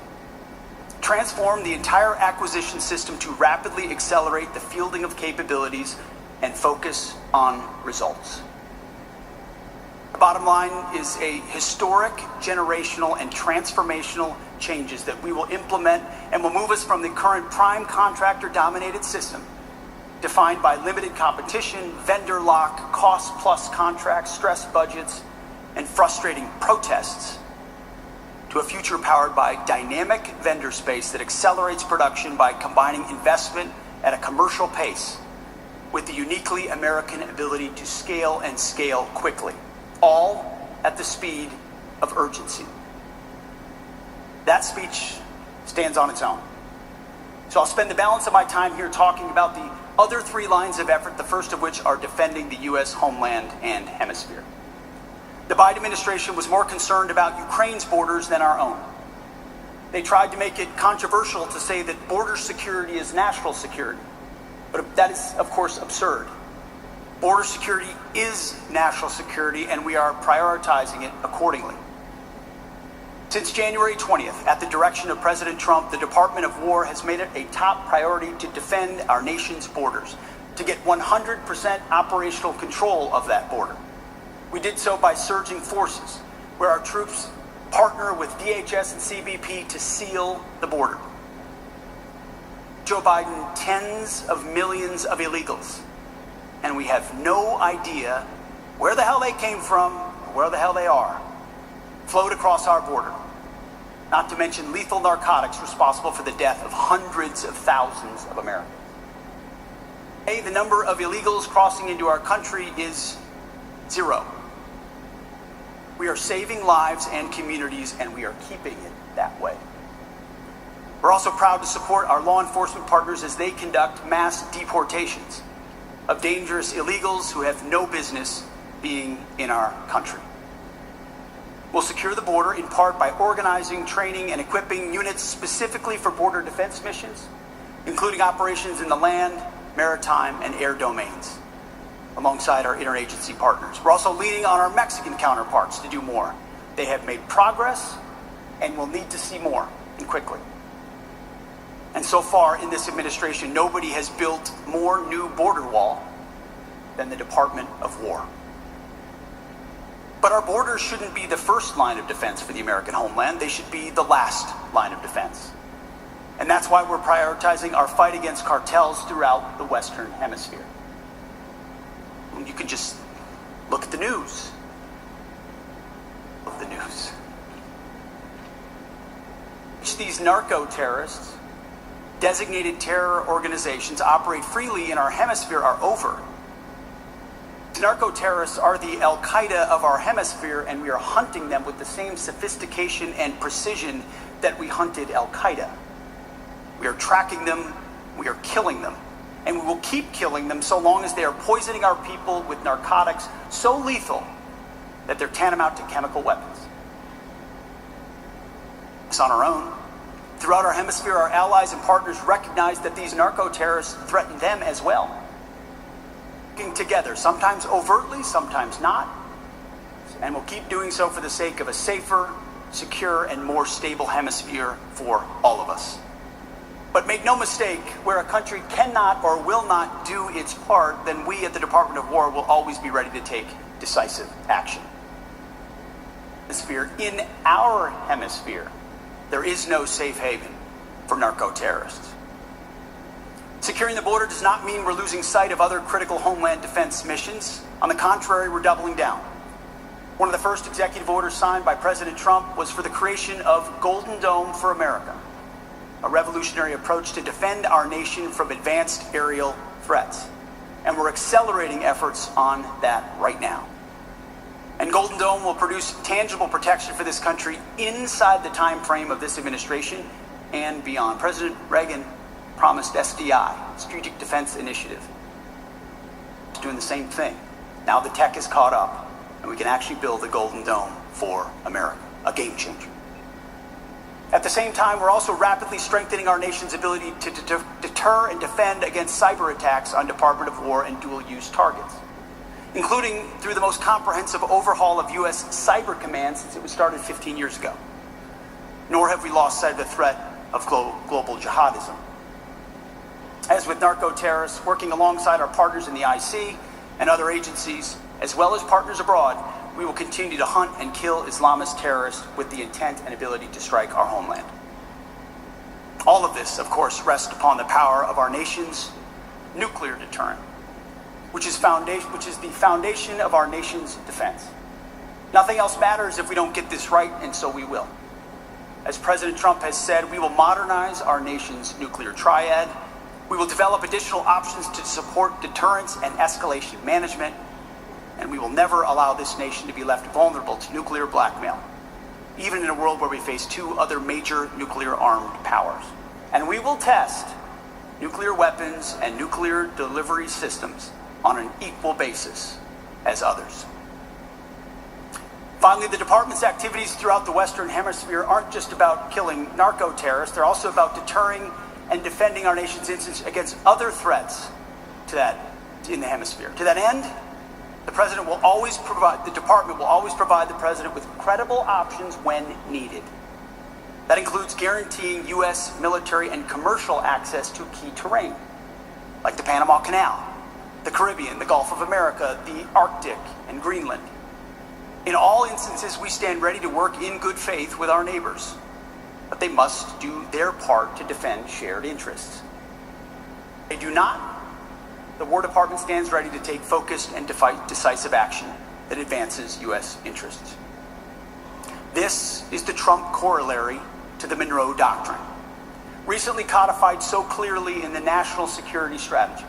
Transform the entire acquisition system to rapidly accelerate the fielding of capabilities and focus on results. The bottom line is a historic, generational, and transformational changes that we will implement and will move us from the current prime contractor-dominated system, defined by limited competition, vendor lock, cost-plus contracts, stressed budgets, and frustrating protests, to a future powered by dynamic vendor space that accelerates production by combining investment at a commercial pace with the uniquely American ability to scale and scale quickly, all at the speed of urgency. That speech stands on its own. So I'll spend the balance of my time here talking about the other 3 lines of effort, the first of which are defending the U.S. homeland and hemisphere. The Biden administration was more concerned about Ukraine's borders than our own. They tried to make it controversial to say that border security is national security, but that is, of course, absurd. Border security is national security, and we are prioritizing it accordingly. Since January 20th, at the direction of President Trump, the Department of War has made it a top priority to defend our nation's borders, to get 100% operational control of that border. We did so by surging forces, where our troops partner with DHS and CBP to seal the border. Joe Biden, tens of millions of illegals, and we have no idea where the hell they came from, or where the hell they are, flowed across our border. Not to mention lethal narcotics responsible for the death of hundreds of thousands of Americans. Today, the number of illegals crossing into our country is 0. We are saving lives and communities, and we are keeping it that way. We're also proud to support our law enforcement partners as they conduct mass deportations of dangerous illegals who have no business being in our country. We'll secure the border in part by organizing, training, and equipping units specifically for border defense missions, including operations in the land, maritime, and air domains, alongside our interagency partners. We're also leaning on our Mexican counterparts to do more. They have made progress and will need to see more, and quickly. And so far in this administration, nobody has built more new border wall than the Department of War. But our borders shouldn't be the first line of defense for the American homeland. They should be the last line of defense. And that's why we're prioritizing our fight against cartels throughout the Western Hemisphere. And you can just look at the news. Of the news. These narco-terrorists, designated terror organizations operate freely in our hemisphere are over. Narco-terrorists are the Al-Qaeda of our hemisphere, and we are hunting them with the same sophistication and precision that we hunted Al-Qaeda. We are tracking them, we are killing them, and we will keep killing them so long as they are poisoning our people with narcotics so lethal that they're tantamount to chemical weapons. It's on our own. Throughout our hemisphere, our allies and partners recognize that these narco-terrorists threaten them as well. Working together, sometimes overtly, sometimes not, and we'll keep doing so for the sake of a safer, secure, and more stable hemisphere for all of us. But make no mistake, where a country cannot or will not do its part, then we at the Department of War will always be ready to take decisive action. In our hemisphere, there is no safe haven for narco-terrorists. Securing the border does not mean we're losing sight of other critical homeland defense missions. On the contrary, we're doubling down. One of the first executive orders signed by President Trump was for the creation of Golden Dome for America, a revolutionary approach to defend our nation from advanced aerial threats. And we're accelerating efforts on that right now. And Golden Dome will produce tangible protection for this country inside the time frame of this administration and beyond. President Reagan promised SDI, Strategic Defense Initiative. It's doing the same thing. Now the tech is caught up, and we can actually build a Golden Dome for America, a game changer. At the same time, we're also rapidly strengthening our nation's ability to deter and defend against cyber attacks on Department of War and dual-use targets, including through the most comprehensive overhaul of U.S. Cyber Command since it was started 15 years ago. Nor have we lost sight of the threat of global jihadism. As with narco-terrorists, working alongside our partners in the IC and other agencies, as well as partners abroad, we will continue to hunt and kill Islamist terrorists with the intent and ability to strike our homeland. All of this, of course, rests upon the power of our nation's nuclear deterrent, which is the foundation of our nation's defense. Nothing else matters if we don't get this right, and so we will. As President Trump has said, we will modernize our nation's nuclear triad. We will develop additional options to support deterrence and escalation management, and we will never allow this nation to be left vulnerable to nuclear blackmail, even in a world where we face two other major nuclear-armed powers. And we will test nuclear weapons and nuclear delivery systems on an equal basis as others. Finally, the department's activities throughout the Western Hemisphere aren't just about killing narco-terrorists, they're also about deterring and defending our nation's interests against other threats in the hemisphere. To that end, the department will always provide the president with credible options when needed. That includes guaranteeing U.S. military and commercial access to key terrain, like the Panama Canal, the Caribbean, the Gulf of America, the Arctic, and Greenland. In all instances, we stand ready to work in good faith with our neighbors, but they must do their part to defend shared interests. If they do not, the War Department stands ready to take focused and decisive action that advances U.S. interests. This is the Trump corollary to the Monroe Doctrine, recently codified so clearly in the National Security Strategy.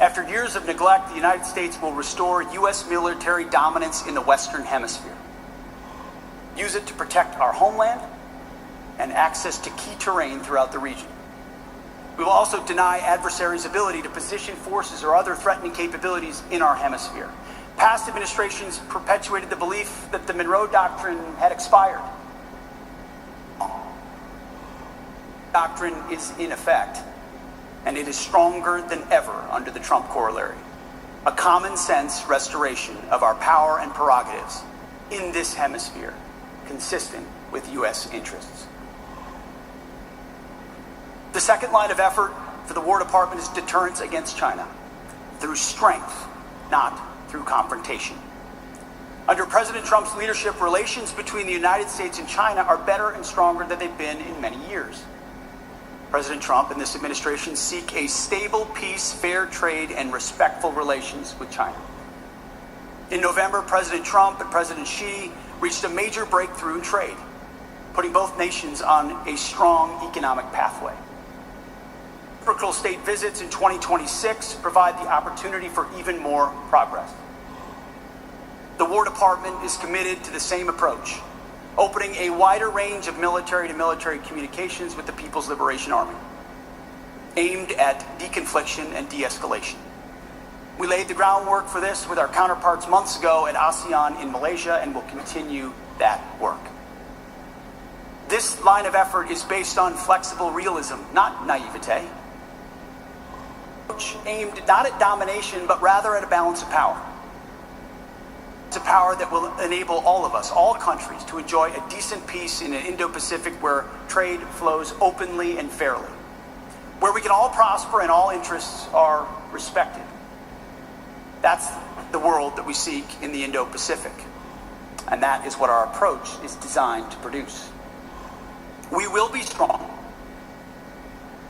After years of neglect, the United States will restore U.S. military dominance in the Western Hemisphere, use it to protect our homeland and access to key terrain throughout the region. We will also deny adversaries' ability to position forces or other threatening capabilities in our hemisphere. Past administrations perpetuated the belief that the Monroe Doctrine had expired. Doctrine is in effect, and it is stronger than ever under the Trump corollary. A common sense restoration of our power and prerogatives in this hemisphere, consistent with U.S. interests. The The second line of effort for the War Department is deterrence against China through strength, not through confrontation. Under President Trump's leadership, relations between the United States and China are better and stronger than they've been in many years. President Trump and this administration seek a stable peace, fair trade, and respectful relations with China. In November, President Trump and President Xi reached a major breakthrough in trade, putting both nations on a strong economic pathway. Reciprocal state visits in 2026 provide the opportunity for even more progress. The War Department is committed to the same approach, opening a wider range of military-to-military communications with the People's Liberation Army, aimed at deconfliction and de-escalation. We laid the groundwork for this with our counterparts months ago at ASEAN in Malaysia, and will continue that work. This line of effort is based on flexible realism, not naivete, aimed not at domination, but rather at a balance of power. It's a power that will enable all of us, all countries, to enjoy a decent peace in an Indo-Pacific where trade flows openly and fairly, where we can all prosper and all interests are respected. That's the world that we seek in the Indo-Pacific, and that is what our approach is designed to produce. We will be strong,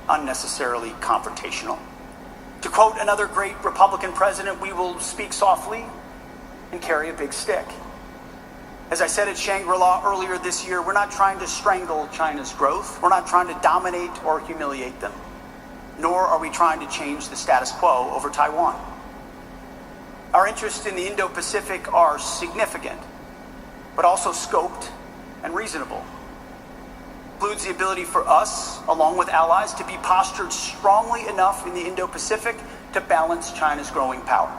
unnecessarily confrontational. To quote another great Republican president, we will speak softly and carry a big stick. As I said at Shangri-La earlier this year, we're not trying to strangle China's growth. We're not trying to dominate or humiliate them, nor are we trying to change the status quo over Taiwan. Our interests in the Indo-Pacific are significant, but also scoped and reasonable. Includes the ability for us, along with allies, to be postured strongly enough in the Indo-Pacific to balance China's growing power.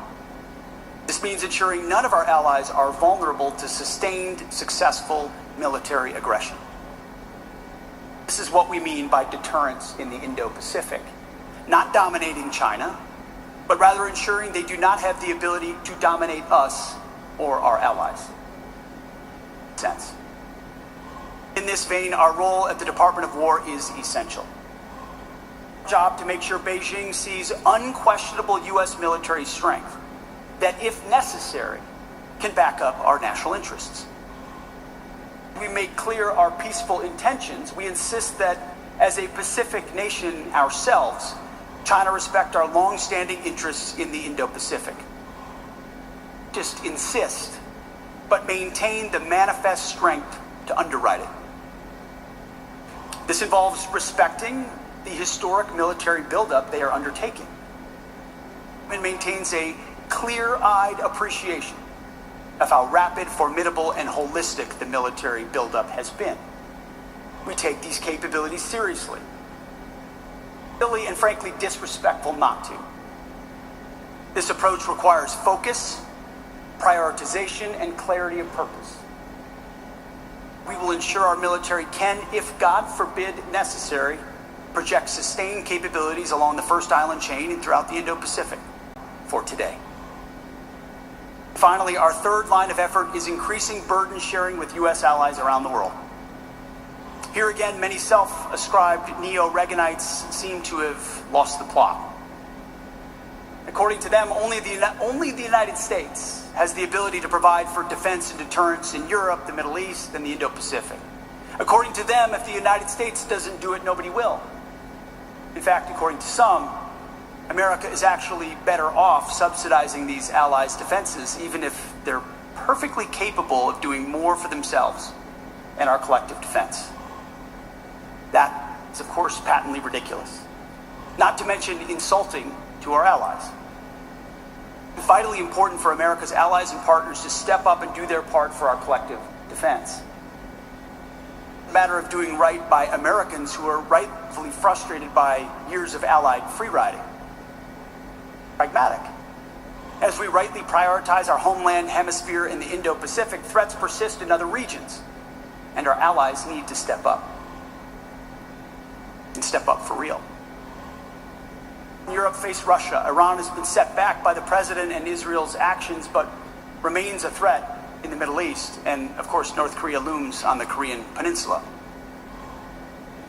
This means ensuring none of our allies are vulnerable to sustained, successful military aggression. This is what we mean by deterrence in the Indo-Pacific. Not dominating China, but rather ensuring they do not have the ability to dominate us or our allies. Sense. In this vein, our role at the Department of War is essential. Our job to make sure Beijing sees unquestionable U.S. military strength that, if necessary, can back up our national interests. We make clear our peaceful intentions. We insist that, as a Pacific nation ourselves, China respect our long-standing interests in the Indo-Pacific. Just insist, but maintain the manifest strength to underwrite it. This involves respecting the historic military buildup they are undertaking. It maintains a clear-eyed appreciation of how rapid, formidable, and holistic the military buildup has been. We take these capabilities seriously. Silly and frankly disrespectful not to. This approach requires focus, prioritization, and clarity of purpose. We will ensure our military can, if God forbid necessary, project sustained capabilities along the First Island chain and throughout the Indo-Pacific for today. Finally, our third line of effort is increasing burden sharing with U.S. allies around the world. Here again, many self-ascribed neo-Reaganites seem to have lost the plot. According to them, only the United States has the ability to provide for defense and deterrence in Europe, the Middle East, and the Indo-Pacific. According to them, if the United States doesn't do it, nobody will. In fact, according to some, America is actually better off subsidizing these allies' defenses, even if they're perfectly capable of doing more for themselves and our collective defense. That is, of course, patently ridiculous, not to mention insulting to our allies. It's vitally important for America's allies and partners to step up and do their part for our collective defense. A matter of doing right by Americans who are rightfully frustrated by years of allied free-riding. Pragmatic. As we rightly prioritize our homeland hemisphere in the Indo-Pacific, threats persist in other regions, and our allies need to step up. And step up for real. Europe faced Russia. Iran has been set back by the president and Israel's actions, but remains a threat in the Middle East. And of course, North Korea looms on the Korean Peninsula.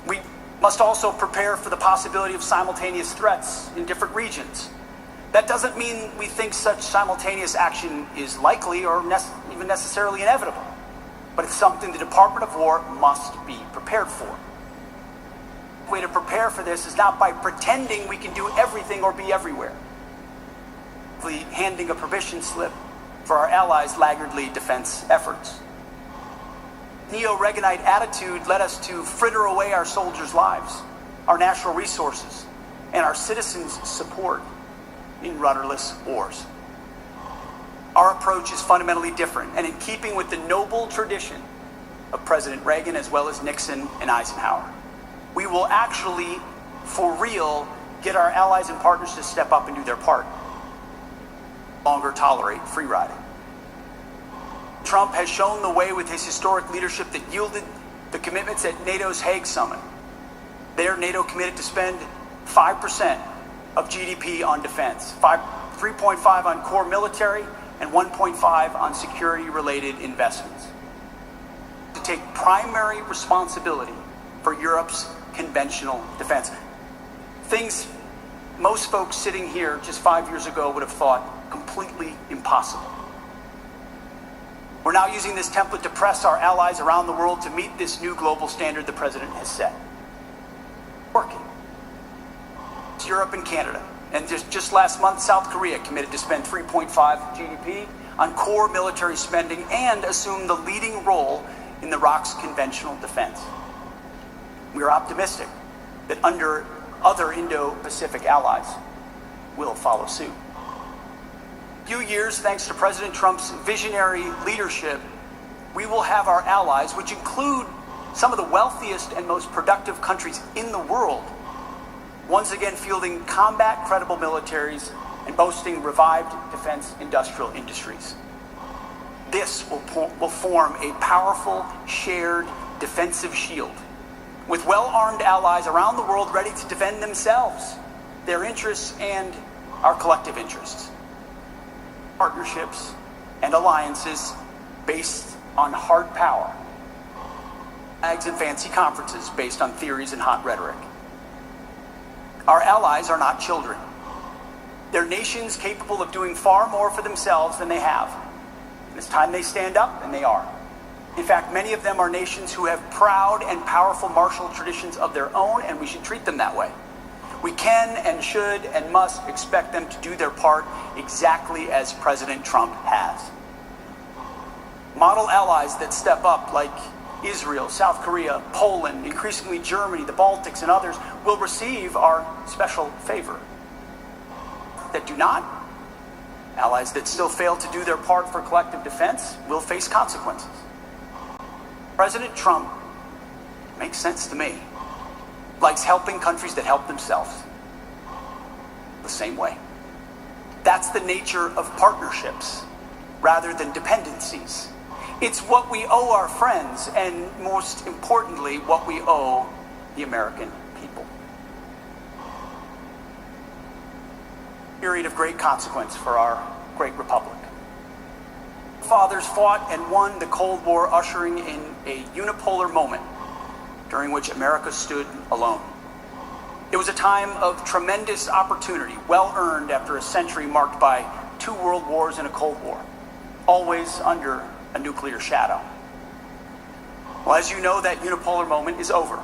We Must also prepare for the possibility of simultaneous threats in different regions. That doesn't mean we think such simultaneous action is likely or even necessarily inevitable, but it's something the Department of War must be prepared for. The way to prepare for this is not by pretending we can do everything or be everywhere. Handing a permission slip for our allies' laggardly defense efforts. Neo-Reaganite attitude led us to fritter away our soldiers' lives, our natural resources, and our citizens' support in rudderless wars. Our approach is fundamentally different and in keeping with the noble tradition of President Reagan as well as Nixon and Eisenhower. We will actually, for real, get our allies and partners to step up and do their part. No longer tolerate free riding. Trump has shown the way with his historic leadership that yielded the commitments at NATO's Hague Summit. There, NATO committed to spend 5% of GDP on defense, 3.5% on core military, and 1.5% on security-related investments. To take primary responsibility for Europe's conventional defense. Things most folks sitting here just 5 years ago would have thought completely impossible. We're now using this template to press our allies around the world to meet this new global standard the president has set. Working. It's Europe and Canada. And just last month, South Korea committed to spend 3.5% GDP on core military spending and assume the leading role in the ROC's conventional defense. We are optimistic that under other Indo-Pacific allies will follow suit. Few years, thanks to President Trump's visionary leadership, we will have our allies, which include some of the wealthiest and most productive countries in the world, once again fielding combat-credible militaries and boasting revived defense industrial industries. This will form a powerful, shared defensive shield, with well-armed allies around the world ready to defend themselves, their interests, and our collective interests. Partnerships and alliances based on hard power. Flags and fancy conferences based on theories and hot rhetoric. Our allies are not children. They're nations capable of doing far more for themselves than they have. And it's time they stand up, and they are. In fact, many of them are nations who have proud and powerful martial traditions of their own, and we should treat them that way. We can and should and must expect them to do their part exactly as President Trump has. Model allies that step up, like Israel, South Korea, Poland, increasingly Germany, the Baltics, and others, will receive our special favor. That do not, allies that still fail to do their part for collective defense, will face consequences. President Trump makes sense to me. Likes helping countries that help themselves the same way. That's the nature of partnerships rather than dependencies. It's what we owe our friends, and most importantly, what we owe the American people. Period of great consequence for our great republic. Fathers fought and won the Cold War, ushering in a unipolar moment during which America stood alone. It was a time of tremendous opportunity, well earned after a century marked by 2 world wars and a Cold War, always under a nuclear shadow. Well, as you know, that unipolar moment is over,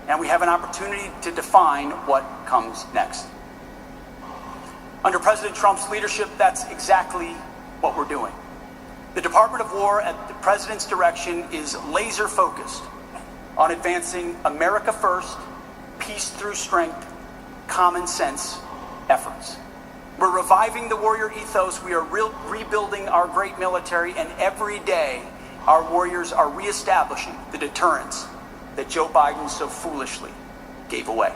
and we have an opportunity to define what comes next. Under President Trump's leadership, that's exactly what we're doing. The Department of War, at the President's direction, is laser focused on advancing America First, peace through strength, common sense efforts. We're reviving the warrior ethos. We are rebuilding our great military, and every day our warriors are reestablishing the deterrence that Joe Biden so foolishly gave away.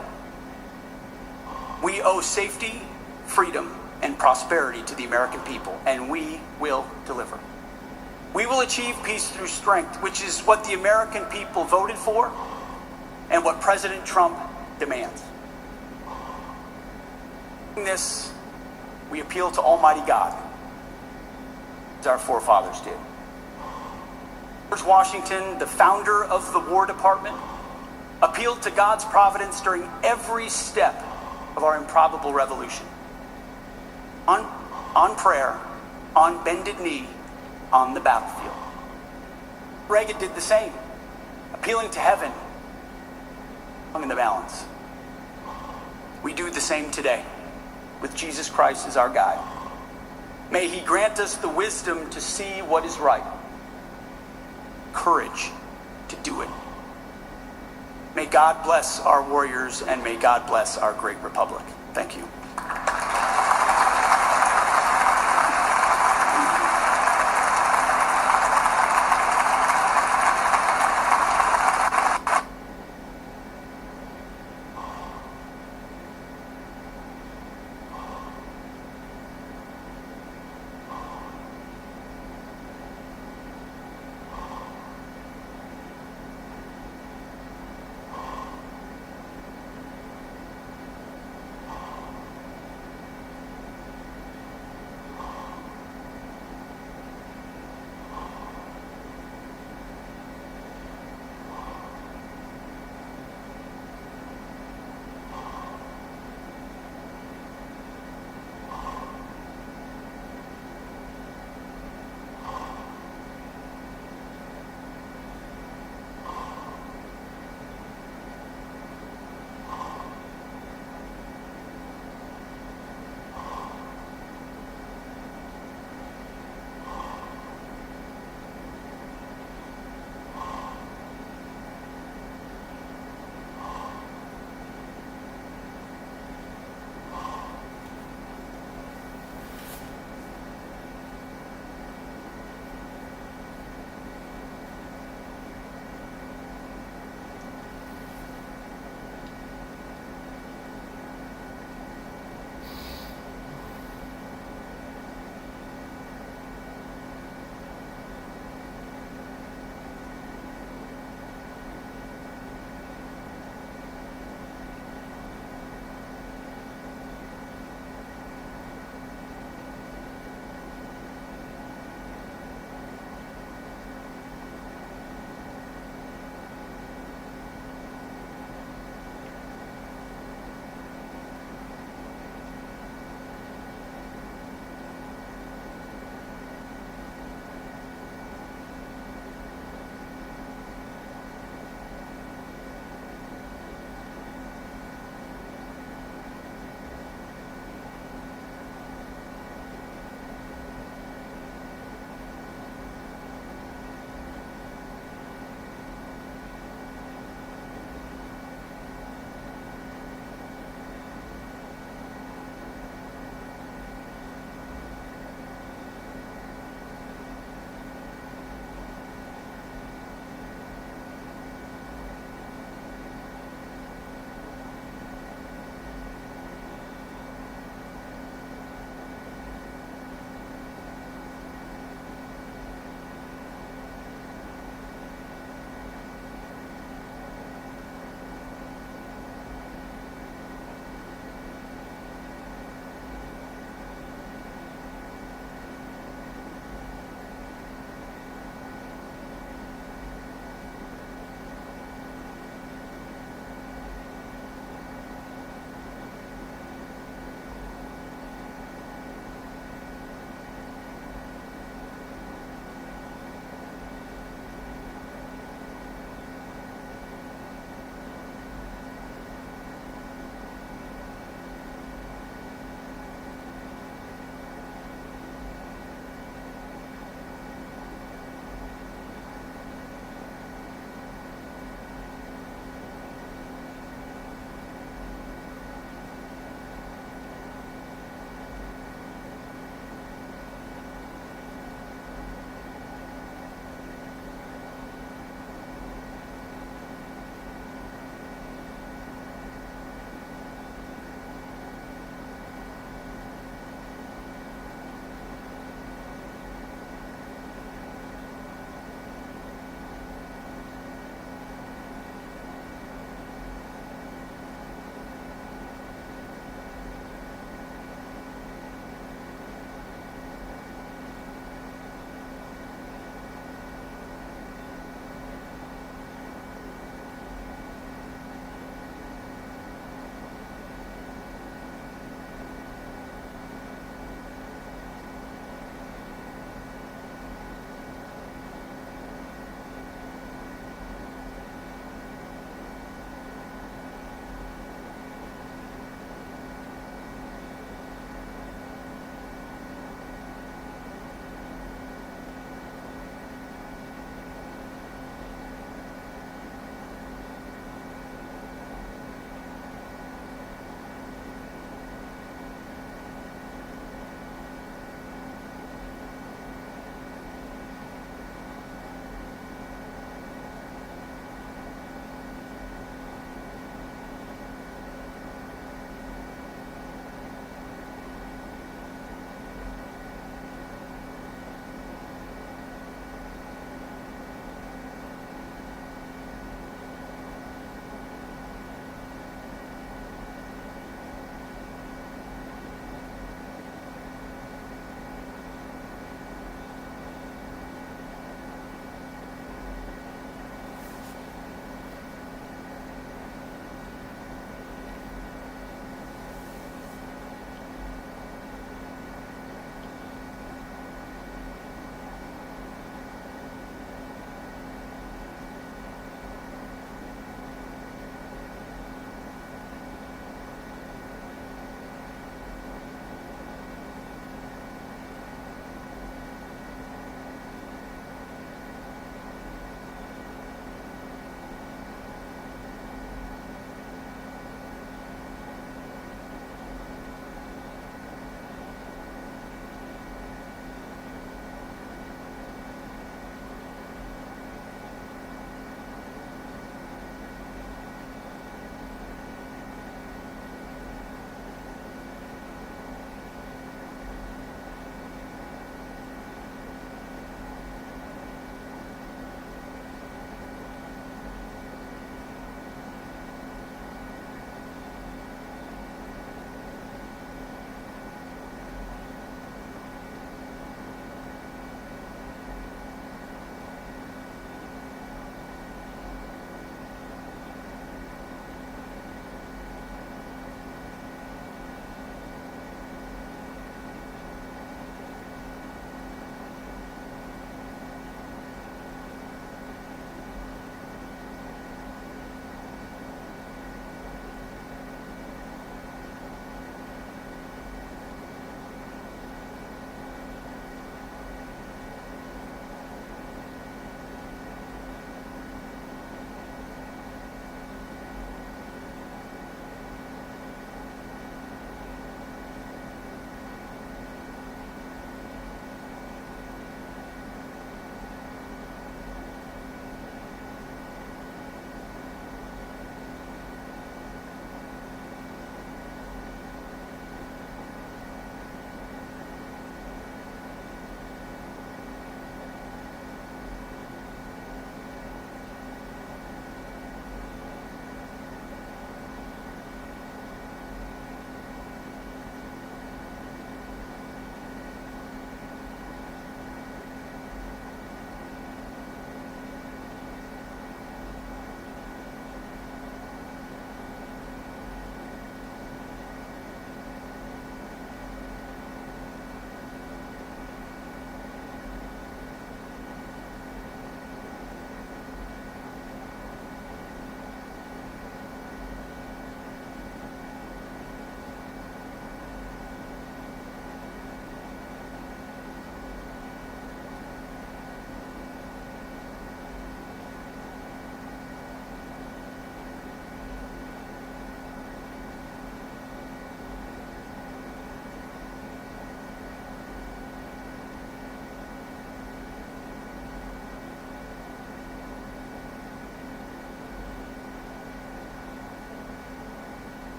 We owe safety, freedom, and prosperity to the American people, and we will deliver. We will achieve peace through strength, which is what the American people voted for and what President Trump demands. In this, we appeal to Almighty God, as our forefathers did. George Washington, the founder of the War Department, appealed to God's providence during every step of our improbable revolution. On prayer, on bended knee, on the battlefield. Reagan did the same, appealing to heaven, hung in the balance. We do the same today, with Jesus Christ as our guide. May he grant us the wisdom to see what is right, courage to do it. May God bless our warriors, and may God bless our great republic. Thank you.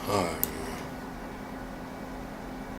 All right.